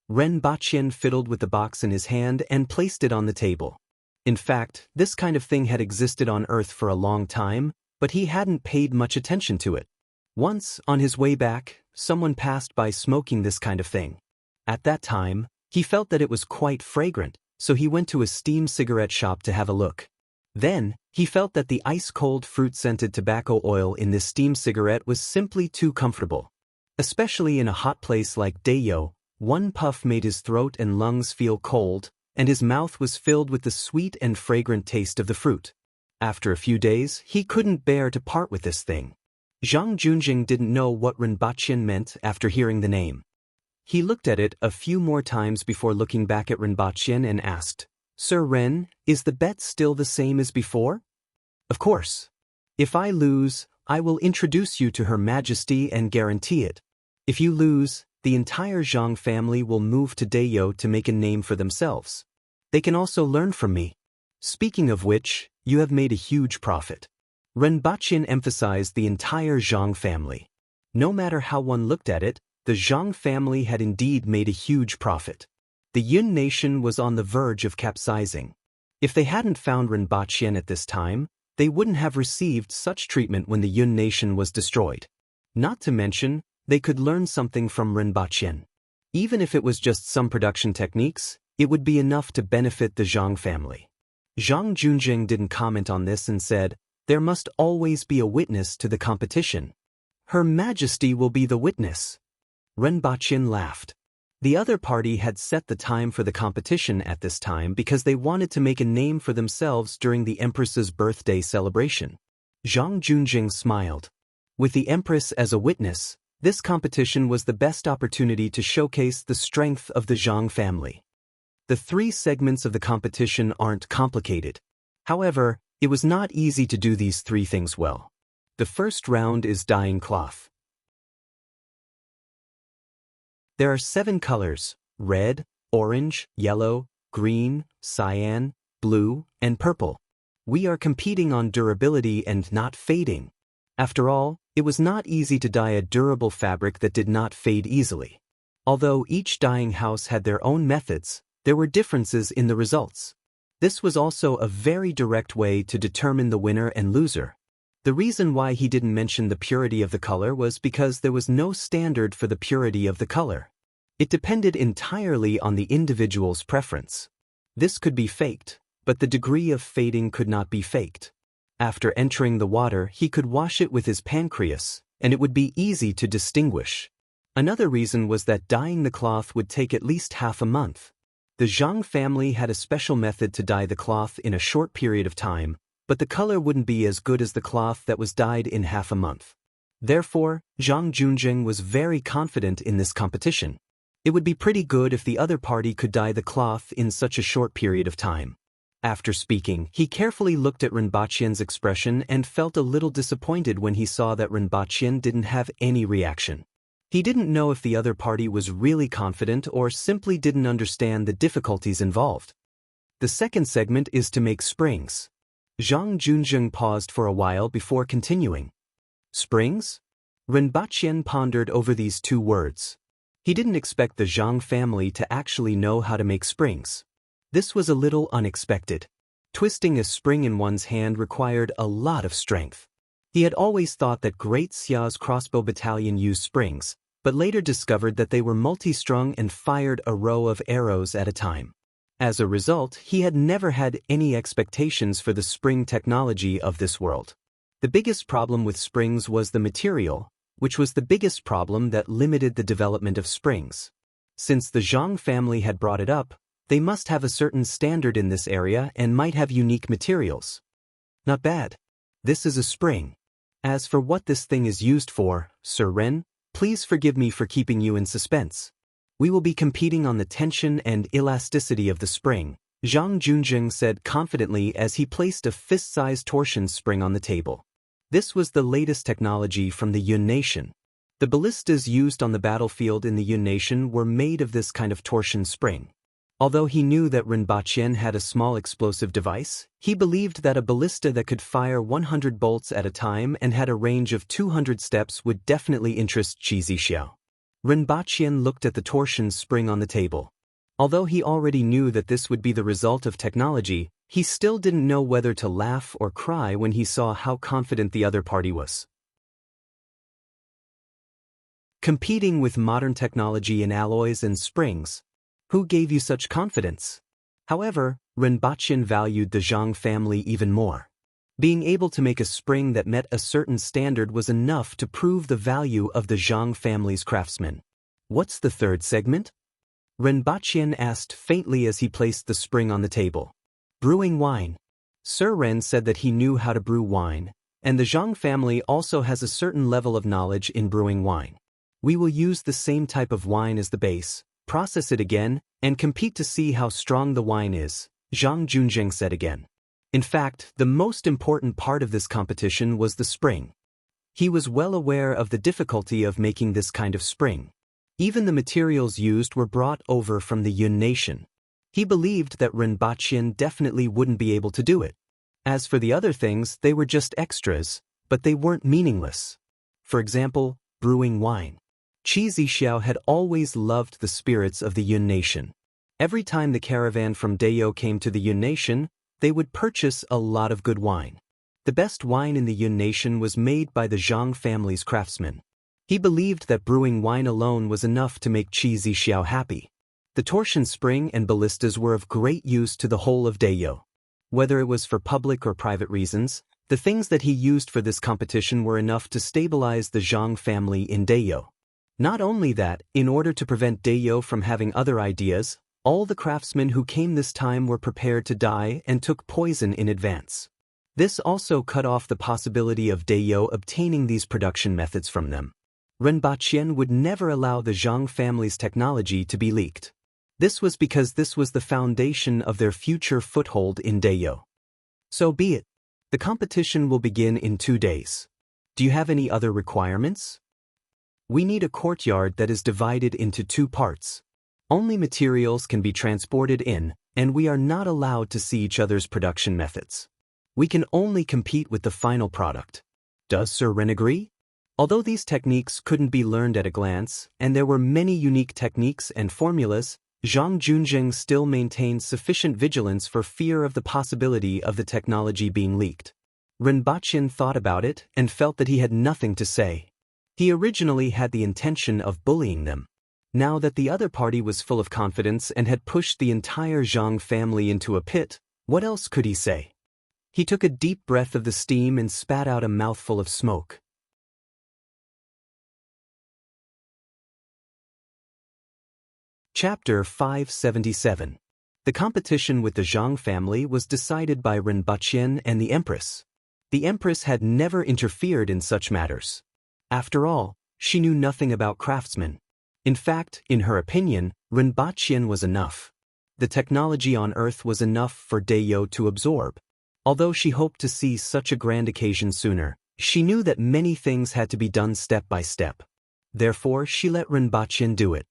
Ren Baqin fiddled with the box in his hand and placed it on the table. In fact, this kind of thing had existed on Earth for a long time, but he hadn't paid much attention to it. Once, on his way back, someone passed by smoking this kind of thing. At that time, he felt that it was quite fragrant, so he went to a steam cigarette shop to have a look. Then, he felt that the ice-cold fruit-scented tobacco oil in this steam cigarette was simply too comfortable. Especially in a hot place like Dayo, one puff made his throat and lungs feel cold, and his mouth was filled with the sweet and fragrant taste of the fruit. After a few days, he couldn't bear to part with this thing. Zhang Junjing didn't know what Ren Baqin meant after hearing the name. He looked at it a few more times before looking back at Ren Baqin and asked, "Sir Ren, is the bet still the same as before?" "Of course. If I lose, I will introduce you to Her Majesty and guarantee it. If you lose, the entire Zhang family will move to Dayo to make a name for themselves. They can also learn from me. Speaking of which, you have made a huge profit." Ren Baqin emphasized the entire Zhang family. No matter how one looked at it, the Zhang family had indeed made a huge profit. The Yun nation was on the verge of capsizing. If they hadn't found Ren Baqin at this time, they wouldn't have received such treatment when the Yun nation was destroyed. Not to mention, they could learn something from Ren Baqin. Even if it was just some production techniques, it would be enough to benefit the Zhang family. Zhang Junjing didn't comment on this and said, "There must always be a witness to the competition. Her Majesty will be the witness." Ren Baqin laughed. The other party had set the time for the competition at this time because they wanted to make a name for themselves during the Empress's birthday celebration. Zhang Junjing smiled. With the Empress as a witness, this competition was the best opportunity to showcase the strength of the Zhang family. The 3 segments of the competition aren't complicated. However, It was not easy to do these three things well. The first round is dyeing cloth. There are 7 colors: red, orange, yellow, green, cyan, blue, and purple. We are competing on durability and not fading. After all, it was not easy to dye a durable fabric that did not fade easily. Although each dyeing house had their own methods, there were differences in the results. This was also a very direct way to determine the winner and loser. The reason why he didn't mention the purity of the color was because there was no standard for the purity of the color. It depended entirely on the individual's preference. This could be faked, but the degree of fading could not be faked. After entering the water, he could wash it with his pancreas, and it would be easy to distinguish. Another reason was that dyeing the cloth would take at least half a month. The Zhang family had a special method to dye the cloth in a short period of time, but the color wouldn't be as good as the cloth that was dyed in half a month. Therefore, Zhang Junjing was very confident in this competition. It would be pretty good if the other party could dye the cloth in such a short period of time. After speaking, he carefully looked at Renbaqian's expression and felt a little disappointed when he saw that Renbaqian didn't have any reaction. He didn't know if the other party was really confident or simply didn't understand the difficulties involved. The second segment is to make springs. Zhang Junjing paused for a while before continuing. Springs? Renbaqian pondered over these 2 words. He didn't expect the Zhang family to actually know how to make springs. This was a little unexpected. Twisting a spring in one's hand required a lot of strength. He had always thought that Great Xia's crossbow battalion used springs, but later discovered that they were multi-strung and fired a row of arrows at a time. As a result, he had never had any expectations for the spring technology of this world. The biggest problem with springs was the material, which was the biggest problem that limited the development of springs. Since the Zhang family had brought it up, they must have a certain standard in this area and might have unique materials. Not bad. This is a spring. As for what this thing is used for, Sir Ren, please forgive me for keeping you in suspense. We will be competing on the tension and elasticity of the spring, Zhang Junjing said confidently as he placed a fist-sized torsion spring on the table. This was the latest technology from the Yun Nation. The ballistas used on the battlefield in the Yun Nation were made of this kind of torsion spring. Although he knew that Renbaqian had a small explosive device, he believed that a ballista that could fire 100 bolts at a time and had a range of 200 steps would definitely interest Qi Zixiao. Renbaqian looked at the torsion spring on the table. Although he already knew that this would be the result of technology, he still didn't know whether to laugh or cry when he saw how confident the other party was. Competing with modern technology in alloys and springs. Who gave you such confidence? However, Renbaqian valued the Zhang family even more. Being able to make a spring that met a certain standard was enough to prove the value of the Zhang family's craftsmen. What's the third segment? Renbaqian asked faintly as he placed the spring on the table. Brewing wine. Sir Ren said that he knew how to brew wine, and the Zhang family also has a certain level of knowledge in brewing wine. We will use the same type of wine as the base, process it again, and compete to see how strong the wine is, Zhang Junjing said again. In fact, the most important part of this competition was the spring. He was well aware of the difficulty of making this kind of spring. Even the materials used were brought over from the Yun Nation. He believed that Renbaqian definitely wouldn't be able to do it. As for the other things, they were just extras, but they weren't meaningless. For example, brewing wine. Qi Zixiao had always loved the spirits of the Yun Nation. Every time the caravan from Dayo came to the Yun Nation, they would purchase a lot of good wine. The best wine in the Yun Nation was made by the Zhang family's craftsmen. He believed that brewing wine alone was enough to make Qi Zixiao happy. The torsion spring and ballistas were of great use to the whole of Dayo. Whether it was for public or private reasons, the things that he used for this competition were enough to stabilize the Zhang family in Dayo. Not only that, in order to prevent Dayo from having other ideas, all the craftsmen who came this time were prepared to die and took poison in advance. This also cut off the possibility of Dayo obtaining these production methods from them. Renbaqian would never allow the Zhang family's technology to be leaked. This was because this was the foundation of their future foothold in Dayo. So be it. The competition will begin in 2 days. Do you have any other requirements? We need a courtyard that is divided into 2 parts. Only materials can be transported in, and we are not allowed to see each other's production methods. We can only compete with the final product. Does Sir Ren agree? Although these techniques couldn't be learned at a glance, and there were many unique techniques and formulas, Zhang Junjing still maintained sufficient vigilance for fear of the possibility of the technology being leaked. Ren Baqian thought about it and felt that he had nothing to say. He originally had the intention of bullying them. Now that the other party was full of confidence and had pushed the entire Zhang family into a pit, what else could he say? He took a deep breath of the steam and spat out a mouthful of smoke. Chapter 577. The competition with the Zhang family was decided by Ren Baqian and the Empress. The Empress had never interfered in such matters. After all, she knew nothing about craftsmen. In fact, in her opinion, Ren Baqian was enough. The technology on Earth was enough for Dayo to absorb. Although she hoped to see such a grand occasion sooner, she knew that many things had to be done step by step. Therefore, she let Ren Baqian do it.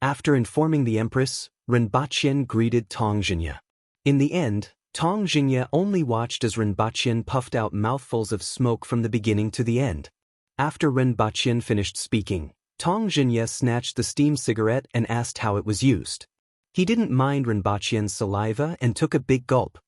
After informing the Empress, Ren Baqian greeted Tong Jinya. In the end, Tong Jinya only watched as Ren Baqian puffed out mouthfuls of smoke from the beginning to the end. After Ren Baqian finished speaking, Tong Jinya snatched the steam cigarette and asked how it was used. He didn't mind Ren Baqian's saliva and took a big gulp.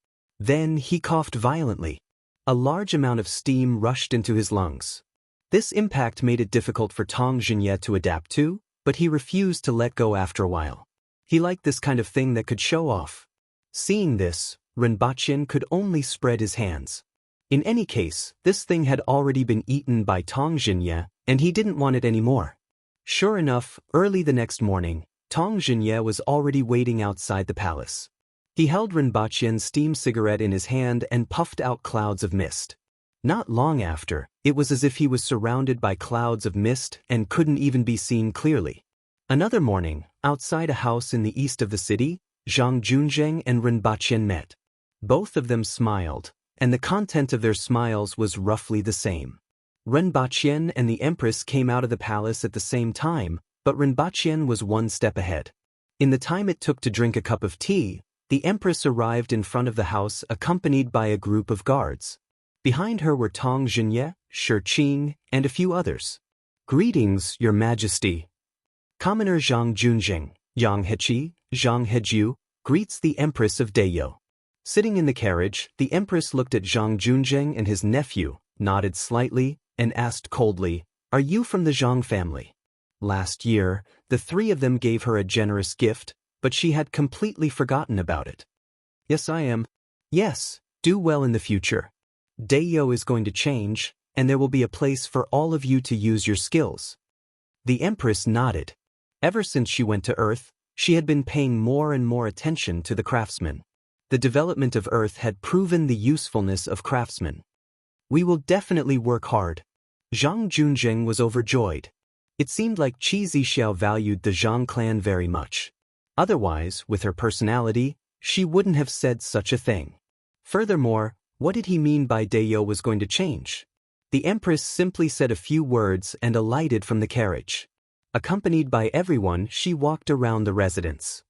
Then he coughed violently. A large amount of steam rushed into his lungs. This impact made it difficult for Tong Jinya to adapt to, but he refused to let go after a while. He liked this kind of thing that could show off. Seeing this, Ren Baqian could only spread his hands. In any case, this thing had already been eaten by Tong Jinya, and he didn't want it anymore. Sure enough, early the next morning, Tong Jinya was already waiting outside the palace. He held Ren Baqian's steam cigarette in his hand and puffed out clouds of mist. Not long after, it was as if he was surrounded by clouds of mist and couldn't even be seen clearly. Another morning, outside a house in the east of the city, Zhang Junjing and Ren Baqian met. Both of them smiled, and the content of their smiles was roughly the same. Ren Baqian and the Empress came out of the palace at the same time, but Ren Baqian was 1 step ahead. In the time it took to drink a cup of tea, the Empress arrived in front of the house accompanied by a group of guards. Behind her were Tong Jinya, Shi Qing, and a few others. "Greetings, Your Majesty." Commoner Zhang Junjing, Yang Heqi, Zhang Heju, greets the Empress of Dayo. Sitting in the carriage, the Empress looked at Zhang Junjing and his nephew, nodded slightly, and asked coldly, "Are you from the Zhang family?" Last year, the 3 of them gave her a generous gift, but she had completely forgotten about it. "Yes, I am." "Yes, do well in the future. Dayo is going to change, and there will be a place for all of you to use your skills." The Empress nodded. Ever since she went to Earth, she had been paying more and more attention to the craftsmen. The development of Earth had proven the usefulness of craftsmen. "We will definitely work hard." Zhang Junjing was overjoyed. It seemed like Qi Zixiao valued the Zhang clan very much. Otherwise, with her personality, she wouldn't have said such a thing. Furthermore, what did he mean by Dayo was going to change? The Empress simply said a few words and alighted from the carriage. Accompanied by everyone, she walked around the residence.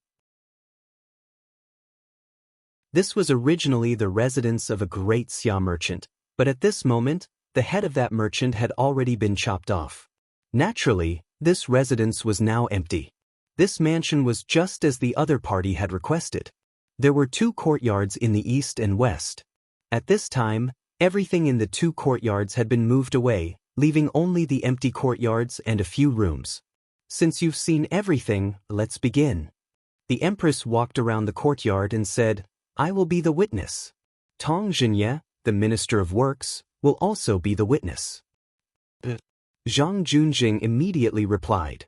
This was originally the residence of a great Xia merchant, but at this moment, the head of that merchant had already been chopped off. Naturally, this residence was now empty. This mansion was just as the other party had requested. There were 2 courtyards in the east and west. At this time, everything in the 2 courtyards had been moved away, leaving only the empty courtyards and a few rooms. "Since you've seen everything, let's begin." The Empress walked around the courtyard and said, "I will be the witness. Tong Jinya, the Minister of Works, will also be the witness." Zhang Junjing immediately replied,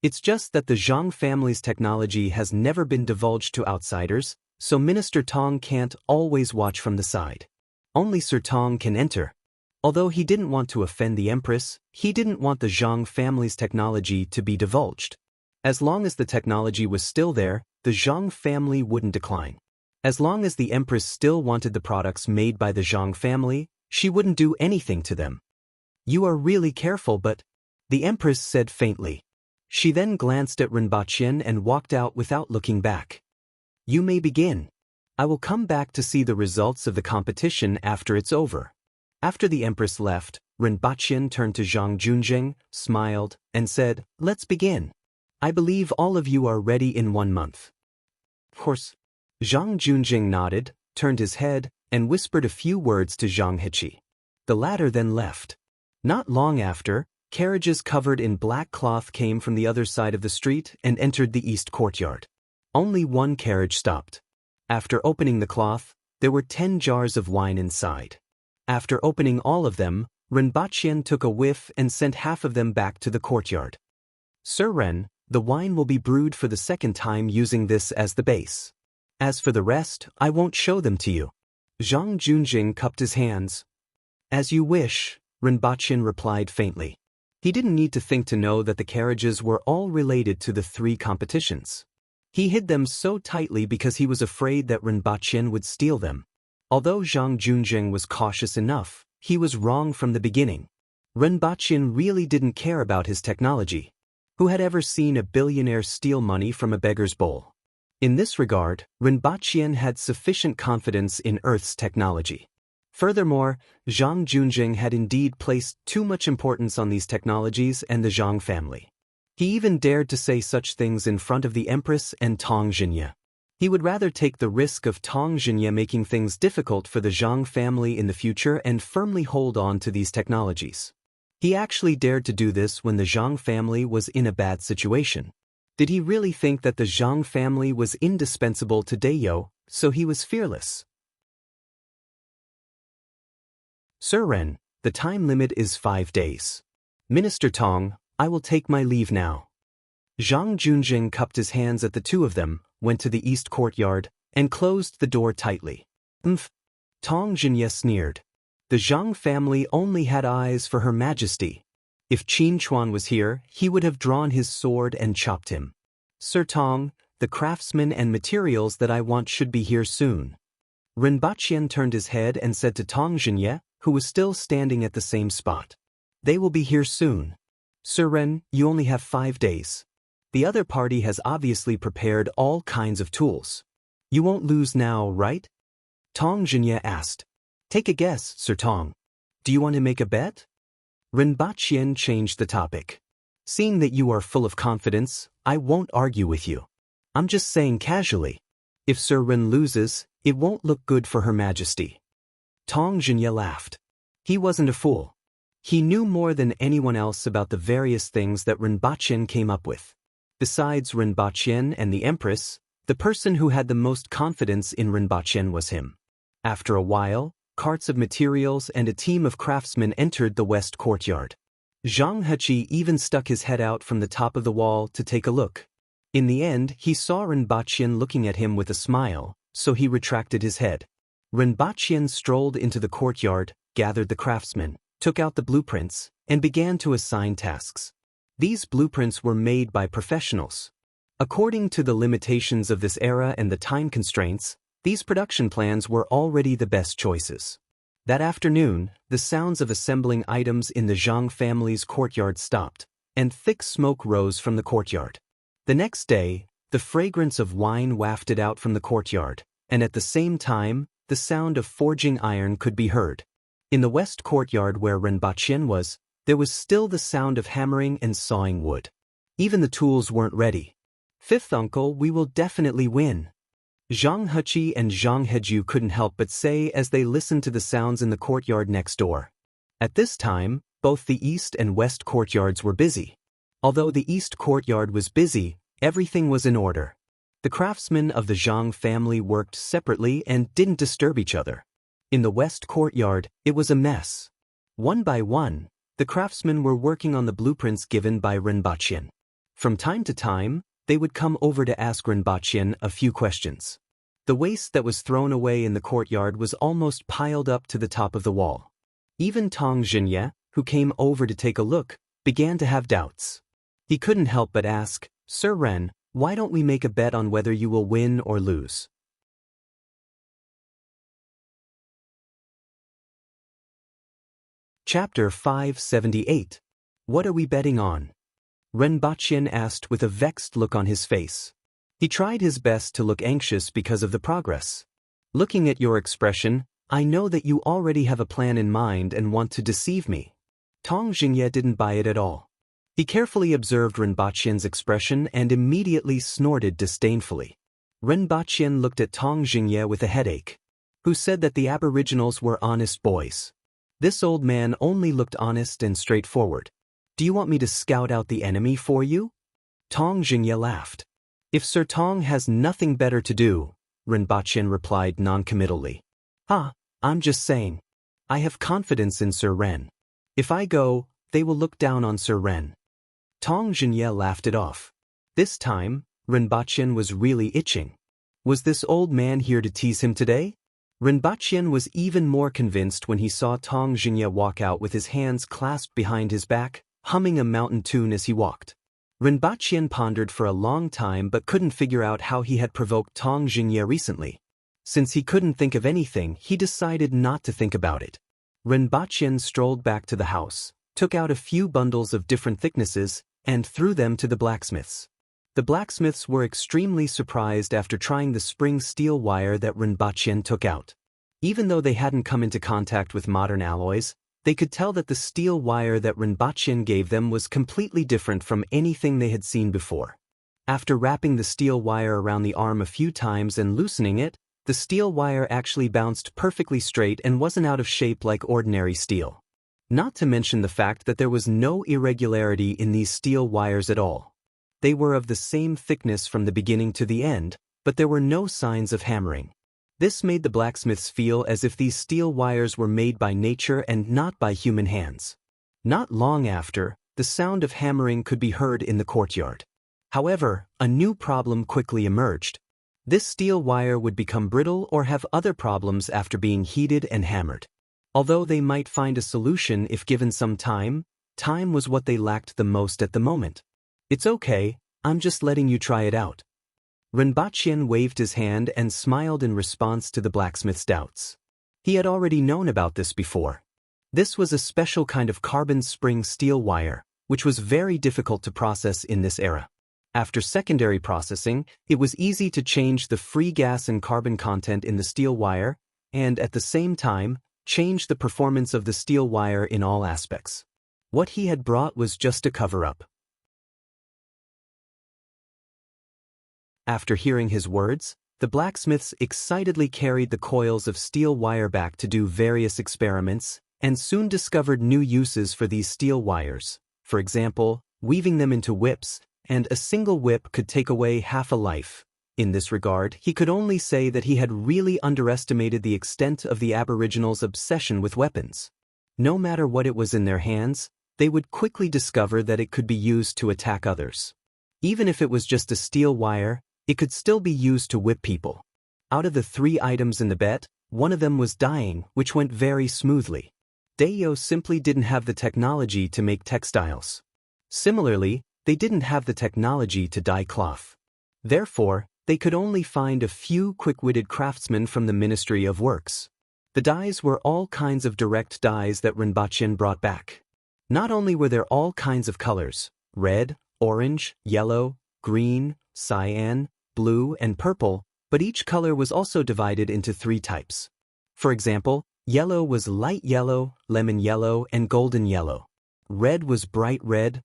"It's just that the Zhang family's technology has never been divulged to outsiders, so Minister Tong can't always watch from the side. Only Sir Tong can enter." Although he didn't want to offend the Empress, he didn't want the Zhang family's technology to be divulged. As long as the technology was still there, the Zhang family wouldn't decline. As long as the empress still wanted the products made by the Zhang family, she wouldn't do anything to them. You are really careful, but the empress said faintly. She then glanced at Rinpochen and walked out without looking back. You may begin. I will come back to see the results of the competition after it's over. After the empress left, Rinpochen turned to Zhang Junjing, smiled, and said, Let's begin. I believe all of you are ready in 1 month. Of course. Zhang Junjing nodded, turned his head, and whispered a few words to Zhang Heqi. The latter then left. Not long after, carriages covered in black cloth came from the other side of the street and entered the east courtyard. Only one carriage stopped. After opening the cloth, there were 10 jars of wine inside. After opening all of them, Rinpochen took a whiff and sent half of them back to the courtyard. Sir Ren, the wine will be brewed for the second time using this as the base. As for the rest, I won't show them to you. Zhang Junjing cupped his hands. As you wish, Rinpochen replied faintly. He didn't need to think to know that the carriages were all related to the 3 competitions. He hid them so tightly because he was afraid that Rinpochen would steal them. Although Zhang Junjing was cautious enough, he was wrong from the beginning. Rinpochen really didn't care about his technology. Who had ever seen a billionaire steal money from a beggar's bowl? In this regard, Rinpochen had sufficient confidence in Earth's technology. Furthermore, Zhang Junjing had indeed placed too much importance on these technologies and the Zhang family. He even dared to say such things in front of the Empress and Tang Xinye. He would rather take the risk of Tang Xinye making things difficult for the Zhang family in the future and firmly hold on to these technologies. He actually dared to do this when the Zhang family was in a bad situation. Did he really think that the Zhang family was indispensable to Dayo, so he was fearless? Sir Ren, the time limit is 5 days. Minister Tong, I will take my leave now. Zhang Junjing cupped his hands at the two of them, went to the east courtyard, and closed the door tightly. Tang Xinye sneered. The Zhang family only had eyes for Her Majesty. If Qin Chuan was here, he would have drawn his sword and chopped him. Sir Tong, the craftsmen and materials that I want should be here soon. Rinpochen turned his head and said to Tang Xinye, who was still standing at the same spot. They will be here soon. Sir Ren, you only have 5 days. The other party has obviously prepared all kinds of tools. You won't lose now, right? Tang Xinye asked. Take a guess, Sir Tong. Do you want to make a bet? Rinpochen changed the topic. Seeing that you are full of confidence, I won't argue with you. I'm just saying casually. If Sir Ren loses, it won't look good for Her Majesty. Tang Xinye laughed. He wasn't a fool. He knew more than anyone else about the various things that Rinpochen came up with. Besides Rinpochen and the Empress, the person who had the most confidence in Rinpochen was him. After a while, carts of materials and a team of craftsmen entered the west courtyard. Zhang Heqi even stuck his head out from the top of the wall to take a look. In the end, he saw Rinpochen looking at him with a smile, so he retracted his head. Rinpochen strolled into the courtyard, gathered the craftsmen, took out the blueprints, and began to assign tasks. These blueprints were made by professionals. According to the limitations of this era and the time constraints, these production plans were already the best choices. That afternoon, the sounds of assembling items in the Zhang family's courtyard stopped, and thick smoke rose from the courtyard. The next day, the fragrance of wine wafted out from the courtyard, and at the same time, the sound of forging iron could be heard. In the west courtyard where Rinpochen was, there was still the sound of hammering and sawing wood. Even the tools weren't ready. Fifth uncle, we will definitely win. Zhang Heqi and Zhang Heju couldn't help but say as they listened to the sounds in the courtyard next door. At this time, both the east and west courtyards were busy. Although the east courtyard was busy, everything was in order. The craftsmen of the Zhang family worked separately and didn't disturb each other. In the west courtyard, it was a mess. One by one, the craftsmen were working on the blueprints given by Rinpochen. From time to time, they would come over to ask Rinpochen a few questions. The waste that was thrown away in the courtyard was almost piled up to the top of the wall. Even Tang Xinye, who came over to take a look, began to have doubts. He couldn't help but ask, Sir Ren, why don't we make a bet on whether you will win or lose? Chapter 578. What are we betting on? Renbachian asked with a vexed look on his face. He tried his best to look anxious because of the progress. Looking at your expression, I know that you already have a plan in mind and want to deceive me. Tong Jingye didn't buy it at all. He carefully observed Renbachian's expression and immediately snorted disdainfully. Renbachian looked at Tong Jingye with a headache. Who said that the aboriginals were honest boys? This old man only looked honest and straightforward. Do you want me to scout out the enemy for you? Tong Jingye laughed. If Sir Tong has nothing better to do, Renbachian replied noncommittally. I'm just saying. I have confidence in Sir Ren. If I go, they will look down on Sir Ren. Tong Jingye laughed it off. This time, Renbachian was really itching. Was this old man here to tease him today? Renbachian was even more convinced when he saw Tong Jingye walk out with his hands clasped behind his back, humming a mountain tune as he walked. Renbachian pondered for a long time but couldn't figure out how he had provoked Tong Jingye recently. Since he couldn't think of anything, he decided not to think about it. Renbachian strolled back to the house, took out a few bundles of different thicknesses, and threw them to the blacksmiths. The blacksmiths were extremely surprised after trying the spring steel wire that Renbachian took out. Even though they hadn't come into contact with modern alloys, they could tell that the steel wire that Renbachian gave them was completely different from anything they had seen before. After wrapping the steel wire around the arm a few times and loosening it, the steel wire actually bounced perfectly straight and wasn't out of shape like ordinary steel. Not to mention the fact that there was no irregularity in these steel wires at all. They were of the same thickness from the beginning to the end, but there were no signs of hammering. This made the blacksmiths feel as if these steel wires were made by nature and not by human hands. Not long after, the sound of hammering could be heard in the courtyard. However, a new problem quickly emerged. This steel wire would become brittle or have other problems after being heated and hammered. Although they might find a solution if given some time, time was what they lacked the most at the moment. It's okay, I'm just letting you try it out. Renbachian waved his hand and smiled in response to the blacksmith's doubts. He had already known about this before. This was a special kind of carbon spring steel wire, which was very difficult to process in this era. After secondary processing, it was easy to change the free gas and carbon content in the steel wire, and at the same time, change the performance of the steel wire in all aspects. What he had brought was just a cover-up. After hearing his words, the blacksmiths excitedly carried the coils of steel wire back to do various experiments, and soon discovered new uses for these steel wires. For example, weaving them into whips, and a single whip could take away half a life. In this regard, he could only say that he had really underestimated the extent of the Aboriginals' obsession with weapons. No matter what it was in their hands, they would quickly discover that it could be used to attack others. Even if it was just a steel wire, it could still be used to whip people. Out of the 3 items in the bet, one of them was dyeing, which went very smoothly. Dayo simply didn't have the technology to make textiles. Similarly, they didn't have the technology to dye cloth. Therefore, they could only find a few quick-witted craftsmen from the Ministry of Works. The dyes were all kinds of direct dyes that Renbachian brought back. Not only were there all kinds of colors, red, orange, yellow, green, cyan, blue, and purple, but each color was also divided into 3 types. For example, yellow was light yellow, lemon yellow, and golden yellow. Red was bright red,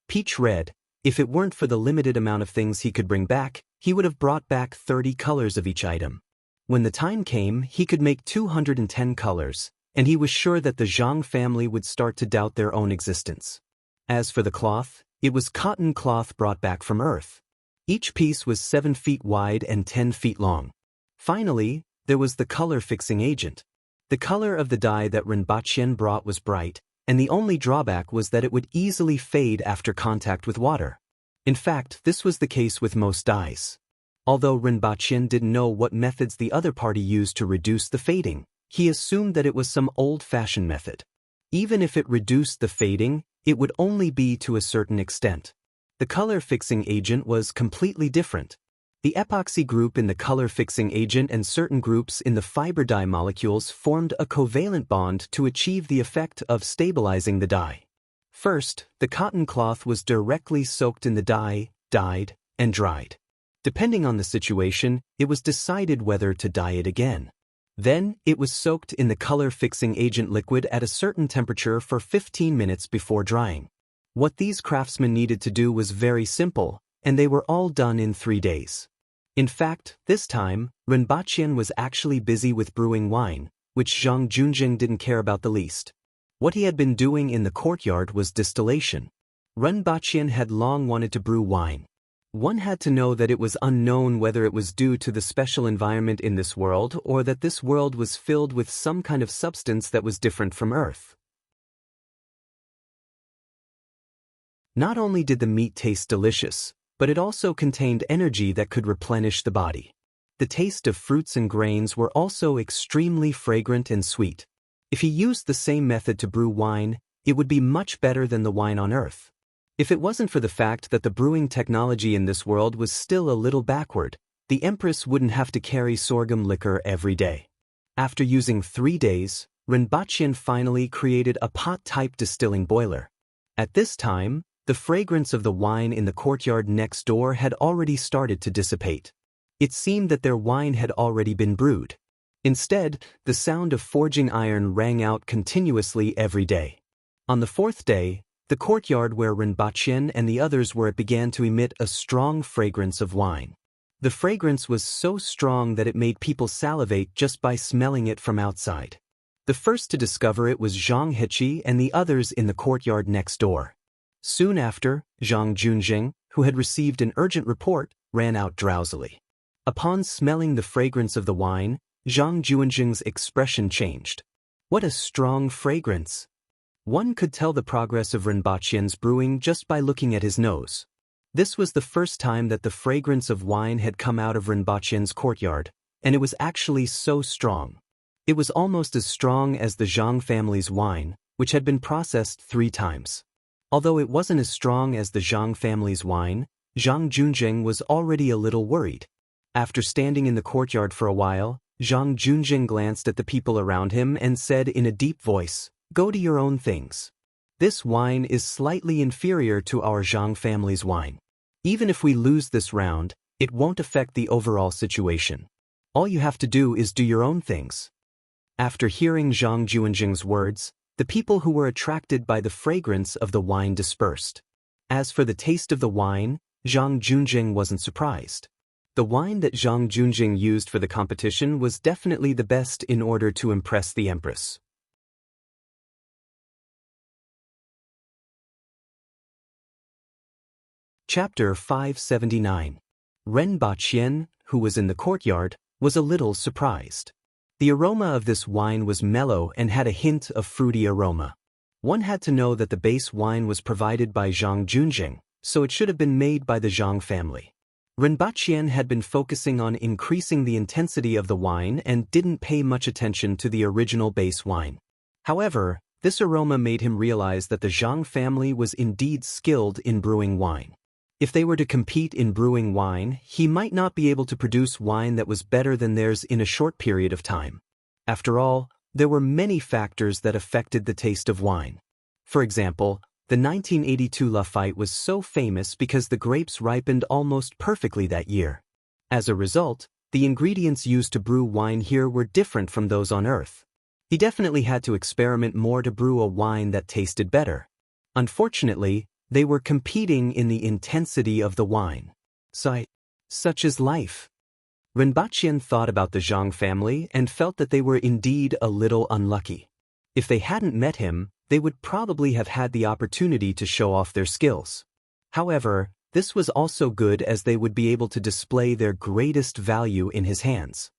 peach red. If it weren't for the limited amount of things he could bring back, he would have brought back 30 colors of each item. When the time came, he could make 210 colors, and he was sure that the Zhang family would start to doubt their own existence. As for the cloth, it was cotton cloth brought back from Earth. Each piece was 7 feet wide and 10 feet long. Finally, there was the color-fixing agent. The color of the dye that Renbachian brought was bright, and the only drawback was that it would easily fade after contact with water. In fact, this was the case with most dyes. Although Renbachian didn't know what methods the other party used to reduce the fading, he assumed that it was some old-fashioned method. Even if it reduced the fading, it would only be to a certain extent. The color-fixing agent was completely different. The epoxy group in the color-fixing agent and certain groups in the fiber dye molecules formed a covalent bond to achieve the effect of stabilizing the dye. First, the cotton cloth was directly soaked in the dye, dyed, and dried. Depending on the situation, it was decided whether to dye it again. Then, it was soaked in the color-fixing agent liquid at a certain temperature for 15 minutes before drying. What these craftsmen needed to do was very simple, and they were all done in 3 days. In fact, this time, Renbaqian was actually busy with brewing wine, which Zhang Junjing didn't care about the least. What he had been doing in the courtyard was distillation. Renbaqian had long wanted to brew wine. One had to know that it was unknown whether it was due to the special environment in this world or that this world was filled with some kind of substance that was different from Earth. Not only did the meat taste delicious, but it also contained energy that could replenish the body. The taste of fruits and grains were also extremely fragrant and sweet. If he used the same method to brew wine, it would be much better than the wine on Earth. If it wasn't for the fact that the brewing technology in this world was still a little backward, the Empress wouldn't have to carry sorghum liquor every day. After using 3 days, Renbaqian finally created a pot-type distilling boiler. At this time, the fragrance of the wine in the courtyard next door had already started to dissipate. It seemed that their wine had already been brewed. Instead, the sound of forging iron rang out continuously every day. On the 4th day, the courtyard where Renbaqian and the others were began to emit a strong fragrance of wine. The fragrance was so strong that it made people salivate just by smelling it from outside. The first to discover it was Zhang Heqi and the others in the courtyard next door. Soon after, Zhang Junjing, who had received an urgent report, ran out drowsily. Upon smelling the fragrance of the wine, Zhang Junjing's expression changed. What a strong fragrance! One could tell the progress of Renbaqian's brewing just by looking at his nose. This was the first time that the fragrance of wine had come out of Renbaqian's courtyard, and it was actually so strong. It was almost as strong as the Zhang family's wine, which had been processed 3 times. Although it wasn't as strong as the Zhang family's wine, Zhang Junjing was already a little worried. After standing in the courtyard for a while, Zhang Junjing glanced at the people around him and said in a deep voice, "Go to your own things. This wine is slightly inferior to our Zhang family's wine. Even if we lose this round, it won't affect the overall situation. All you have to do is do your own things." After hearing Zhang Junjing's words, the people who were attracted by the fragrance of the wine dispersed. As for the taste of the wine, Zhang Junjing wasn't surprised. The wine that Zhang Junjing used for the competition was definitely the best in order to impress the Empress. Chapter 579. Renbaqian, who was in the courtyard, was a little surprised. The aroma of this wine was mellow and had a hint of fruity aroma. One had to know that the base wine was provided by Zhang Junjing, so it should have been made by the Zhang family. Renbaqian had been focusing on increasing the intensity of the wine and didn't pay much attention to the original base wine. However, this aroma made him realize that the Zhang family was indeed skilled in brewing wine. If they were to compete in brewing wine, he might not be able to produce wine that was better than theirs in a short period of time. After all, there were many factors that affected the taste of wine. For example, the 1982 Lafite was so famous because the grapes ripened almost perfectly that year. As a result, the ingredients used to brew wine here were different from those on Earth. He definitely had to experiment more to brew a wine that tasted better. Unfortunately, they were competing in the intensity of the wine. Such is life. Renbaqian thought about the Zhang family and felt that they were indeed a little unlucky. If they hadn't met him, they would probably have had the opportunity to show off their skills. However, this was also good as they would be able to display their greatest value in his hands.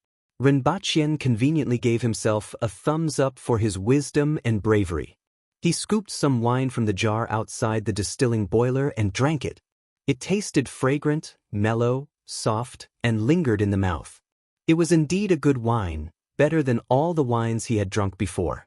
Renbaqian conveniently gave himself a thumbs up for his wisdom and bravery. He scooped some wine from the jar outside the distilling boiler and drank it. It tasted fragrant, mellow, soft, and lingered in the mouth. It was indeed a good wine, better than all the wines he had drunk before.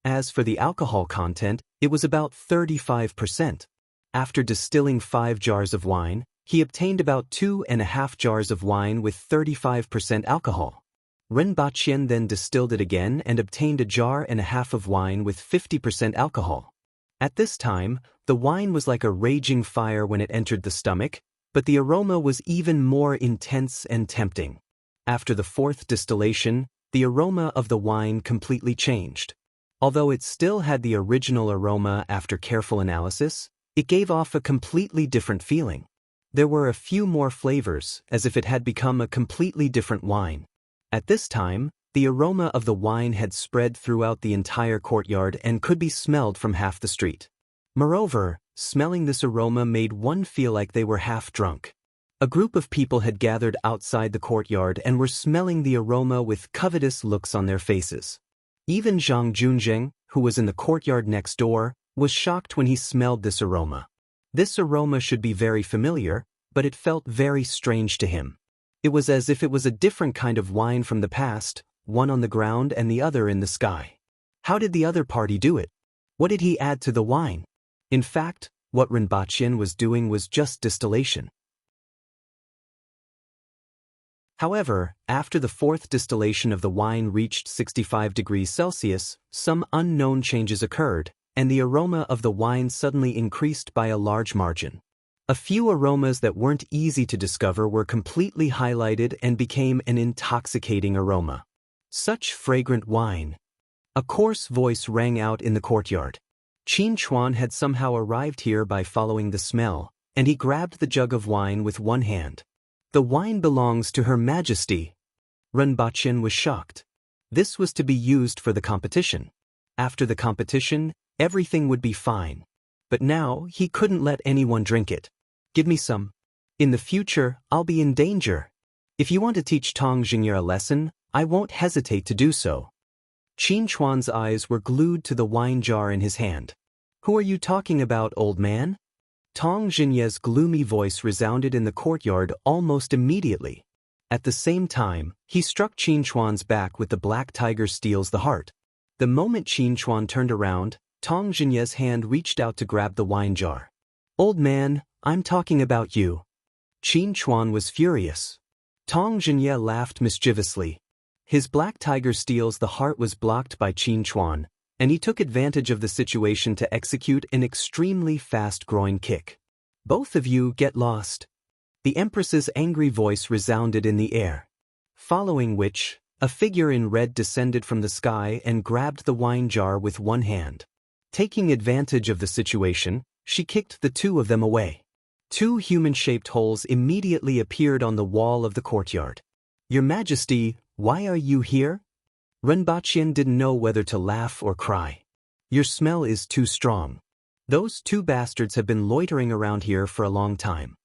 As for the alcohol content, it was about 35%. After distilling 5 jars of wine, He obtained about 2.5 jars of wine with 35% alcohol. Rinpoche then distilled it again and obtained 1.5 jars of wine with 50% alcohol. At this time, the wine was like a raging fire when it entered the stomach, but the aroma was even more intense and tempting. After the 4th distillation, the aroma of the wine completely changed. Although it still had the original aroma after careful analysis, it gave off a completely different feeling. There were a few more flavors, as if it had become a completely different wine. At this time, the aroma of the wine had spread throughout the entire courtyard and could be smelled from half the street. Moreover, smelling this aroma made one feel like they were half drunk. A group of people had gathered outside the courtyard and were smelling the aroma with covetous looks on their faces. Even Zhang Junzheng, who was in the courtyard next door, was shocked when he smelled this aroma. This aroma should be very familiar, but it felt very strange to him. It was as if it was a different kind of wine from the past, one on the ground and the other in the sky. How did the other party do it? What did he add to the wine? In fact, what Rinpoche was doing was just distillation. However, after the 4th distillation of the wine reached 65 degrees Celsius, some unknown changes occurred, and the aroma of the wine suddenly increased by a large margin. A few aromas that weren't easy to discover were completely highlighted and became an intoxicating aroma. Such fragrant wine! A coarse voice rang out in the courtyard. Qin Chuan had somehow arrived here by following the smell, and he grabbed the jug of wine with one hand. The wine belongs to Her Majesty. Rinpoche was shocked. This was to be used for the competition. After the competition, everything would be fine. But now, he couldn't let anyone drink it. Give me some. In the future, I'll be in danger. If you want to teach Tong Jingye a lesson, I won't hesitate to do so. Qin Chuan's eyes were glued to the wine jar in his hand. Who are you talking about, old man? Tong Jingye's gloomy voice resounded in the courtyard almost immediately. At the same time, he struck Qin Chuan's back with the black tiger steals the heart. The moment Qin Chuan turned around, Tong Jingye's hand reached out to grab the wine jar. Old man, I'm talking about you. Qin Chuan was furious. Tong Jingye laughed mischievously. His black tiger steals the heart was blocked by Qin Chuan, and he took advantage of the situation to execute an extremely fast groin kick. Both of you get lost. The Empress's angry voice resounded in the air. Following which, a figure in red descended from the sky and grabbed the wine jar with one hand. Taking advantage of the situation, she kicked the two of them away. 2 human-shaped holes immediately appeared on the wall of the courtyard. Your Majesty, why are you here? Rinpoche didn't know whether to laugh or cry. Your smell is too strong. Those 2 bastards have been loitering around here for a long time.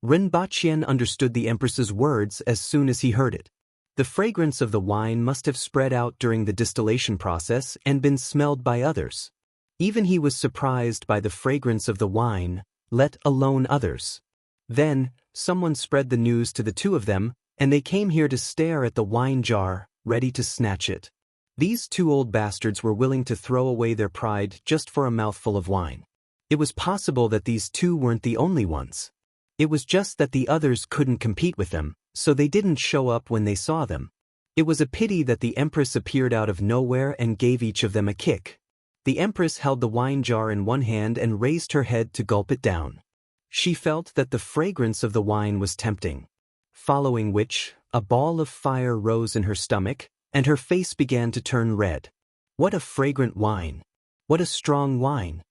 Rinpoche understood the Empress's words as soon as he heard it. The fragrance of the wine must have spread out during the distillation process and been smelled by others. Even he was surprised by the fragrance of the wine, let alone others. Then, someone spread the news to the 2 of them, and they came here to stare at the wine jar, ready to snatch it. These 2 old bastards were willing to throw away their pride just for a mouthful of wine. It was possible that these 2 weren't the only ones. It was just that the others couldn't compete with them, so they didn't show up when they saw them. It was a pity that the Empress appeared out of nowhere and gave each of them a kick. The Empress held the wine jar in one hand and raised her head to gulp it down. She felt that the fragrance of the wine was tempting. Following which, a ball of fire rose in her stomach, and her face began to turn red. What a fragrant wine! What a strong wine!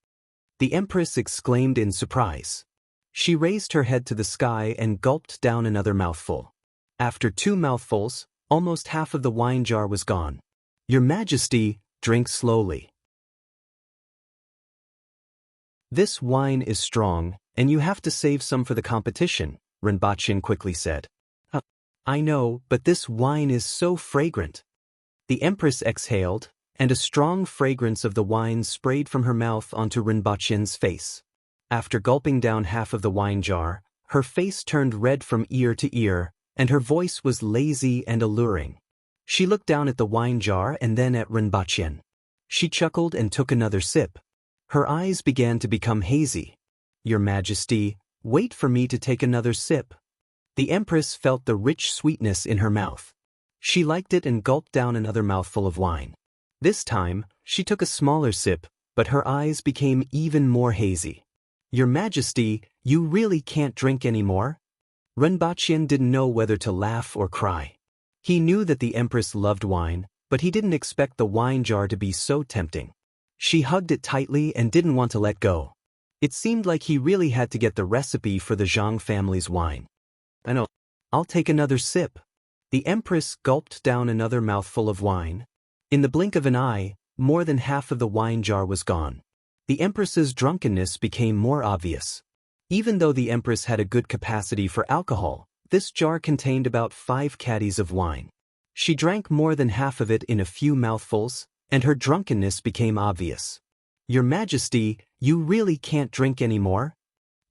The Empress exclaimed in surprise. She raised her head to the sky and gulped down another mouthful. After 2 mouthfuls, almost half of the wine jar was gone. Your Majesty, drink slowly. This wine is strong, and you have to save some for the competition, Rinpoche quickly said. I know, but this wine is so fragrant. The Empress exhaled, and a strong fragrance of the wine sprayed from her mouth onto Rinpoche's face. After gulping down half of the wine jar, her face turned red from ear to ear, and her voice was lazy and alluring. She looked down at the wine jar and then at Rinpoche. She chuckled and took another sip. Her eyes began to become hazy. Your Majesty, Wait for me to take another sip. The Empress felt the rich sweetness in her mouth. She liked it and gulped down another mouthful of wine. This time, she took a smaller sip, but her eyes became even more hazy. Your Majesty, you really can't drink anymore? Renbaqian didn't know whether to laugh or cry. He knew that the Empress loved wine, but he didn't expect the wine jar to be so tempting. She hugged it tightly and didn't want to let go. It seemed like he really had to get the recipe for the Zhang family's wine. I know. I'll take another sip. The Empress gulped down another mouthful of wine. In the blink of an eye, more than half of the wine jar was gone. The Empress's drunkenness became more obvious. Even though the Empress had a good capacity for alcohol, this jar contained about 5 caddies of wine. She drank more than half of it in a few mouthfuls, and her drunkenness became obvious. Your Majesty, you really can't drink anymore?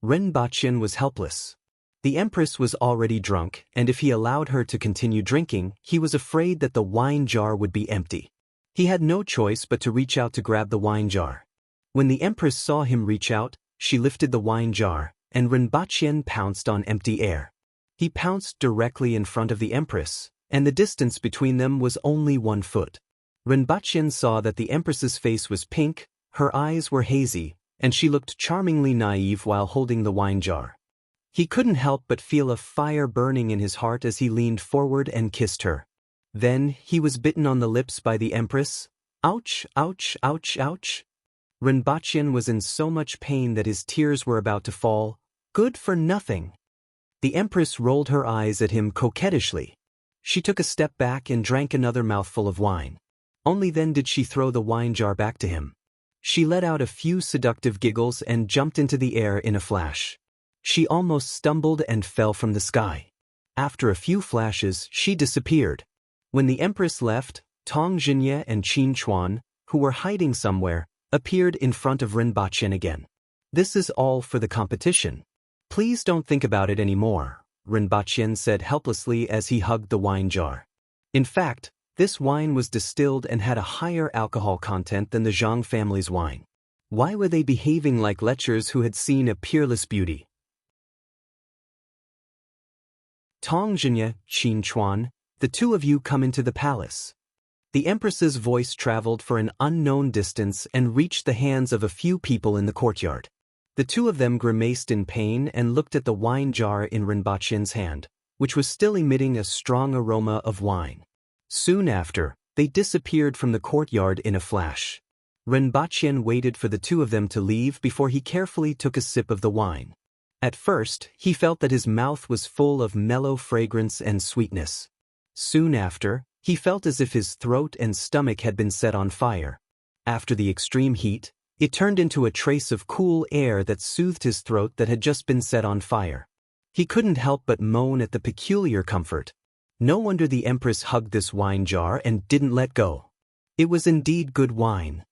Renbaqian was helpless. The Empress was already drunk, and if he allowed her to continue drinking, he was afraid that the wine jar would be empty. He had no choice but to reach out to grab the wine jar. When the Empress saw him reach out, she lifted the wine jar, and Renbaqian pounced on empty air. He pounced directly in front of the Empress, and the distance between them was only 1 foot. Renbaqian saw that the Empress's face was pink, her eyes were hazy, and she looked charmingly naive while holding the wine jar. He couldn't help but feel a fire burning in his heart as he leaned forward and kissed her. Then, he was bitten on the lips by the Empress. Ouch, ouch, ouch, ouch. Renbaqian was in so much pain that his tears were about to fall. Good for nothing. The Empress rolled her eyes at him coquettishly. She took a step back and drank another mouthful of wine. Only then did she throw the wine jar back to him. She let out a few seductive giggles and jumped into the air in a flash. She almost stumbled and fell from the sky. After a few flashes, she disappeared. When the Empress left, Tong Jinye and Qin Chuan, who were hiding somewhere, appeared in front of Renbaqian again. This is all for the competition. Please don't think about it anymore, Renbaqian said helplessly as he hugged the wine jar. In fact, this wine was distilled and had a higher alcohol content than the Zhang family's wine. Why were they behaving like lechers who had seen a peerless beauty? Tong Jinye, Qin Chuan, the two of you come into the palace. The Empress's voice traveled for an unknown distance and reached the hands of a few people in the courtyard. The two of them grimaced in pain and looked at the wine jar in Renbaqian's hand, which was still emitting a strong aroma of wine. Soon after, they disappeared from the courtyard in a flash. Renbaqian waited for the two of them to leave before he carefully took a sip of the wine. At first, he felt that his mouth was full of mellow fragrance and sweetness. Soon after, he felt as if his throat and stomach had been set on fire. After the extreme heat, it turned into a trace of cool air that soothed his throat that had just been set on fire. He couldn't help but moan at the peculiar comfort. No wonder the Empress hugged this wine jar and didn't let go. It was indeed good wine.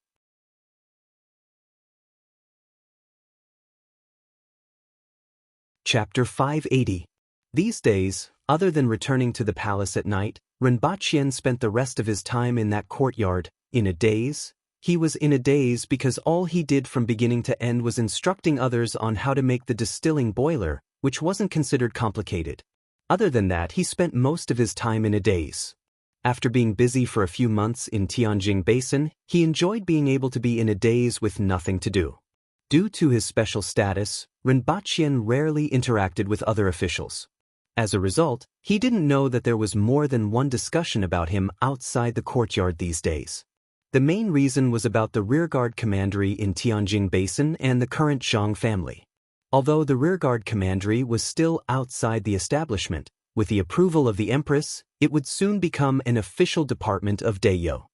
Chapter 580. These days, other than returning to the palace at night, Renbaqian spent the rest of his time in that courtyard, in a daze. He was in a daze because all he did from beginning to end was instructing others on how to make the distilling boiler, which wasn't considered complicated. Other than that, he spent most of his time in a daze. After being busy for a few months in Tianjing Basin, he enjoyed being able to be in a daze with nothing to do. Due to his special status, Renbaqian rarely interacted with other officials. As a result, he didn't know that there was more than one discussion about him outside the courtyard these days. The main reason was about the rearguard commandery in Tianjing Basin and the current Zhang family. Although the rearguard commandery was still outside the establishment, with the approval of the Empress, it would soon become an official department of Dayo.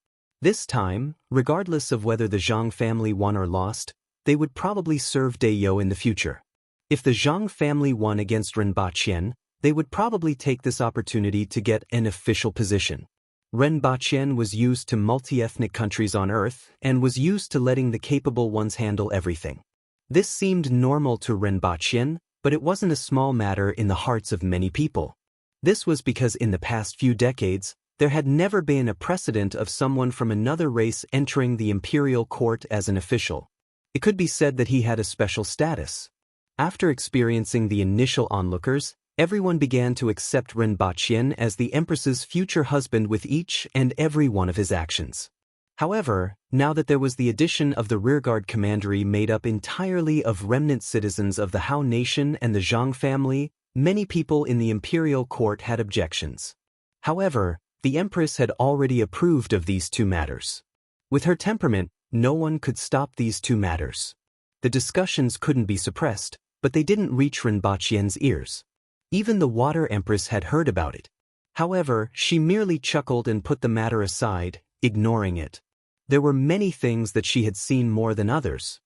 This time, regardless of whether the Zhang family won or lost, they would probably serve Dayo in the future. If the Zhang family won against Renbaqian, they would probably take this opportunity to get an official position. Renbaqian was used to multi-ethnic countries on Earth and was used to letting the capable ones handle everything. This seemed normal to Renbaqian, but it wasn't a small matter in the hearts of many people. This was because in the past few decades, there had never been a precedent of someone from another race entering the imperial court as an official. It could be said that he had a special status. After experiencing the initial onlookers, everyone began to accept Rinpoche as the Empress's future husband with each and every one of his actions. However, now that there was the addition of the rearguard commandery made up entirely of remnant citizens of the Hao nation and the Zhang family, many people in the imperial court had objections. However, the Empress had already approved of these two matters. With her temperament, no one could stop these two matters. The discussions couldn't be suppressed, but they didn't reach Rinpoche's ears. Even the Water Empress had heard about it. However, she merely chuckled and put the matter aside, ignoring it. There were many things that she had seen more than others.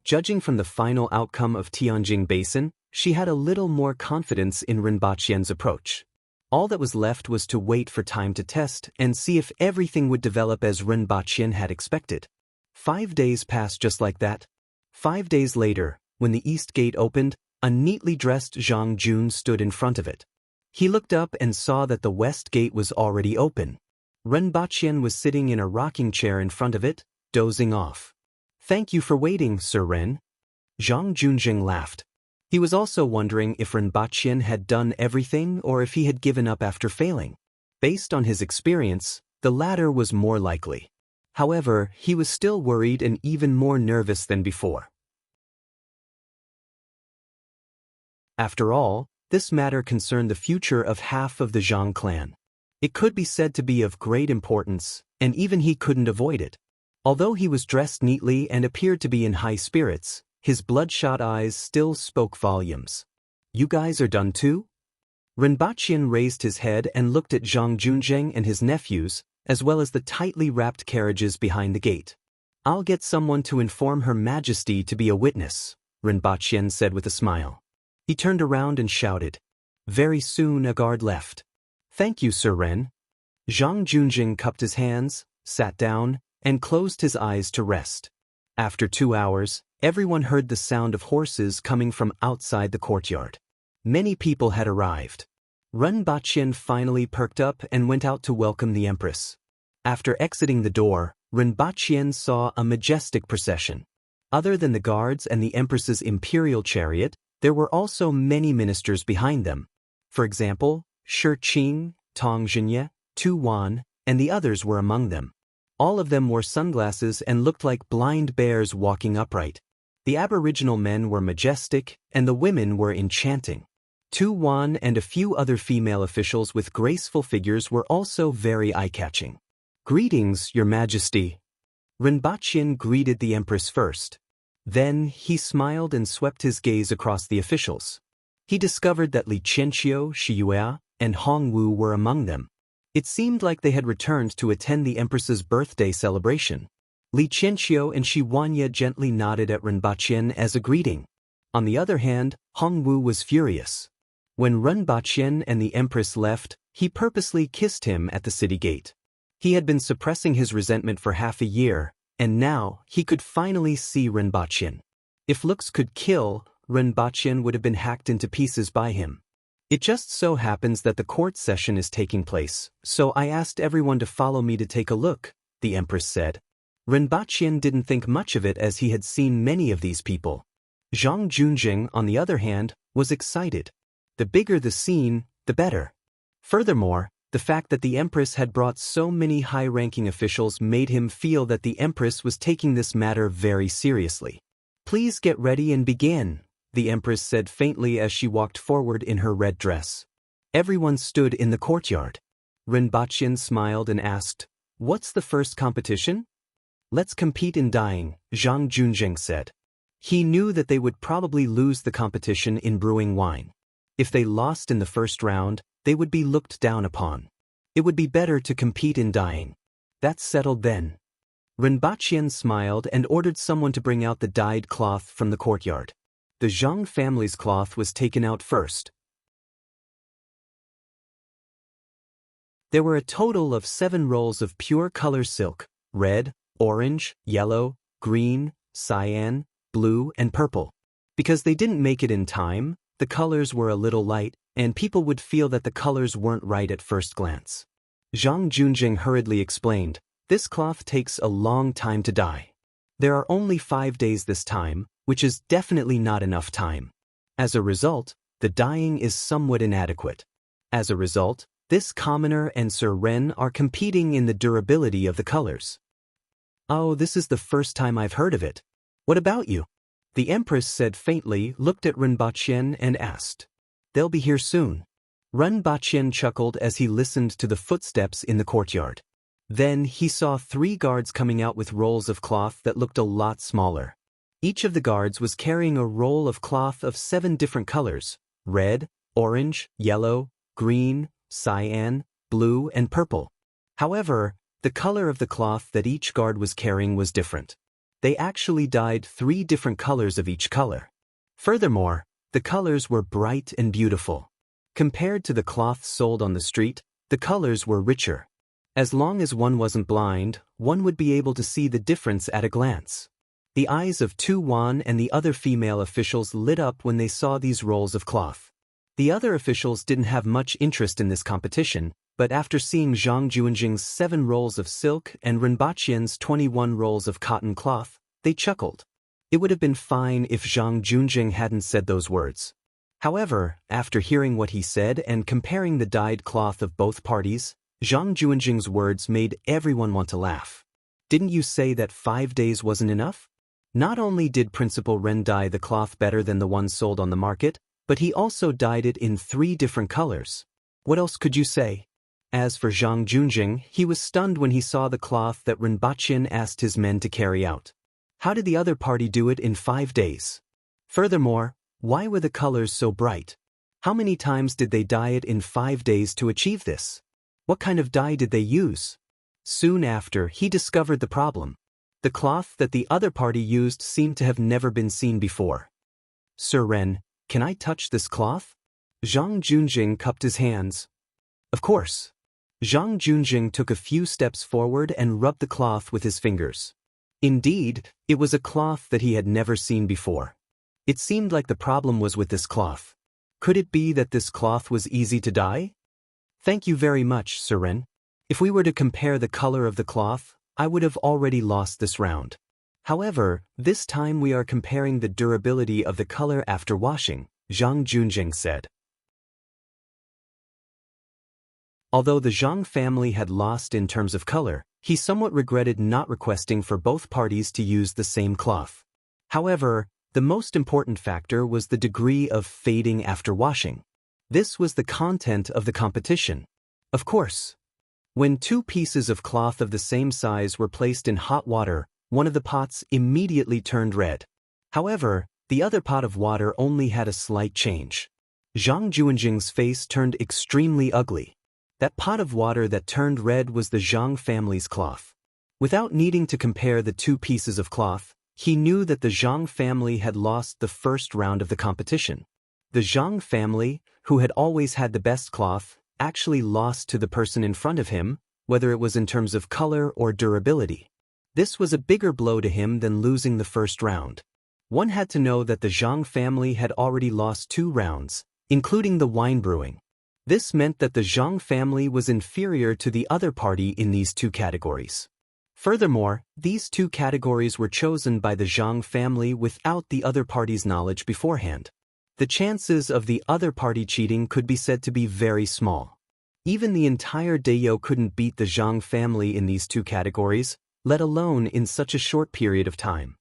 Judging from the final outcome of Tianjing Basin, she had a little more confidence in Rinpoche's approach. All that was left was to wait for time to test and see if everything would develop as Rinpoche had expected. 5 days passed just like that. 5 days later, when the east gate opened, a neatly dressed Zhang Jun stood in front of it. He looked up and saw that the west gate was already open. Rinpoche was sitting in a rocking chair in front of it, dozing off. "Thank you for waiting, Sir Ren." Zhang Junjing laughed. He was also wondering if Rinpoche had done everything or if he had given up after failing. Based on his experience, the latter was more likely. However, he was still worried and even more nervous than before. After all, this matter concerned the future of half of the Zhang clan. It could be said to be of great importance, and even he couldn't avoid it. Although he was dressed neatly and appeared to be in high spirits, his bloodshot eyes still spoke volumes. "You guys are done too?" Rinpoche raised his head and looked at Zhang Junjing and his nephews, as well as the tightly wrapped carriages behind the gate. "I'll get someone to inform Her Majesty to be a witness," Rinpoche said with a smile. He turned around and shouted. Very soon a guard left. "Thank you, Sir Ren." Zhang Junjing cupped his hands, sat down, and closed his eyes to rest. After 2 hours, everyone heard the sound of horses coming from outside the courtyard. Many people had arrived. Rinpoche finally perked up and went out to welcome the Empress. After exiting the door, Rinpoche saw a majestic procession. Other than the guards and the Empress's imperial chariot, there were also many ministers behind them. For example, Shi Qing, Tong Zhenye, Tu Wan, and the others were among them. All of them wore sunglasses and looked like blind bears walking upright. The aboriginal men were majestic, and the women were enchanting. Tu Wan and a few other female officials with graceful figures were also very eye-catching. "Greetings, Your Majesty." Rinpoche greeted the Empress first. Then he smiled and swept his gaze across the officials. He discovered that Li Qianqiu, Shi Yue, and Hong Wu were among them. It seemed like they had returned to attend the Empress's birthday celebration. Li Qianqiu and Shi Wanye gently nodded at Rinpoche as a greeting. On the other hand, Hong Wu was furious. When Rinpoche and the Empress left, he purposely kissed him at the city gate. He had been suppressing his resentment for half a year, and now he could finally see Rinpoche. If looks could kill, Rinpoche would have been hacked into pieces by him. "It just so happens that the court session is taking place, so I asked everyone to follow me to take a look," the Empress said. Rinpoche didn't think much of it as he had seen many of these people. Zhang Junjing, on the other hand, was excited. The bigger the scene, the better. Furthermore, the fact that the Empress had brought so many high-ranking officials made him feel that the Empress was taking this matter very seriously. "Please get ready and begin," the Empress said faintly as she walked forward in her red dress. Everyone stood in the courtyard. Rinpoche smiled and asked, "What's the first competition?" "Let's compete in dying," Zhang Junjing said. He knew that they would probably lose the competition in brewing wine. If they lost in the first round, they would be looked down upon. It would be better to compete in dying. That's settled then. Rinpoche smiled and ordered someone to bring out the dyed cloth from the courtyard. The Zhang family's cloth was taken out first. There were a total of 7 rolls of pure color silk: red, orange, yellow, green, cyan, blue, and purple. Because they didn't make it in time, the colors were a little light, and people would feel that the colors weren't right at first glance. Zhang Junjing hurriedly explained, "This cloth takes a long time to dye. There are only 5 days this time, which is definitely not enough time. As a result, the dyeing is somewhat inadequate. As a result, this commoner and Sir Ren are competing in the durability of the colors. Oh, this is the first time I've heard of it. What about you? The Empress said faintly, looked at Renbachien and asked. They'll be here soon. Renbachien chuckled as he listened to the footsteps in the courtyard. Then he saw 3 guards coming out with rolls of cloth that looked a lot smaller. Each of the guards was carrying a roll of cloth of 7 different colors: red, orange, yellow, green, cyan, blue, and purple. However, the color of the cloth that each guard was carrying was different. They actually dyed 3 different colors of each color. Furthermore, the colors were bright and beautiful. Compared to the cloth sold on the street, the colors were richer. As long as one wasn't blind, one would be able to see the difference at a glance. The eyes of Tu Wan and the other female officials lit up when they saw these rolls of cloth. The other officials didn't have much interest in this competition, but after seeing Zhang Juanjing's 7 rolls of silk and Renbachien's 21 rolls of cotton cloth, they chuckled. It would have been fine if Zhang Junjing hadn't said those words. However, after hearing what he said and comparing the dyed cloth of both parties, Zhang Juanjing's words made everyone want to laugh. Didn't you say that 5 days wasn't enough? Not only did Principal Ren dye the cloth better than the one sold on the market, but he also dyed it in 3 different colors. What else could you say? As for Zhang Junjing, he was stunned when he saw the cloth that Renbachien asked his men to carry out. How did the other party do it in 5 days? Furthermore, why were the colors so bright? How many times did they dye it in 5 days to achieve this? What kind of dye did they use? Soon after, he discovered the problem. The cloth that the other party used seemed to have never been seen before. Sir Ren, can I touch this cloth? Zhang Junjing cupped his hands. Of course. Zhang Junjing took a few steps forward and rubbed the cloth with his fingers. Indeed, it was a cloth that he had never seen before. It seemed like the problem was with this cloth. Could it be that this cloth was easy to dye? Thank you very much, Sir Ren. If we were to compare the color of the cloth, I would have already lost this round. However, this time we are comparing the durability of the color after washing, Zhang Junjing said. Although the Zhang family had lost in terms of color, he somewhat regretted not requesting for both parties to use the same cloth. However, the most important factor was the degree of fading after washing. This was the content of the competition. Of course, when 2 pieces of cloth of the same size were placed in hot water, one of the pots immediately turned red. However, the other pot of water only had a slight change. Zhang Juanjing's face turned extremely ugly. That pot of water that turned red was the Zhang family's cloth. Without needing to compare the 2 pieces of cloth, he knew that the Zhang family had lost the first round of the competition. The Zhang family, who had always had the best cloth, actually lost to the person in front of him, whether it was in terms of color or durability. This was a bigger blow to him than losing the first round. One had to know that the Zhang family had already lost 2 rounds, including the wine brewing. This meant that the Zhang family was inferior to the other party in these 2 categories. Furthermore, these 2 categories were chosen by the Zhang family without the other party's knowledge beforehand. The chances of the other party cheating could be said to be very small. Even the entire Dayo couldn't beat the Zhang family in these 2 categories, let alone in such a short period of time.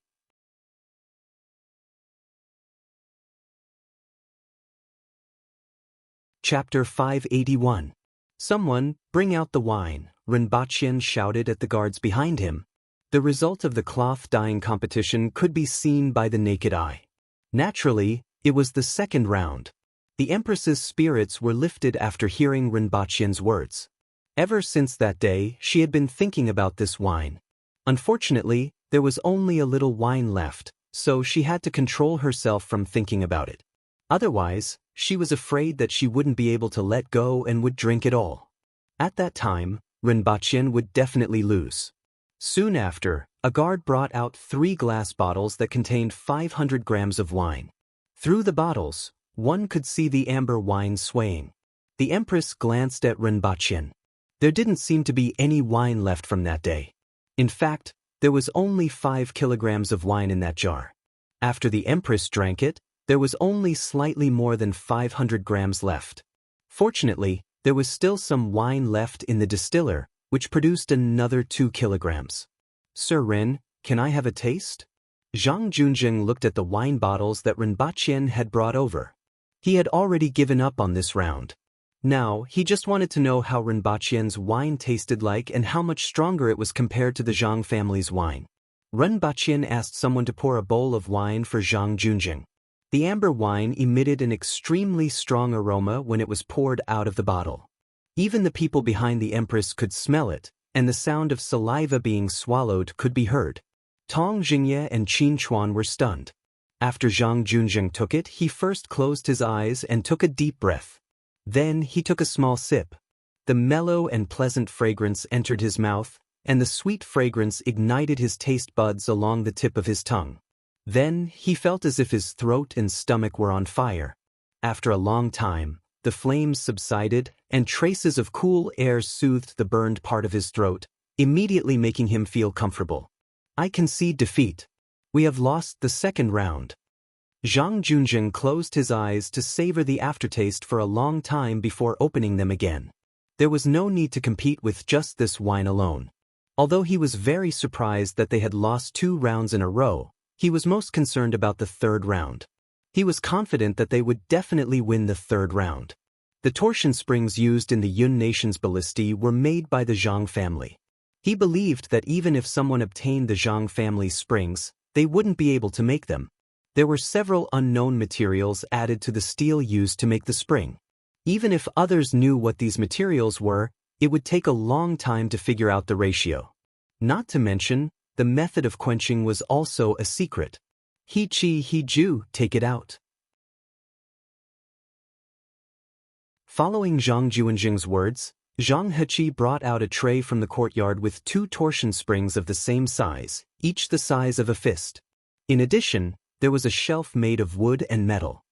Chapter 581. Someone, bring out the wine, Renbachien shouted at the guards behind him. The result of the cloth dyeing competition could be seen by the naked eye. Naturally, it was the second round. The Empress's spirits were lifted after hearing Renbachien's words. Ever since that day, she had been thinking about this wine. Unfortunately, there was only a little wine left, so she had to control herself from thinking about it. Otherwise, she was afraid that she wouldn't be able to let go and would drink it all. At that time, Renbachien would definitely lose. Soon after, a guard brought out 3 glass bottles that contained 500 grams of wine. Through the bottles, one could see the amber wine swaying. The Empress glanced at Renbachien. There didn't seem to be any wine left from that day. In fact, there was only 5 kilograms of wine in that jar. After the Empress drank it, There was only slightly more than 500 grams left. Fortunately, there was still some wine left in the distiller, which produced another 2 kilograms. Sir Ren, can I have a taste? Zhang Junjing looked at the wine bottles that Rinpochen had brought over. He had already given up on this round. Now, he just wanted to know how Rinpochen's wine tasted like and how much stronger it was compared to the Zhang family's wine. Rinpochen asked someone to pour a bowl of wine for Zhang Junjing. The amber wine emitted an extremely strong aroma when it was poured out of the bottle. Even the people behind the empress could smell it, and the sound of saliva being swallowed could be heard. Tong Jingye and Qin Chuan were stunned. After Zhang Junjing took it, he first closed his eyes and took a deep breath. Then he took a small sip. The mellow and pleasant fragrance entered his mouth, and the sweet fragrance ignited his taste buds along the tip of his tongue. Then he felt as if his throat and stomach were on fire. After a long time, the flames subsided, and traces of cool air soothed the burned part of his throat, immediately making him feel comfortable. I concede defeat. We have lost the second round. Zhang Junjing closed his eyes to savor the aftertaste for a long time before opening them again. There was no need to compete with just this wine alone. Although he was very surprised that they had lost 2 rounds in a row, he was most concerned about the third round. He was confident that they would definitely win the third round. The torsion springs used in the Yun nation's ballistae were made by the Zhang family. He believed that even if someone obtained the Zhang family's springs, they wouldn't be able to make them. There were several unknown materials added to the steel used to make the spring. Even if others knew what these materials were, it would take a long time to figure out the ratio. Not to mention, the method of quenching was also a secret. He Chi He Ju, take it out. Following Zhang Junjing's words, Zhang Heqi brought out a tray from the courtyard with 2 torsion springs of the same size, each the size of a fist. In addition, there was a shelf made of wood and metal.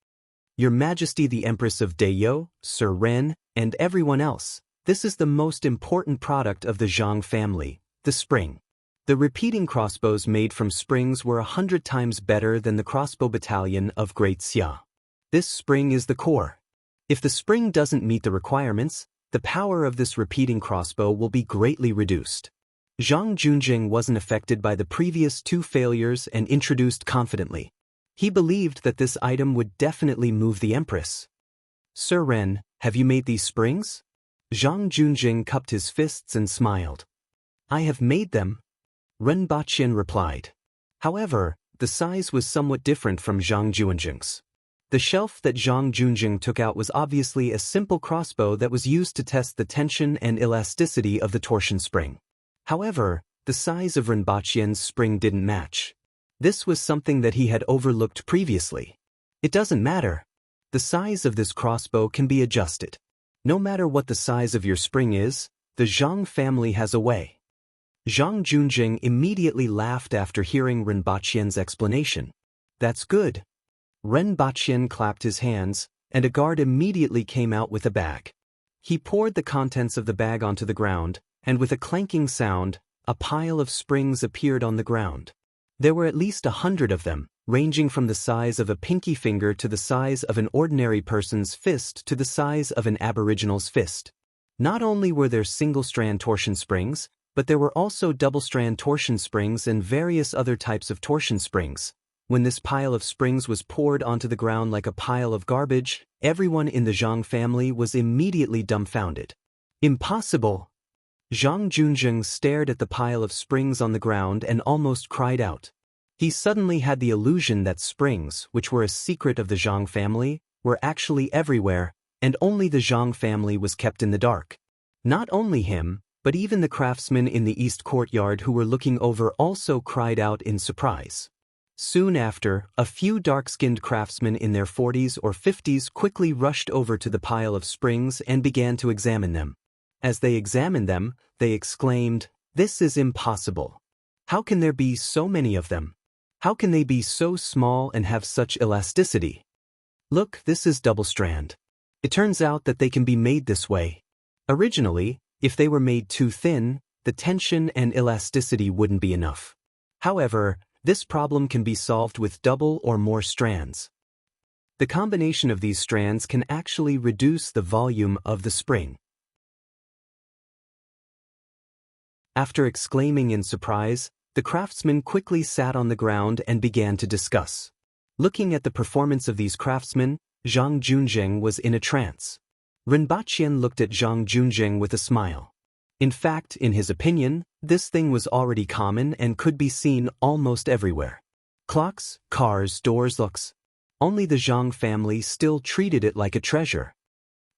Your Majesty the Empress of Deyo, Sir Ren, and everyone else, this is the most important product of the Zhang family, the spring. The repeating crossbows made from springs were 100 times better than the crossbow battalion of Great Xia. This spring is the core. If the spring doesn't meet the requirements, the power of this repeating crossbow will be greatly reduced. Zhang Junjing wasn't affected by the previous 2 failures and introduced confidently. He believed that this item would definitely move the Empress. Sir Ren, have you made these springs? Zhang Junjing cupped his fists and smiled. I have made them. Ren Baqian replied. However, the size was somewhat different from Zhang Junjing's. The shelf that Zhang Junjing took out was obviously a simple crossbow that was used to test the tension and elasticity of the torsion spring. However, the size of Rinpoche's spring didn't match. This was something that he had overlooked previously. It doesn't matter. The size of this crossbow can be adjusted. No matter what the size of your spring is, the Zhang family has a way. Zhang Junjing immediately laughed after hearing Rinpoche's explanation. That's good. Rinpoche clapped his hands, and a guard immediately came out with a bag. He poured the contents of the bag onto the ground, and with a clanking sound, a pile of springs appeared on the ground. There were at least 100 of them, ranging from the size of a pinky finger to the size of an ordinary person's fist to the size of an aboriginal's fist. Not only were there single-strand torsion springs, but there were also double-strand torsion springs and various other types of torsion springs. When this pile of springs was poured onto the ground like a pile of garbage, everyone in the Zhang family was immediately dumbfounded. Impossible! Zhang Junjing stared at the pile of springs on the ground and almost cried out. He suddenly had the illusion that springs, which were a secret of the Zhang family, were actually everywhere, and only the Zhang family was kept in the dark. Not only him, but even the craftsmen in the east courtyard who were looking over also cried out in surprise. Soon after, a few dark-skinned craftsmen in their 40s or 50s quickly rushed over to the pile of springs and began to examine them. As they examined them, they exclaimed, "This is impossible. How can there be so many of them? How can they be so small and have such elasticity? Look, this is double strand. It turns out that they can be made this way. Originally, if they were made too thin, the tension and elasticity wouldn't be enough. However, this problem can be solved with double or more strands." The combination of these strands can actually reduce the volume of the spring. After exclaiming in surprise, the craftsman quickly sat on the ground and began to discuss. Looking at the performance of these craftsmen, Zhang Junzheng was in a trance. Rinpoche looked at Zhang Junzheng with a smile. In fact, in his opinion, this thing was already common and could be seen almost everywhere. Clocks, cars, doors, looks. Only the Zhang family still treated it like a treasure.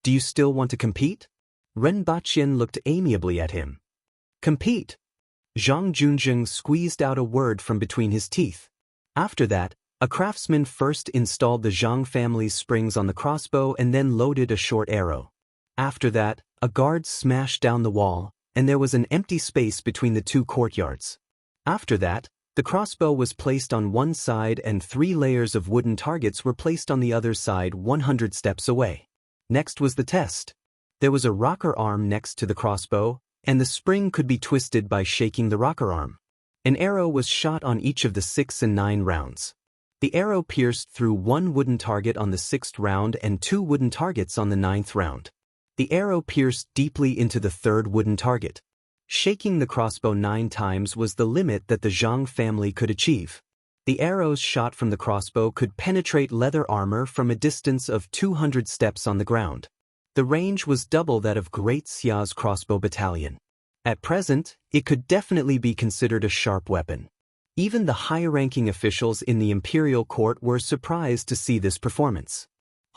Do you still want to compete? Rinpoche looked amiably at him. Compete? Zhang Junzheng squeezed out a word from between his teeth. After that, a craftsman first installed the Zhang family's springs on the crossbow and then loaded a short arrow. After that, a guard smashed down the wall, and there was an empty space between the two courtyards. After that, the crossbow was placed on one side and 3 layers of wooden targets were placed on the other side 100 steps away. Next was the test. There was a rocker arm next to the crossbow, and the spring could be twisted by shaking the rocker arm. An arrow was shot on each of the 6 and 9 rounds. The arrow pierced through 1 wooden target on the 6th round and 2 wooden targets on the 9th round. The arrow pierced deeply into the 3rd wooden target. Shaking the crossbow 9 times was the limit that the Zhang family could achieve. The arrows shot from the crossbow could penetrate leather armor from a distance of 200 steps on the ground. The range was double that of Great Xia's crossbow battalion. At present, it could definitely be considered a sharp weapon. Even the high-ranking officials in the imperial court were surprised to see this performance.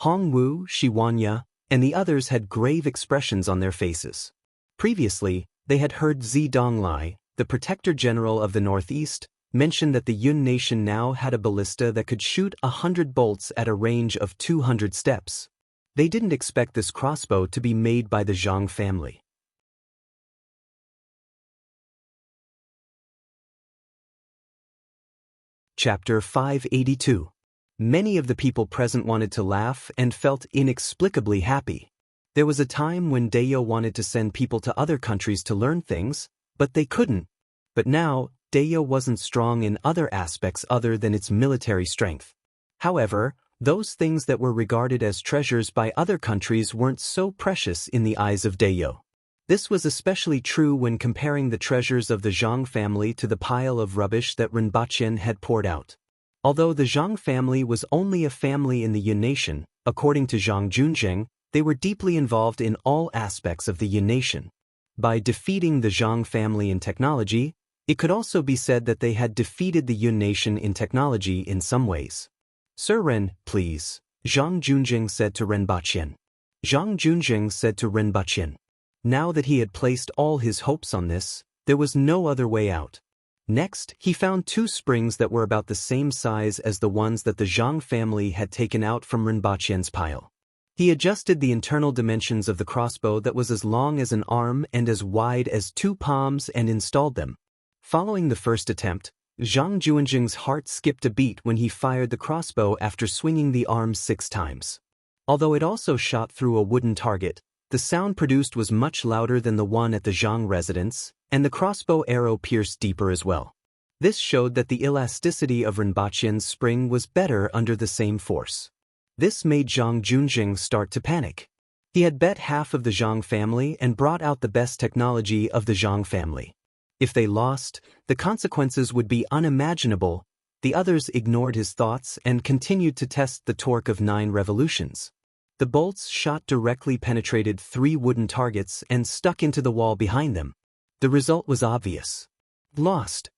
Hongwu, Shiwanya, and the others had grave expressions on their faces. Previously, they had heard Zi Donglai, the protector general of the northeast, mention that the Yun nation now had a ballista that could shoot 100 bolts at a range of 200 steps. They didn't expect this crossbow to be made by the Zhang family. Chapter 582. Many of the people present wanted to laugh and felt inexplicably happy. There was a time when Dayo wanted to send people to other countries to learn things, but they couldn't. But now, Dayo wasn't strong in other aspects other than its military strength. However, those things that were regarded as treasures by other countries weren't so precious in the eyes of Dayo. This was especially true when comparing the treasures of the Zhang family to the pile of rubbish that Rinpoche had poured out. Although the Zhang family was only a family in the Yun nation, according to Zhang Junzheng, they were deeply involved in all aspects of the Yun nation. By defeating the Zhang family in technology, it could also be said that they had defeated the Yun nation in technology in some ways. Sir Ren, please, Zhang Junzheng said to Rinpoche. Zhang Junzheng said to Rinpoche. Now that he had placed all his hopes on this, there was no other way out. Next, he found 2 springs that were about the same size as the ones that the Zhang family had taken out from Rinpoche's pile. He adjusted the internal dimensions of the crossbow that was as long as an arm and as wide as 2 palms and installed them. Following the first attempt, Zhang Junzheng's heart skipped a beat when he fired the crossbow after swinging the arm 6 times. Although it also shot through a wooden target, the sound produced was much louder than the one at the Zhang residence, and the crossbow arrow pierced deeper as well. This showed that the elasticity of Rinpoche's spring was better under the same force. This made Zhang Junzheng start to panic. He had bet half of the Zhang family and brought out the best technology of the Zhang family. If they lost, the consequences would be unimaginable. The others ignored his thoughts and continued to test the torque of 9 revolutions. The bolts shot directly penetrated 3 wooden targets and stuck into the wall behind them. The result was obvious. Lost.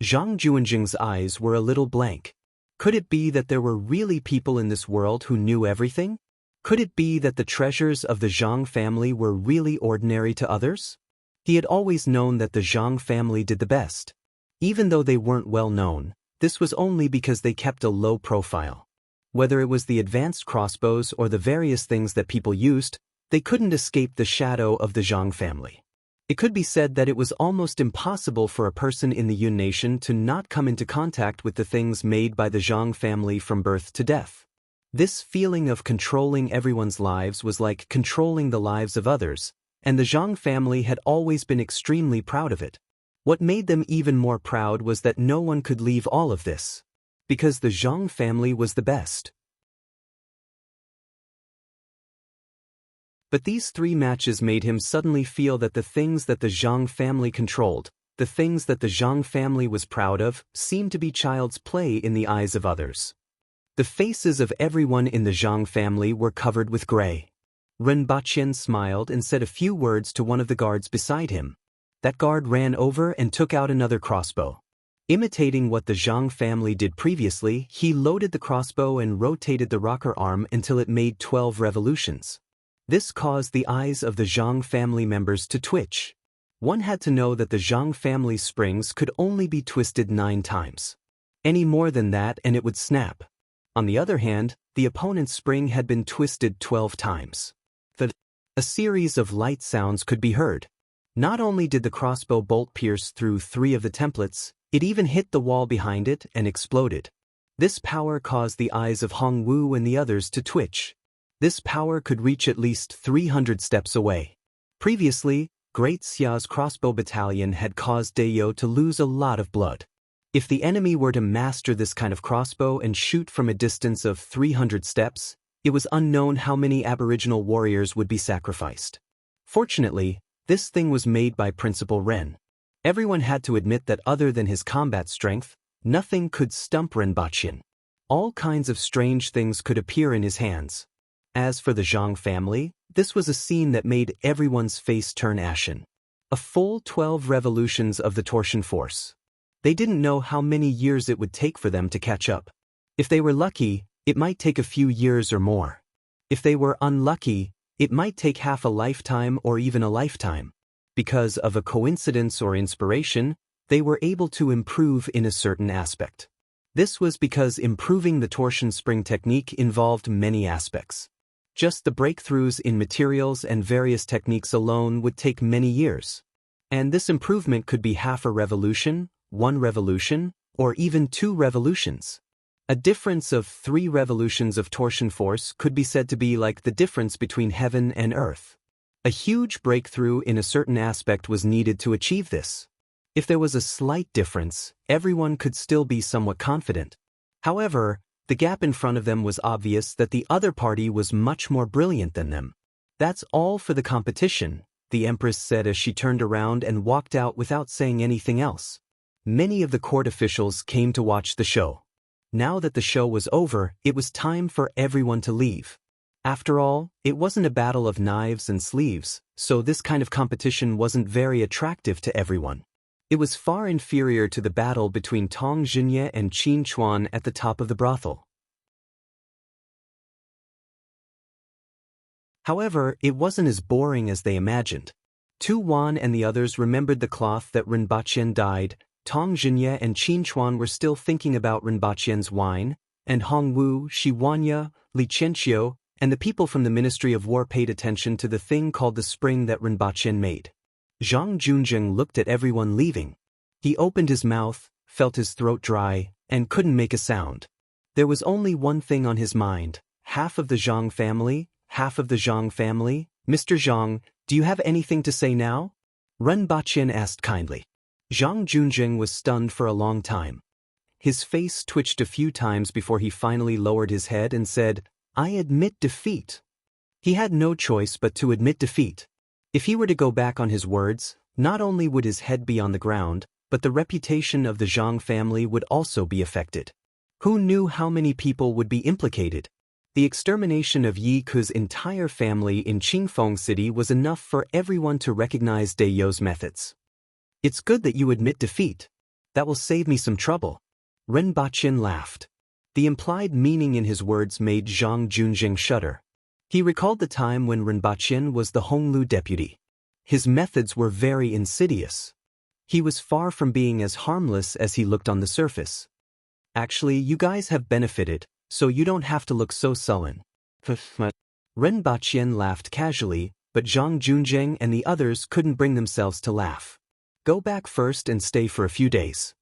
Zhang Junzheng's eyes were a little blank. Could it be that there were really people in this world who knew everything? Could it be that the treasures of the Zhang family were really ordinary to others? He had always known that the Zhang family did the best. Even though they weren't well known, this was only because they kept a low profile. Whether it was the advanced crossbows or the various things that people used, they couldn't escape the shadow of the Zhang family. It could be said that it was almost impossible for a person in the Yun nation to not come into contact with the things made by the Zhang family from birth to death. This feeling of controlling everyone's lives was like controlling the lives of others, and the Zhang family had always been extremely proud of it. What made them even more proud was that no one could leave all of this. Because the Zhang family was the best. But these 3 matches made him suddenly feel that the things that the Zhang family controlled, the things that the Zhang family was proud of, seemed to be child's play in the eyes of others. The faces of everyone in the Zhang family were covered with gray. Ren Baqian smiled and said a few words to one of the guards beside him. That guard ran over and took out another crossbow. Imitating what the Zhang family did previously, he loaded the crossbow and rotated the rocker arm until it made 12 revolutions. This caused the eyes of the Zhang family members to twitch. One had to know that the Zhang family springs could only be twisted 9 times. Any more than that and it would snap. On the other hand, the opponent's spring had been twisted 12 times. A series of light sounds could be heard. Not only did the crossbow bolt pierce through 3 of the templates, it even hit the wall behind it and exploded. This power caused the eyes of Hong Wu and the others to twitch. This power could reach at least 300 steps away. Previously, Great Xia's crossbow battalion had caused Dayo to lose a lot of blood. If the enemy were to master this kind of crossbow and shoot from a distance of 300 steps, it was unknown how many Aboriginal warriors would be sacrificed. Fortunately, this thing was made by Principal Ren. Everyone had to admit that other than his combat strength, nothing could stump Ren Baqian. All kinds of strange things could appear in his hands. As for the Zhang family, this was a scene that made everyone's face turn ashen. A full 12 revolutions of the torsion force. They didn't know how many years it would take for them to catch up. If they were lucky, it might take a few years or more. If they were unlucky, it might take half a lifetime or even a lifetime. Because of a coincidence or inspiration, they were able to improve in a certain aspect. This was because improving the torsion spring technique involved many aspects. Just the breakthroughs in materials and various techniques alone would take many years. And this improvement could be half a revolution, 1 revolution, or even 2 revolutions. A difference of 3 revolutions of torsion force could be said to be like the difference between heaven and earth. A huge breakthrough in a certain aspect was needed to achieve this. If there was a slight difference, everyone could still be somewhat confident. However, the gap in front of them was obvious that the other party was much more brilliant than them. That's all for the competition, the Empress said as she turned around and walked out without saying anything else. Many of the court officials came to watch the show. Now that the show was over, it was time for everyone to leave. After all, it wasn't a battle of knives and sleeves, so this kind of competition wasn't very attractive to everyone. It was far inferior to the battle between Tong Jinye and Qin Chuan at the top of the brothel. However, it wasn't as boring as they imagined. Tu Wan and the others remembered the cloth that Ren Baqian dyed. Tong Jinye and Qin Chuan were still thinking about Ren Baqian's wine, and Hong Wu, Shi Wanya, Li Qianqiu, and the people from the Ministry of War paid attention to the thing called the spring that Ren Baqian made. Zhang Junjing looked at everyone leaving. He opened his mouth, felt his throat dry, and couldn't make a sound. There was only one thing on his mind: half of the Zhang family, half of the Zhang family. Mr. Zhang, do you have anything to say now? Ren Baqian asked kindly. Zhang Junjing was stunned for a long time. His face twitched a few times before he finally lowered his head and said, "I admit defeat." He had no choice but to admit defeat. If he were to go back on his words, not only would his head be on the ground, but the reputation of the Zhang family would also be affected. Who knew how many people would be implicated? The extermination of Yi Ke's entire family in Qingfeng City was enough for everyone to recognize Dayo's methods. "It's good that you admit defeat. That will save me some trouble." Ren Baqian laughed. The implied meaning in his words made Zhang Junjing shudder. He recalled the time when Ren Baqian was the Honglu deputy. His methods were very insidious. He was far from being as harmless as he looked on the surface. "Actually, you guys have benefited, so you don't have to look so sullen." Ren Baqian laughed casually, but Zhang Junjing and the others couldn't bring themselves to laugh. "Go back first and stay for a few days.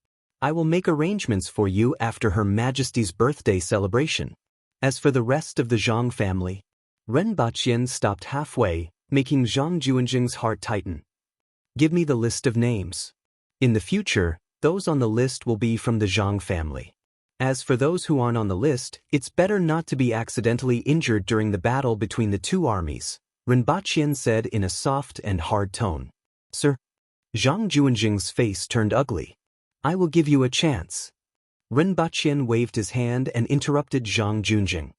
I will make arrangements for you after Her Majesty's birthday celebration. As for the rest of the Zhang family..." Ren Baqian stopped halfway, making Zhang Junjing's heart tighten. "Give me the list of names. In the future, those on the list will be from the Zhang family. As for those who aren't on the list, it's better not to be accidentally injured during the battle between the 2 armies. Rinpoche said in a soft and hard tone. Sir? Zhang Juanjing's face turned ugly. I will give you a chance. Rinpoche waved his hand and interrupted Zhang Junjing.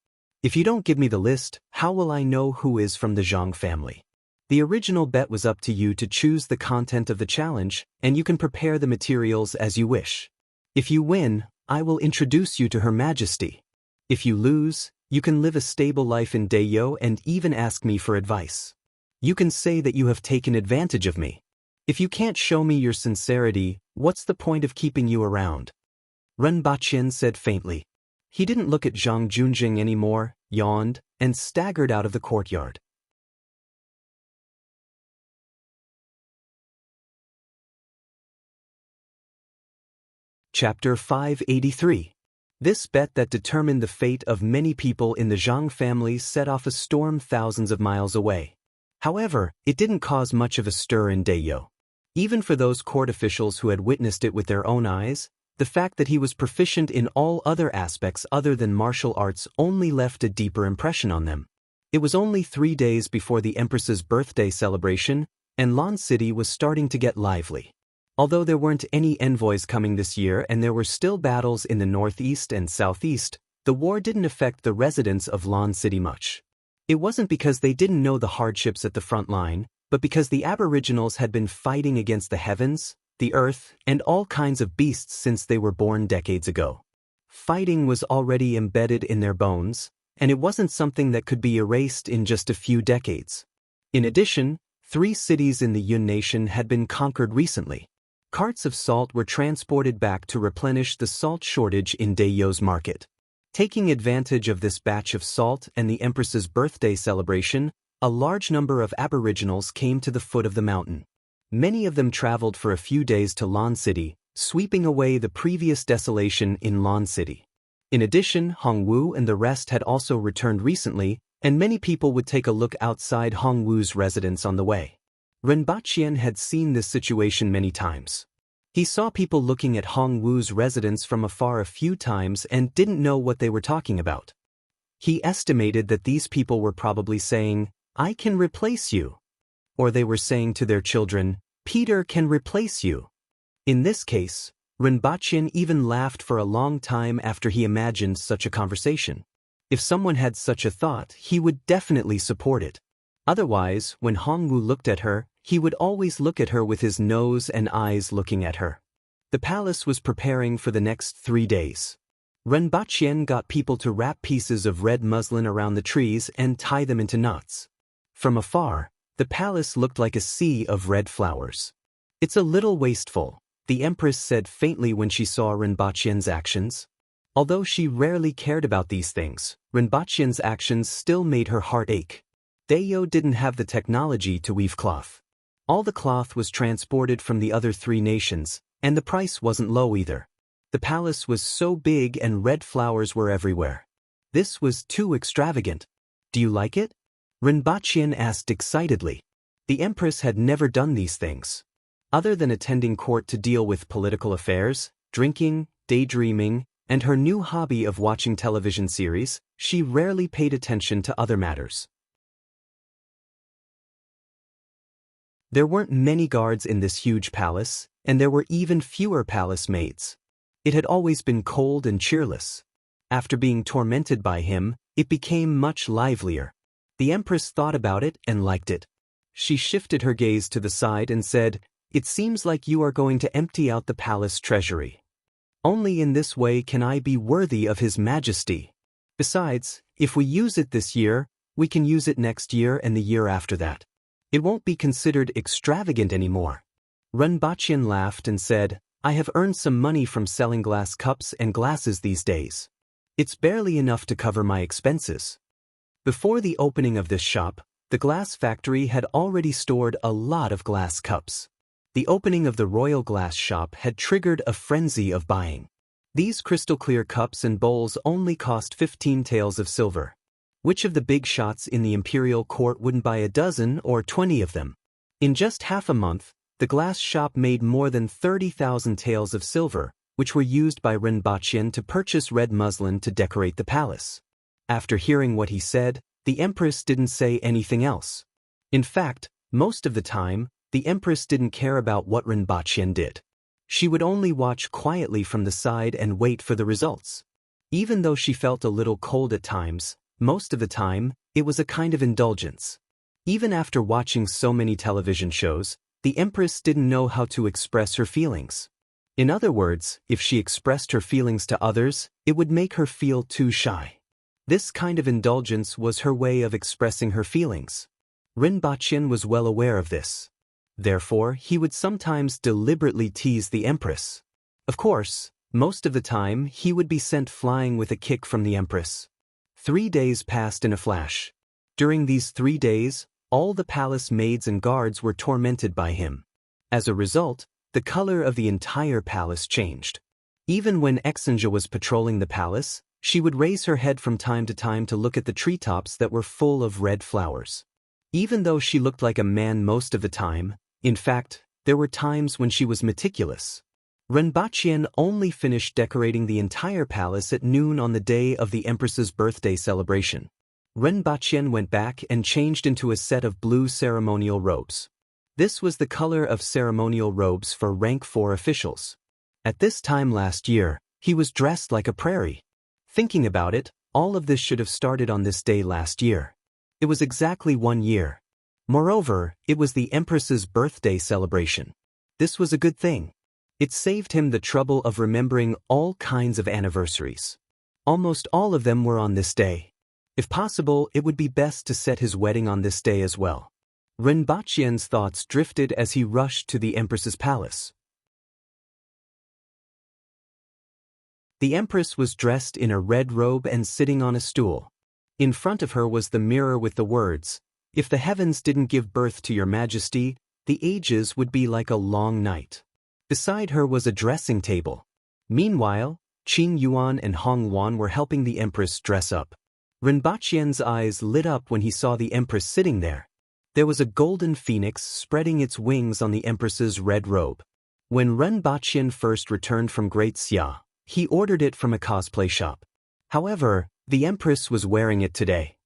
If you don't give me the list, how will I know who is from the Zhang family? The original bet was up to you to choose the content of the challenge, and you can prepare the materials as you wish. If you win, I will introduce you to Her Majesty. If you lose, you can live a stable life in Dayo and even ask me for advice. You can say that you have taken advantage of me. If you can't show me your sincerity, what's the point of keeping you around? Rinpoche said faintly. He didn't look at Zhang Junjing anymore, yawned, and staggered out of the courtyard. Chapter 583. This bet that determined the fate of many people in the Zhang family set off a storm thousands of miles away. However, it didn't cause much of a stir in Dayo. Even for those court officials who had witnessed it with their own eyes, the fact that he was proficient in all other aspects other than martial arts only left a deeper impression on them. It was only 3 days before the Empress's birthday celebration, and Lan City was starting to get lively. Although there weren't any envoys coming this year and there were still battles in the northeast and southeast, the war didn't affect the residents of Lan City much. It wasn't because they didn't know the hardships at the front line, but because the Aboriginals had been fighting against the heavens, the earth, and all kinds of beasts since they were born decades ago. Fighting was already embedded in their bones, and it wasn't something that could be erased in just a few decades. In addition, 3 cities in the Yun Nation had been conquered recently. Carts of salt were transported back to replenish the salt shortage in Dayo's market. Taking advantage of this batch of salt and the Empress's birthday celebration, a large number of Aboriginals came to the foot of the mountain. Many of them traveled for a few days to Lan City, sweeping away the previous desolation in Lan City. In addition, Hongwu and the rest had also returned recently, and many people would take a look outside Hongwu's residence on the way. Rinpoche had seen this situation many times. He saw people looking at Hongwu's residence from afar a few times and didn't know what they were talking about. He estimated that these people were probably saying, "I can replace you." Or they were saying to their children, "Peter can replace you." In this case, Rinpoche even laughed for a long time after he imagined such a conversation. If someone had such a thought, he would definitely support it. Otherwise, when Hongwu looked at her, he would always look at her with his nose and eyes looking at her. The palace was preparing for the next 3 days. Rinpoche got people to wrap pieces of red muslin around the trees and tie them into knots. From afar, the palace looked like a sea of red flowers. "It's a little wasteful," the Empress said faintly when she saw Rinpoche's actions. Although she rarely cared about these things, Rinpoche's actions still made her heart ache. Dayo didn't have the technology to weave cloth. All the cloth was transported from the other 3 nations, and the price wasn't low either. The palace was so big and red flowers were everywhere. This was too extravagant. "Do you like it?" Rinpoche asked excitedly. The Empress had never done these things. Other than attending court to deal with political affairs, drinking, daydreaming, and her new hobby of watching television series, she rarely paid attention to other matters. There weren't many guards in this huge palace, and there were even fewer palace maids. It had always been cold and cheerless. After being tormented by him, it became much livelier. The Empress thought about it and liked it. She shifted her gaze to the side and said, "It seems like you are going to empty out the palace treasury. Only in this way can I be worthy of His Majesty. Besides, if we use it this year, we can use it next year and the year after that. It won't be considered extravagant anymore." Rinpoche laughed and said, "I have earned some money from selling glass cups and glasses these days. It's barely enough to cover my expenses." Before the opening of this shop, the glass factory had already stored a lot of glass cups. The opening of the royal glass shop had triggered a frenzy of buying. These crystal-clear cups and bowls only cost 15 taels of silver. Which of the big shots in the imperial court wouldn't buy a dozen or 20 of them? In just half a month, the glass shop made more than 30,000 taels of silver, which were used by Rinpoche to purchase red muslin to decorate the palace. After hearing what he said, the Empress didn't say anything else. In fact, most of the time, the empress didn't care about what Rinpoche did. She would only watch quietly from the side and wait for the results. Even though she felt a little cold at times, most of the time, it was a kind of indulgence. Even after watching so many television shows, the empress didn't know how to express her feelings. In other words, if she expressed her feelings to others, it would make her feel too shy. This kind of indulgence was her way of expressing her feelings. Rinpoche was well aware of this. Therefore, he would sometimes deliberately tease the empress. Of course, most of the time he would be sent flying with a kick from the empress. 3 days passed in a flash. During these 3 days, all the palace maids and guards were tormented by him. As a result, the color of the entire palace changed. Even when Exenja was patrolling the palace, she would raise her head from time to time to look at the treetops that were full of red flowers. Even though she looked like a man most of the time, in fact, there were times when she was meticulous. Rinpoche only finished decorating the entire palace at noon on the day of the empress's birthday celebration. Rinpoche went back and changed into a set of blue ceremonial robes. This was the color of ceremonial robes for rank 4 officials. At this time last year, he was dressed like a prairie. Thinking about it, all of this should have started on this day last year. It was exactly 1 year. Moreover, it was the empress's birthday celebration. This was a good thing. It saved him the trouble of remembering all kinds of anniversaries. Almost all of them were on this day. If possible, it would be best to set his wedding on this day as well. Rinpoche's thoughts drifted as he rushed to the empress's palace. The empress was dressed in a red robe and sitting on a stool. In front of her was the mirror with the words, "If the heavens didn't give birth to your majesty, the ages would be like a long night." Beside her was a dressing table. Meanwhile, Qing Yuan and Hong Wan were helping the empress dress up. Rinpoche's eyes lit up when he saw the empress sitting there. There was a golden phoenix spreading its wings on the empress's red robe. When Rinpoche first returned from Great Xia, he ordered it from a cosplay shop. However, the empress was wearing it today.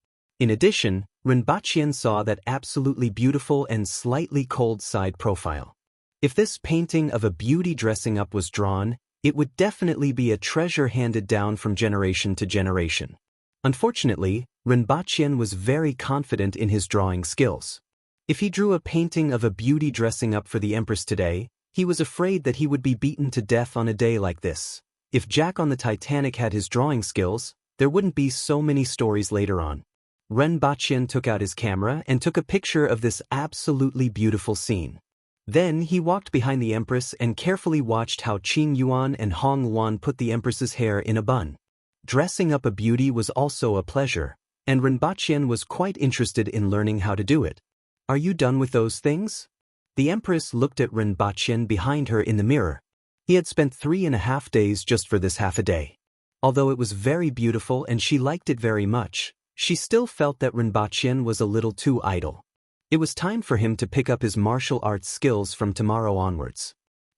In addition, Rinpoche saw that absolutely beautiful and slightly cold side profile. If this painting of a beauty dressing up was drawn, it would definitely be a treasure handed down from generation to generation. Unfortunately, Rinpoche was very confident in his drawing skills. If he drew a painting of a beauty dressing up for the empress today, he was afraid that he would be beaten to death on a day like this. If Jack on the Titanic had his drawing skills, there wouldn't be so many stories later on. Rinpoche took out his camera and took a picture of this absolutely beautiful scene. Then he walked behind the empress and carefully watched how Qing Yuan and Hong Wan put the empress's hair in a bun. Dressing up a beauty was also a pleasure, and Rinpoche was quite interested in learning how to do it. "Are you done with those things?" The empress looked at Rinpoche behind her in the mirror. He had spent 3.5 days just for this half a day. Although it was very beautiful and she liked it very much, she still felt that Rinpoche was a little too idle. It was time for him to pick up his martial arts skills from tomorrow onwards.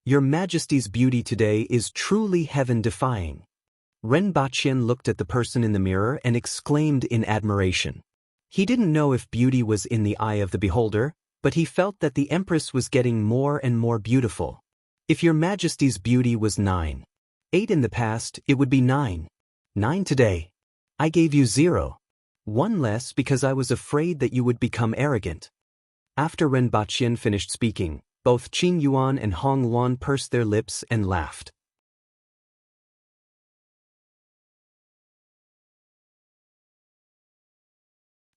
"Your Majesty's beauty today is truly heaven-defying." Rinpoche looked at the person in the mirror and exclaimed in admiration. He didn't know if beauty was in the eye of the beholder, but he felt that the empress was getting more and more beautiful. "If your Majesty's beauty was 9. 8 in the past, it would be 9. 9 today. I gave you 0. 1 less because I was afraid that you would become arrogant." After Rinpoche finished speaking, both Qing Yuan and Hong Wan pursed their lips and laughed.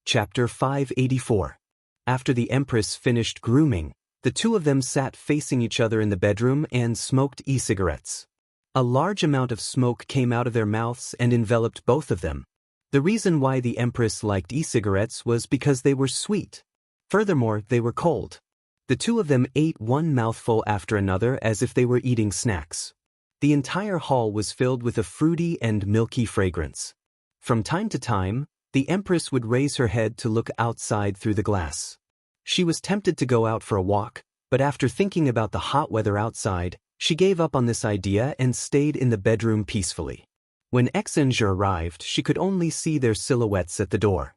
Chapter 584. After the empress finished grooming, the two of them sat facing each other in the bedroom and smoked e-cigarettes. A large amount of smoke came out of their mouths and enveloped both of them. The reason why the empress liked e-cigarettes was because they were sweet. Furthermore, they were cold. The two of them ate one mouthful after another as if they were eating snacks. The entire hall was filled with a fruity and milky fragrance. From time to time, the empress would raise her head to look outside through the glass. She was tempted to go out for a walk, but after thinking about the hot weather outside, she gave up on this idea and stayed in the bedroom peacefully. When Exenja arrived, she could only see their silhouettes at the door.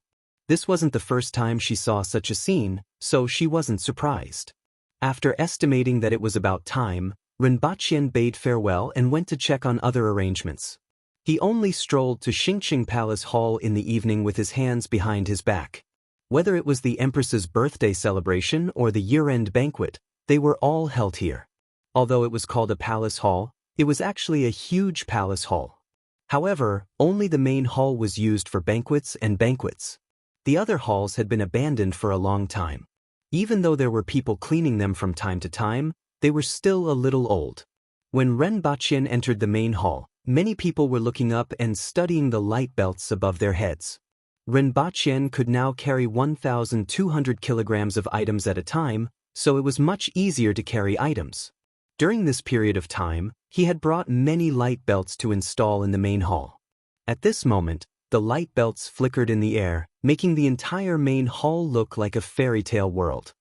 This wasn't the first time she saw such a scene, so she wasn't surprised. After estimating that it was about time, Rinpoche bade farewell and went to check on other arrangements. He only strolled to Xingqing Palace Hall in the evening with his hands behind his back. Whether it was the Empress's birthday celebration or the year-end banquet, they were all held here. Although it was called a palace hall, it was actually a huge palace hall. However, only the main hall was used for banquets and banquets. The other halls had been abandoned for a long time. Even though there were people cleaning them from time to time, they were still a little old. When Rinpoche entered the main hall, many people were looking up and studying the light belts above their heads. Rinpoche could now carry 1,200 kilograms of items at a time, so it was much easier to carry items. During this period of time, he had brought many light belts to install in the main hall. At this moment, the light belts flickered in the air, making the entire main hall look like a fairy tale world.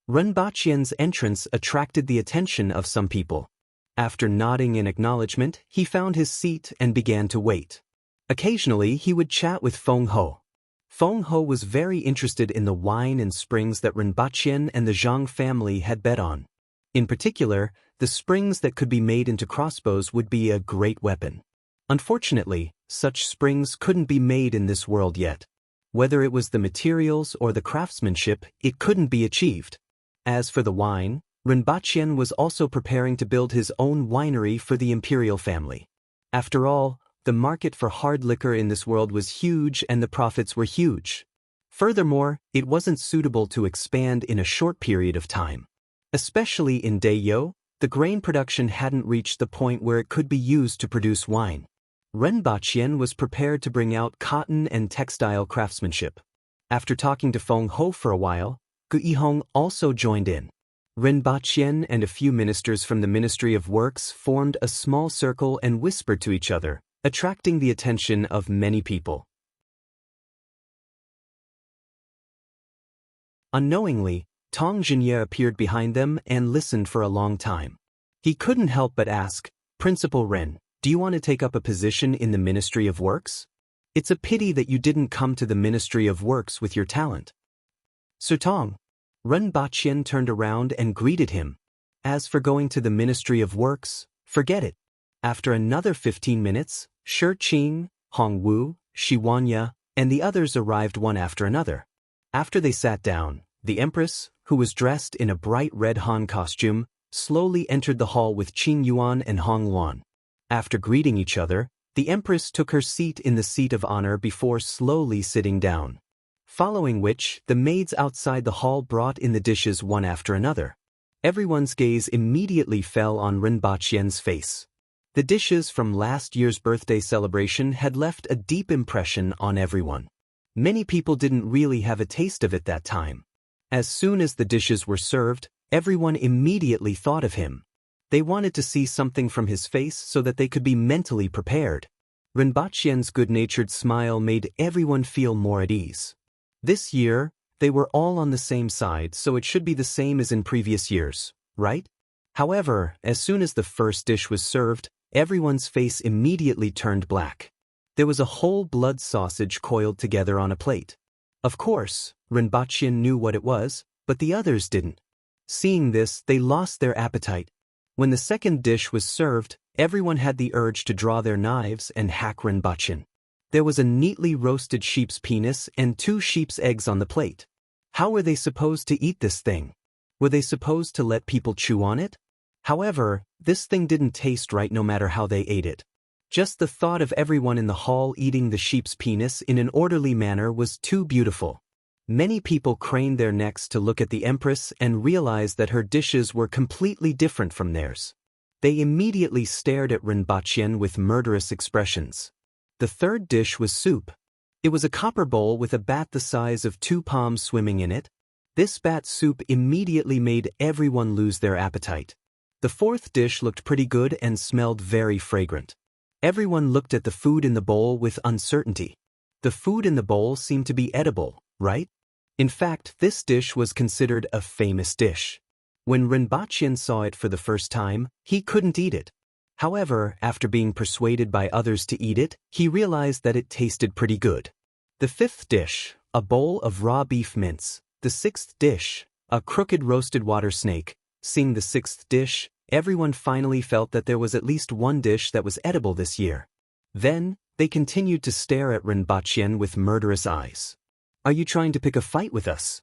Rinpoche's entrance attracted the attention of some people. After nodding in acknowledgement, he found his seat and began to wait. Occasionally, he would chat with Feng Ho. Feng Ho was very interested in the wine and springs that Rinpoche and the Zhang family had bet on. In particular, the springs that could be made into crossbows would be a great weapon. Unfortunately, such springs couldn't be made in this world yet. Whether it was the materials or the craftsmanship, it couldn't be achieved. As for the wine, Rinpoche was also preparing to build his own winery for the imperial family. After all, the market for hard liquor in this world was huge and the profits were huge. Furthermore, it wasn't suitable to expand in a short period of time. Especially in Dayo, the grain production hadn't reached the point where it could be used to produce wine. Rinpoche was prepared to bring out cotton and textile craftsmanship. After talking to Feng Ho for a while, Gu Yihong also joined in. Rinpoche and a few ministers from the Ministry of Works formed a small circle and whispered to each other, attracting the attention of many people. Unknowingly, Tong Jinye appeared behind them and listened for a long time. He couldn't help but ask, "Principal Ren, do you want to take up a position in the Ministry of Works? It's a pity that you didn't come to the Ministry of Works with your talent." "Sir Tong." Rinpoche turned around and greeted him. "As for going to the Ministry of Works, forget it." After another 15 minutes, Shi Qing, Hong Wu, Shi Wanya, and the others arrived one after another. After they sat down, the Empress, who was dressed in a bright red Han costume, slowly entered the hall with Qing Yuan and Hong Luan. After greeting each other, the Empress took her seat in the seat of honor before slowly sitting down. Following which, the maids outside the hall brought in the dishes one after another. Everyone's gaze immediately fell on Rinpoche's face. The dishes from last year's birthday celebration had left a deep impression on everyone. Many people didn't really have a taste of it that time. As soon as the dishes were served, everyone immediately thought of him. They wanted to see something from his face so that they could be mentally prepared. Rinpoche's good-natured smile made everyone feel more at ease. This year, they were all on the same side, so it should be the same as in previous years, right? However, as soon as the first dish was served, everyone's face immediately turned black. There was a whole blood sausage coiled together on a plate. Of course, Rinpoche knew what it was, but the others didn't. Seeing this, they lost their appetite. When the second dish was served, everyone had the urge to draw their knives and hack Rinpoche. There was a neatly roasted sheep's penis and 2 sheep's eggs on the plate. How were they supposed to eat this thing? Were they supposed to let people chew on it? However, this thing didn't taste right no matter how they ate it. Just the thought of everyone in the hall eating the sheep's penis in an orderly manner was too beautiful. Many people craned their necks to look at the Empress and realized that her dishes were completely different from theirs. They immediately stared at Rinpoche with murderous expressions. The third dish was soup. It was a copper bowl with a bat the size of 2 palms swimming in it. This bat soup immediately made everyone lose their appetite. The fourth dish looked pretty good and smelled very fragrant. Everyone looked at the food in the bowl with uncertainty. The food in the bowl seemed to be edible, right? In fact, this dish was considered a famous dish. When Rinpoche saw it for the first time, he couldn't eat it. However, after being persuaded by others to eat it, he realized that it tasted pretty good. The fifth dish, a bowl of raw beef mince. The sixth dish, a crooked roasted water snake. Seeing the sixth dish, everyone finally felt that there was at least one dish that was edible this year. Then, they continued to stare at Rinpoche with murderous eyes. Are you trying to pick a fight with us?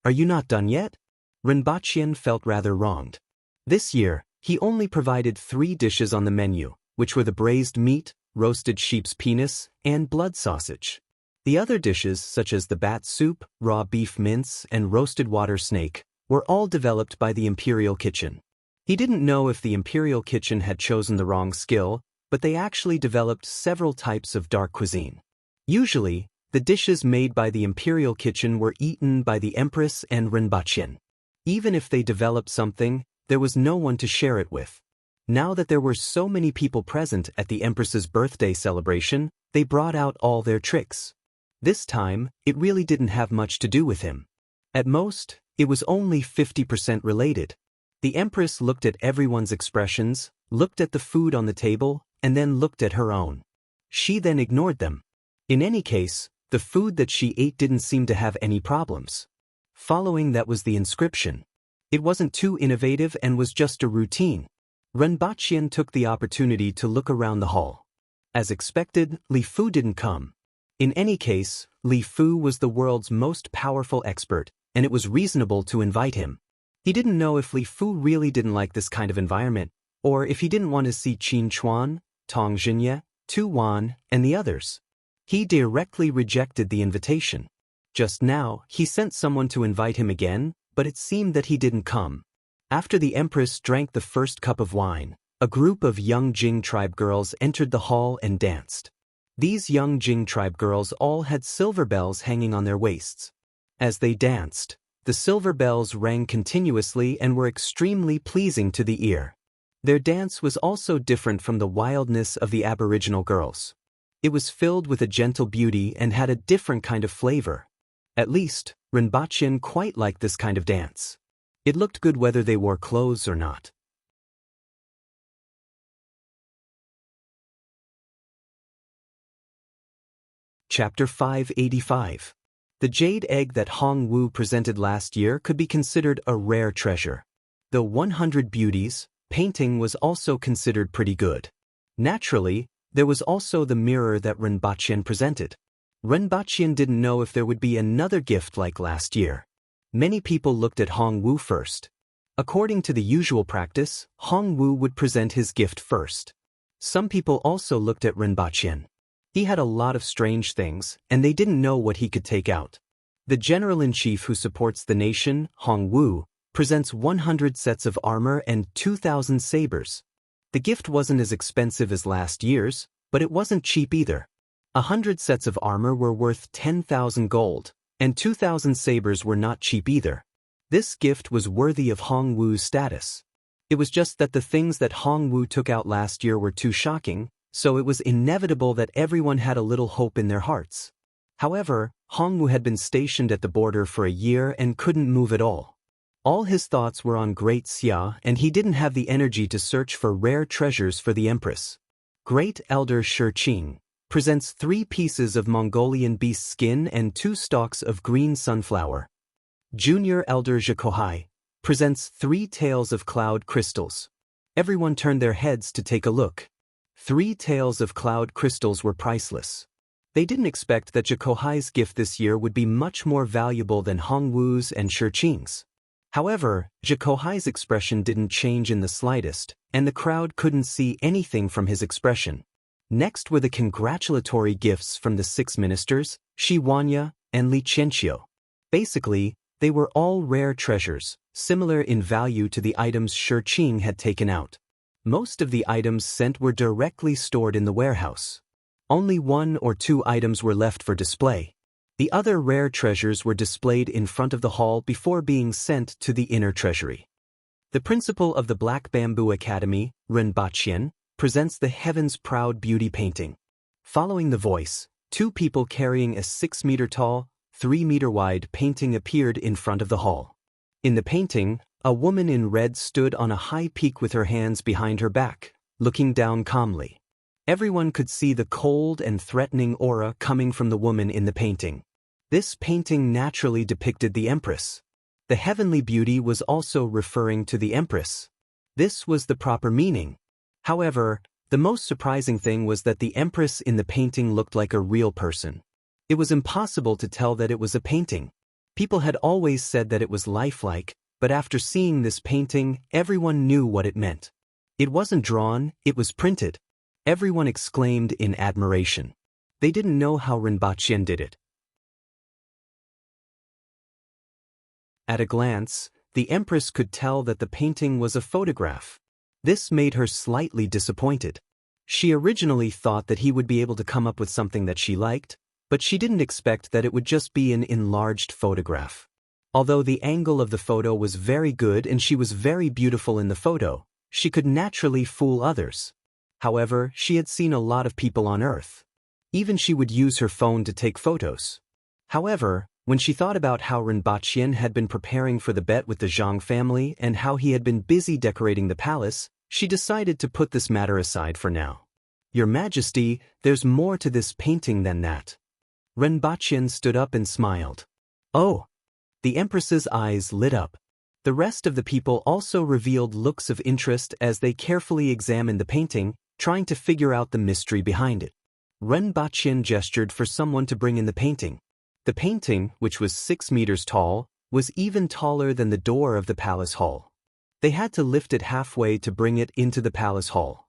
Are you not done yet? Rinpoche felt rather wronged. This year, he only provided 3 dishes on the menu, which were the braised meat, roasted sheep's penis, and blood sausage. The other dishes, such as the bat soup, raw beef mince, and roasted water snake, were all developed by the Imperial Kitchen. He didn't know if the Imperial Kitchen had chosen the wrong skill, but they actually developed several types of dark cuisine. Usually, the dishes made by the Imperial Kitchen were eaten by the Empress and Rinpoche. Even if they developed something, there was no one to share it with. Now that there were so many people present at the Empress's birthday celebration, they brought out all their tricks. This time, it really didn't have much to do with him. At most, it was only 50% related. The Empress looked at everyone's expressions, looked at the food on the table, and then looked at her own. She then ignored them. In any case, the food that she ate didn't seem to have any problems. Following that was the inscription. It wasn't too innovative and was just a routine. Rinpoche took the opportunity to look around the hall. As expected, Li Fu didn't come. In any case, Li Fu was the world's most powerful expert, and it was reasonable to invite him. He didn't know if Li Fu really didn't like this kind of environment, or if he didn't want to see Qin Chuan, Tong Jinye, Tu Wan, and the others. He directly rejected the invitation. Just now, he sent someone to invite him again, but it seemed that he didn't come. After the Empress drank the first cup of wine, a group of young Jing tribe girls entered the hall and danced. These young Jing tribe girls all had silver bells hanging on their waists. As they danced, the silver bells rang continuously and were extremely pleasing to the ear. Their dance was also different from the wildness of the Aboriginal girls. It was filled with a gentle beauty and had a different kind of flavor. At least, Rinpoche quite liked this kind of dance. It looked good whether they wore clothes or not. Chapter 585. The jade egg that Hong Wu presented last year could be considered a rare treasure. The 100 Beauties painting was also considered pretty good. Naturally, there was also the mirror that Rinpoche presented. Rinpoche didn't know if there would be another gift like last year. Many people looked at Hong Wu first. According to the usual practice, Hong Wu would present his gift first. Some people also looked at Rinpoche. He had a lot of strange things, and they didn't know what he could take out. The general-in-chief who supports the nation, Hong Wu, presents 100 sets of armor and 2,000 sabers. The gift wasn't as expensive as last year's, but it wasn't cheap either. 100 sets of armor were worth 10,000 gold, and 2,000 sabers were not cheap either. This gift was worthy of Hong Wu's status. It was just that the things that Hong Wu took out last year were too shocking, so it was inevitable that everyone had a little hope in their hearts. However, Hong Wu had been stationed at the border for a year and couldn't move at all. All his thoughts were on Great Xia, and he didn't have the energy to search for rare treasures for the Empress. Great Elder Shi Qing presents 3 pieces of Mongolian beast skin and 2 stalks of green sunflower. Junior Elder Zhikohai presents 3 tails of cloud crystals. Everyone turned their heads to take a look. 3 tails of cloud crystals were priceless. They didn't expect that Zhikohai's gift this year would be much more valuable than Hong Wu's and Shi Qing's. However, Zhikohai's expression didn't change in the slightest, and the crowd couldn't see anything from his expression. Next were the congratulatory gifts from the 6 ministers, Shi Wanya and Li Qianqiu. Basically, they were all rare treasures, similar in value to the items Shi Qing had taken out. Most of the items sent were directly stored in the warehouse. Only 1 or 2 items were left for display. The other rare treasures were displayed in front of the hall before being sent to the inner treasury. The principal of the Black Bamboo Academy, Rinpoche, presents the Heaven's Proud Beauty painting. Following the voice, 2 people carrying a 6-meter-tall, 3-meter-wide painting appeared in front of the hall. In the painting, a woman in red stood on a high peak with her hands behind her back, looking down calmly. Everyone could see the cold and threatening aura coming from the woman in the painting. This painting naturally depicted the Empress. The heavenly beauty was also referring to the Empress. This was the proper meaning. However, the most surprising thing was that the Empress in the painting looked like a real person. It was impossible to tell that it was a painting. People had always said that it was lifelike, but after seeing this painting, everyone knew what it meant. It wasn't drawn, it was printed. Everyone exclaimed in admiration. They didn't know how Rinpoche did it. At a glance, the Empress could tell that the painting was a photograph. This made her slightly disappointed. She originally thought that he would be able to come up with something that she liked, but she didn't expect that it would just be an enlarged photograph. Although the angle of the photo was very good and she was very beautiful in the photo, she could naturally fool others. However, she had seen a lot of people on Earth. Even she would use her phone to take photos. However, when she thought about how Rinpoche had been preparing for the bet with the Zhang family and how he had been busy decorating the palace, she decided to put this matter aside for now. Your Majesty, there's more to this painting than that. Rinpoche stood up and smiled. Oh! The Empress's eyes lit up. The rest of the people also revealed looks of interest as they carefully examined the painting, trying to figure out the mystery behind it. Rinpoche gestured for someone to bring in the painting. The painting, which was 6 meters tall, was even taller than the door of the palace hall. They had to lift it halfway to bring it into the palace hall.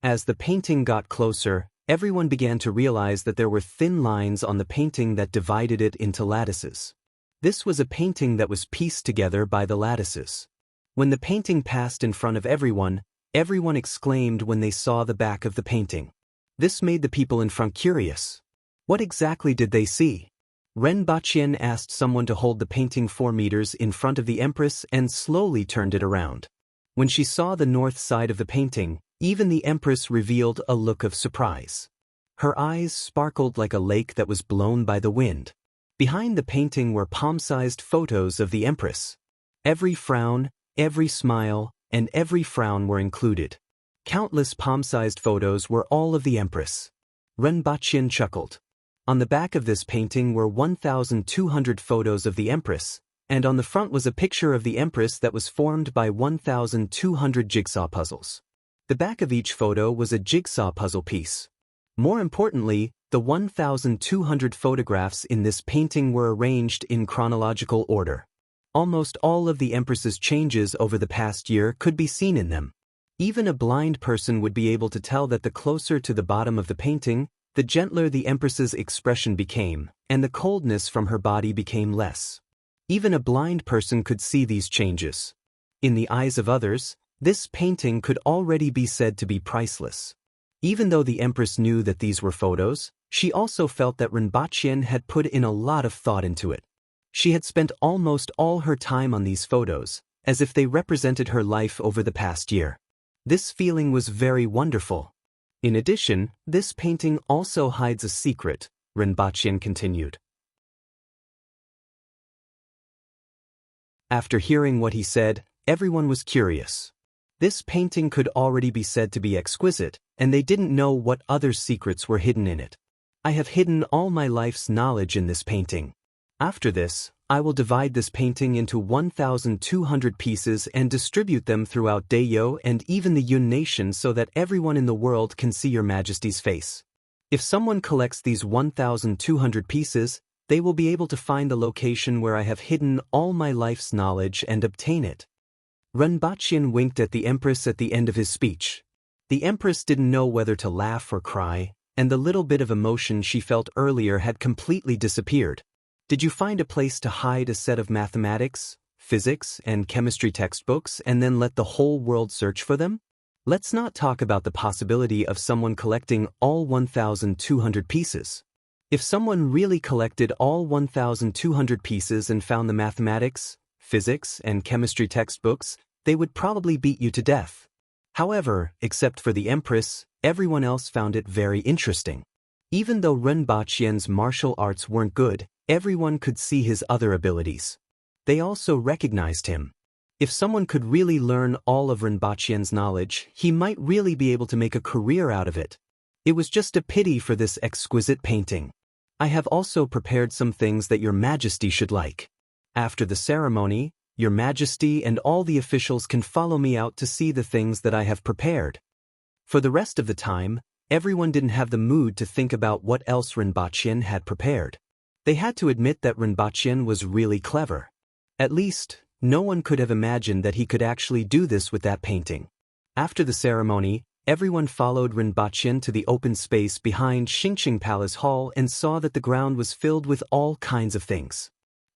As the painting got closer, everyone began to realize that there were thin lines on the painting that divided it into lattices. This was a painting that was pieced together by the lattices. When the painting passed in front of everyone exclaimed when they saw the back of the painting. This made the people in front curious. What exactly did they see? Rinpoche asked someone to hold the painting 4 meters in front of the Empress and slowly turned it around. When she saw the north side of the painting, even the Empress revealed a look of surprise. Her eyes sparkled like a lake that was blown by the wind. Behind the painting were palm-sized photos of the Empress. Every frown, every smile, and every frown were included. Countless palm-sized photos were all of the Empress. Rinpoche chuckled. On the back of this painting were 1,200 photos of the Empress, and on the front was a picture of the Empress that was formed by 1,200 jigsaw puzzles. The back of each photo was a jigsaw puzzle piece. More importantly, the 1,200 photographs in this painting were arranged in chronological order. Almost all of the Empress's changes over the past year could be seen in them. Even a blind person would be able to tell that the closer to the bottom of the painting, the gentler the Empress's expression became, and the coldness from her body became less. Even a blind person could see these changes. In the eyes of others, this painting could already be said to be priceless. Even though the Empress knew that these were photos, she also felt that Rinpoche had put in a lot of thought into it. She had spent almost all her time on these photos, as if they represented her life over the past year. This feeling was very wonderful. In addition, this painting also hides a secret, Rinpoche continued. After hearing what he said, everyone was curious. This painting could already be said to be exquisite, and they didn't know what other secrets were hidden in it. I have hidden all my life's knowledge in this painting. After this, I will divide this painting into 1,200 pieces and distribute them throughout Dayo and even the Yun nation so that everyone in the world can see your Majesty's face. If someone collects these 1,200 pieces, they will be able to find the location where I have hidden all my life's knowledge and obtain it. Rinpoche winked at the Empress at the end of his speech. The Empress didn't know whether to laugh or cry, and the little bit of emotion she felt earlier had completely disappeared. Did you find a place to hide a set of mathematics, physics, and chemistry textbooks and then let the whole world search for them? Let's not talk about the possibility of someone collecting all 1,200 pieces. If someone really collected all 1,200 pieces and found the mathematics, physics, and chemistry textbooks, they would probably beat you to death. However, except for the Empress, everyone else found it very interesting. Even though Rinpoche's martial arts weren't good, everyone could see his other abilities. They also recognized him. If someone could really learn all of Rinpoche's knowledge, he might really be able to make a career out of it. It was just a pity for this exquisite painting. I have also prepared some things that your majesty should like. After the ceremony, your majesty and all the officials can follow me out to see the things that I have prepared. For the rest of the time, everyone didn't have the mood to think about what else Rinpoche had prepared. They had to admit that Rinpoche was really clever. At least, no one could have imagined that he could actually do this with that painting. After the ceremony, everyone followed Rinpoche to the open space behind Xingqing Palace Hall and saw that the ground was filled with all kinds of things.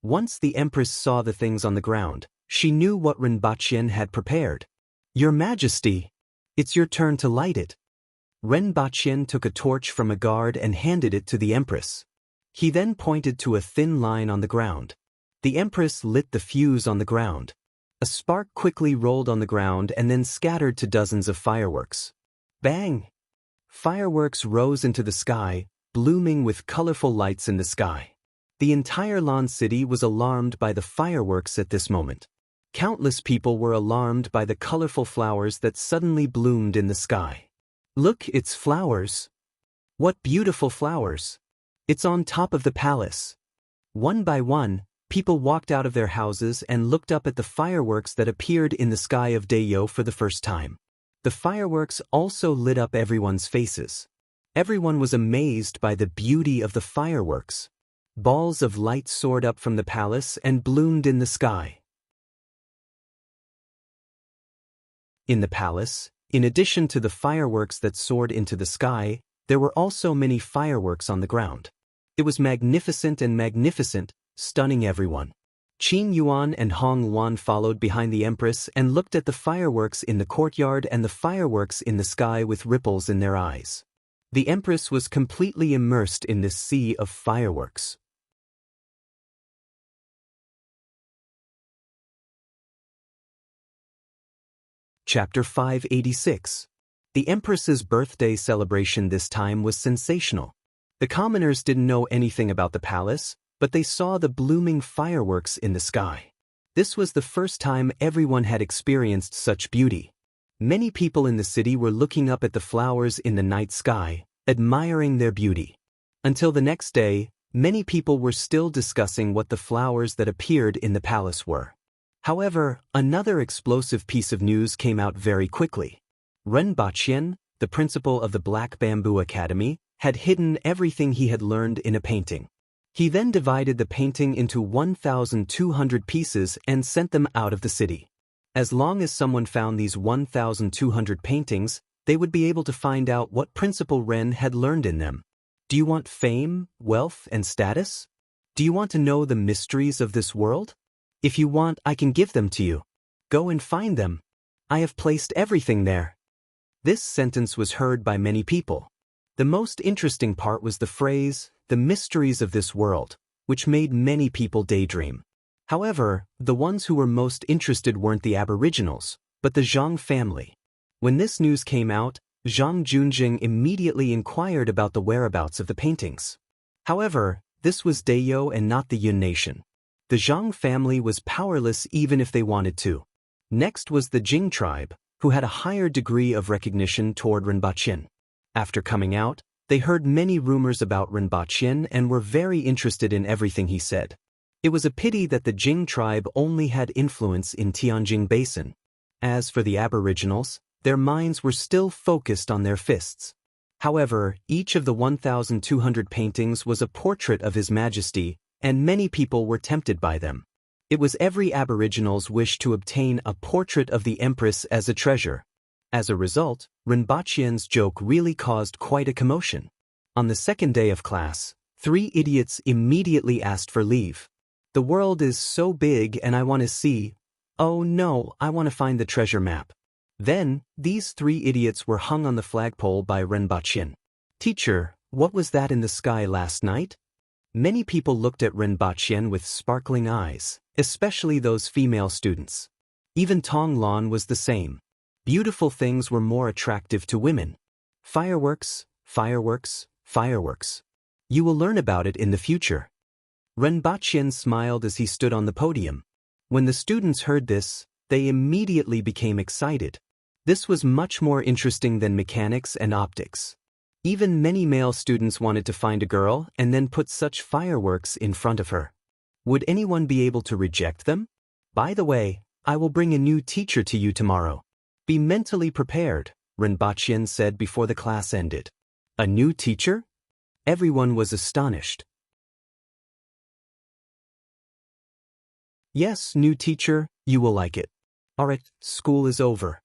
Once the Empress saw the things on the ground, she knew what Rinpoche had prepared. Your Majesty, it's your turn to light it. Rinpoche took a torch from a guard and handed it to the Empress. He then pointed to a thin line on the ground. The Empress lit the fuse on the ground. A spark quickly rolled on the ground and then scattered to dozens of fireworks. Bang! Fireworks rose into the sky, blooming with colorful lights in the sky. The entire Lan city was alarmed by the fireworks at this moment. Countless people were alarmed by the colorful flowers that suddenly bloomed in the sky. Look, it's flowers. What beautiful flowers! It's on top of the palace. One by one, people walked out of their houses and looked up at the fireworks that appeared in the sky of Dayo for the first time. The fireworks also lit up everyone's faces. Everyone was amazed by the beauty of the fireworks. Balls of light soared up from the palace and bloomed in the sky. In the palace, in addition to the fireworks that soared into the sky, there were also many fireworks on the ground. It was magnificent and magnificent, stunning everyone. Qin Yuan and Hong Luan followed behind the Empress and looked at the fireworks in the courtyard and the fireworks in the sky with ripples in their eyes. The Empress was completely immersed in this sea of fireworks. Chapter 586. The Empress's birthday celebration this time was sensational. The commoners didn't know anything about the palace, but they saw the blooming fireworks in the sky. This was the first time everyone had experienced such beauty. Many people in the city were looking up at the flowers in the night sky, admiring their beauty. Until the next day, many people were still discussing what the flowers that appeared in the palace were. However, another explosive piece of news came out very quickly. Rinpoche, the principal of the Black Bamboo Academy, had hidden everything he had learned in a painting. He then divided the painting into 1,200 pieces and sent them out of the city. As long as someone found these 1,200 paintings, they would be able to find out what Principal Ren had learned in them. Do you want fame, wealth, and status? Do you want to know the mysteries of this world? If you want, I can give them to you. Go and find them. I have placed everything there. This sentence was heard by many people. The most interesting part was the phrase, the mysteries of this world, which made many people daydream. However, the ones who were most interested weren't the Aboriginals, but the Zhang family. When this news came out, Zhang Junjing immediately inquired about the whereabouts of the paintings. However, this was Dayo and not the Yun nation. The Zhang family was powerless even if they wanted to. Next was the Jing tribe, who had a higher degree of recognition toward Rinpoche. After coming out, they heard many rumors about Rinpoche and were very interested in everything he said. It was a pity that the Jing tribe only had influence in Tianjin Basin. As for the Aboriginals, their minds were still focused on their fists. However, each of the 1,200 paintings was a portrait of His Majesty, and many people were tempted by them. It was every Aboriginal's wish to obtain a portrait of the Empress as a treasure. As a result, Rinpoche's joke really caused quite a commotion. On the second day of class, 3 idiots immediately asked for leave. The world is so big and I want to see. Oh no, I want to find the treasure map. Then, these 3 idiots were hung on the flagpole by Rinpoche. Teacher, what was that in the sky last night? Many people looked at Rinpoche with sparkling eyes, especially those female students. Even Tong Lan was the same. Beautiful things were more attractive to women. Fireworks, fireworks, fireworks. You will learn about it in the future. Rinpoche smiled as he stood on the podium. When the students heard this, they immediately became excited. This was much more interesting than mechanics and optics. Even many male students wanted to find a girl and then put such fireworks in front of her. Would anyone be able to reject them? By the way, I will bring a new teacher to you tomorrow. Be mentally prepared, Renbachien said before the class ended. A new teacher? Everyone was astonished. Yes, new teacher, you will like it. Alright, school is over.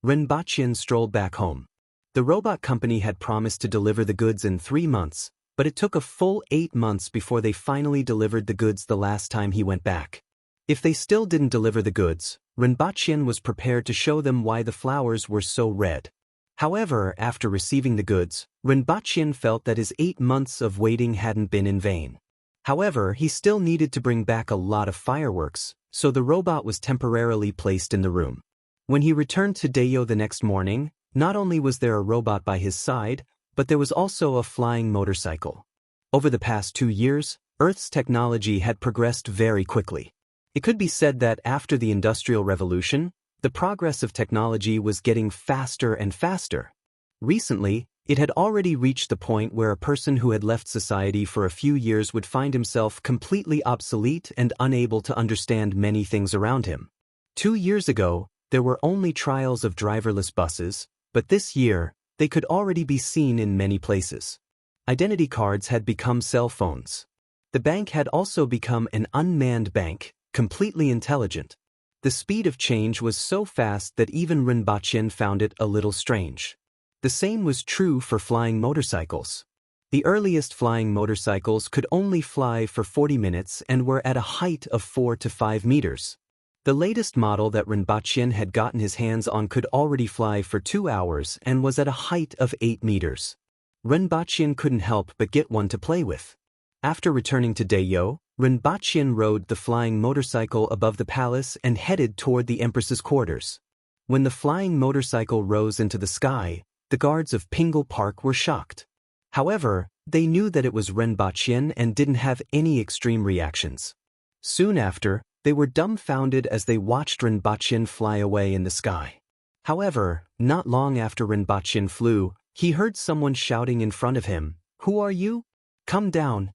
Renbachien strolled back home. The robot company had promised to deliver the goods in 3 months, but it took a full 8 months before they finally delivered the goods the last time he went back. If they still didn't deliver the goods, Renbachien was prepared to show them why the flowers were so red. However, after receiving the goods, Renbachien felt that his 8 months of waiting hadn't been in vain. However, he still needed to bring back a lot of fireworks, so the robot was temporarily placed in the room. When he returned to Dayo the next morning, not only was there a robot by his side, but there was also a flying motorcycle. Over the past 2 years, Earth's technology had progressed very quickly. It could be said that after the Industrial Revolution, the progress of technology was getting faster and faster. Recently, it had already reached the point where a person who had left society for a few years would find himself completely obsolete and unable to understand many things around him. 2 years ago, there were only trials of driverless buses, but this year, they could already be seen in many places. Identity cards had become cell phones. The bank had also become an unmanned bank, completely intelligent. The speed of change was so fast that even Renbachien found it a little strange. The same was true for flying motorcycles. The earliest flying motorcycles could only fly for 40 minutes and were at a height of 4 to 5 meters. The latest model that Renbachien had gotten his hands on could already fly for 2 hours and was at a height of 8 meters. Renbachien couldn't help but get one to play with. After returning to Dayo, Renbachien rode the flying motorcycle above the palace and headed toward the Empress's quarters. When the flying motorcycle rose into the sky, the guards of Pingle Park were shocked. However, they knew that it was Renbachien and didn't have any extreme reactions. Soon after, they were dumbfounded as they watched Renbachien fly away in the sky. However, not long after Renbachien flew, he heard someone shouting in front of him, "Who are you? Come down."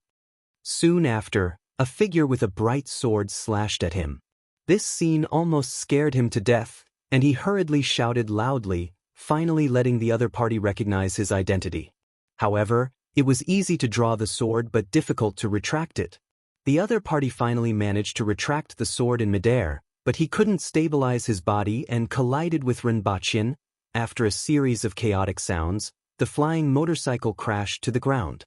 Soon after, a figure with a bright sword slashed at him. This scene almost scared him to death, and he hurriedly shouted loudly, finally letting the other party recognize his identity. However, it was easy to draw the sword but difficult to retract it. The other party finally managed to retract the sword in midair, but he couldn't stabilize his body and collided with Renbachien. After a series of chaotic sounds, the flying motorcycle crashed to the ground.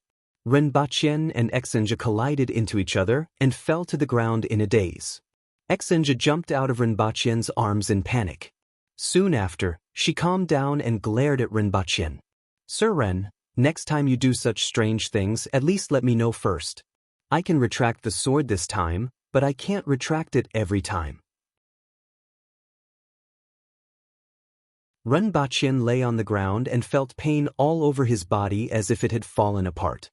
Renbachien and Exenja collided into each other and fell to the ground in a daze. Exenja jumped out of Renbachien's arms in panic. Soon after, she calmed down and glared at Renbachien. "Sir Ren, next time you do such strange things, at least let me know first. I can retract the sword this time, but I can't retract it every time." Renbachien lay on the ground and felt pain all over his body as if it had fallen apart.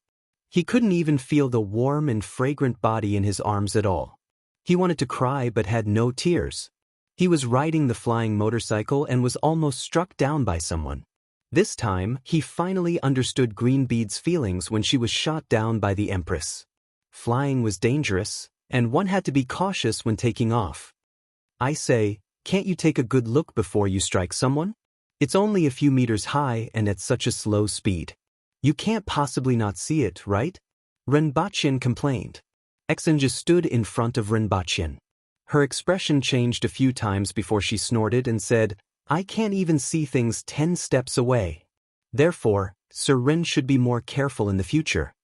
He couldn't even feel the warm and fragrant body in his arms at all. He wanted to cry but had no tears. He was riding the flying motorcycle and was almost struck down by someone. This time, he finally understood Greenbeard's feelings when she was shot down by the Empress. Flying was dangerous, and one had to be cautious when taking off. "I say, can't you take a good look before you strike someone? It's only a few meters high and at such a slow speed. You can't possibly not see it, right?" Renbachien complained. Exenja stood in front of Renbachien. Her expression changed a few times before she snorted and said, "I can't even see things 10 steps away. Therefore, Sir Ren should be more careful in the future."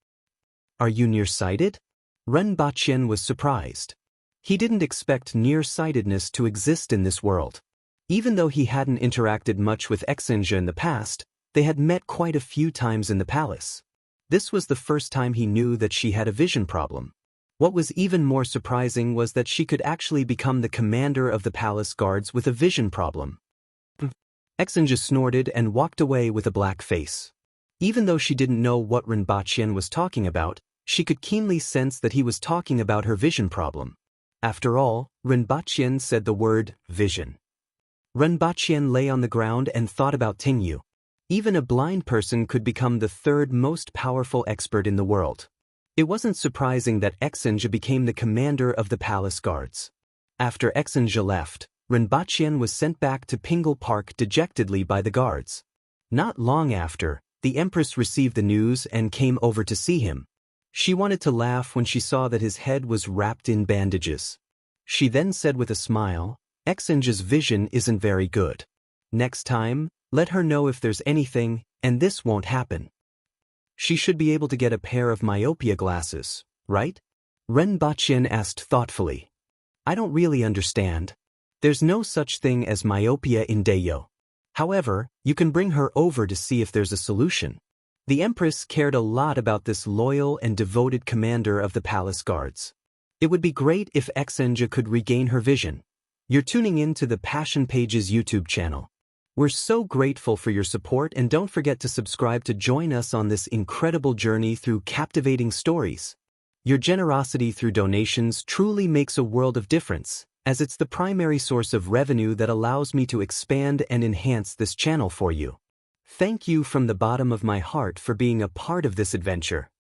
"Are you nearsighted?" Renbachien was surprised. He didn't expect nearsightedness to exist in this world. Even though he hadn't interacted much with Exenja in the past, they had met quite a few times in the palace. This was the first time he knew that she had a vision problem. What was even more surprising was that she could actually become the commander of the palace guards with a vision problem. Exenja snorted and walked away with a black face. Even though she didn't know what Renbachien was talking about, she could keenly sense that he was talking about her vision problem. After all, Renbachien said the word vision. Renbachien lay on the ground and thought about Tingyu. Even a blind person could become the third most powerful expert in the world. It wasn't surprising that Exenge became the commander of the palace guards. After Exenge left, Renbachian was sent back to Pingle Park dejectedly by the guards. Not long after, the Empress received the news and came over to see him. She wanted to laugh when she saw that his head was wrapped in bandages. She then said with a smile, "Exenge's vision isn't very good. Next time, let her know if there's anything, and this won't happen. She should be able to get a pair of myopia glasses, right?" Renbachian asked thoughtfully. "I don't really understand. There's no such thing as myopia in Deyo. However, you can bring her over to see if there's a solution." The Empress cared a lot about this loyal and devoted commander of the palace guards. It would be great if Exenge could regain her vision. You're tuning in to the Passion Pages YouTube channel. We're so grateful for your support, and don't forget to subscribe to join us on this incredible journey through captivating stories. Your generosity through donations truly makes a world of difference, as it's the primary source of revenue that allows me to expand and enhance this channel for you. Thank you from the bottom of my heart for being a part of this adventure.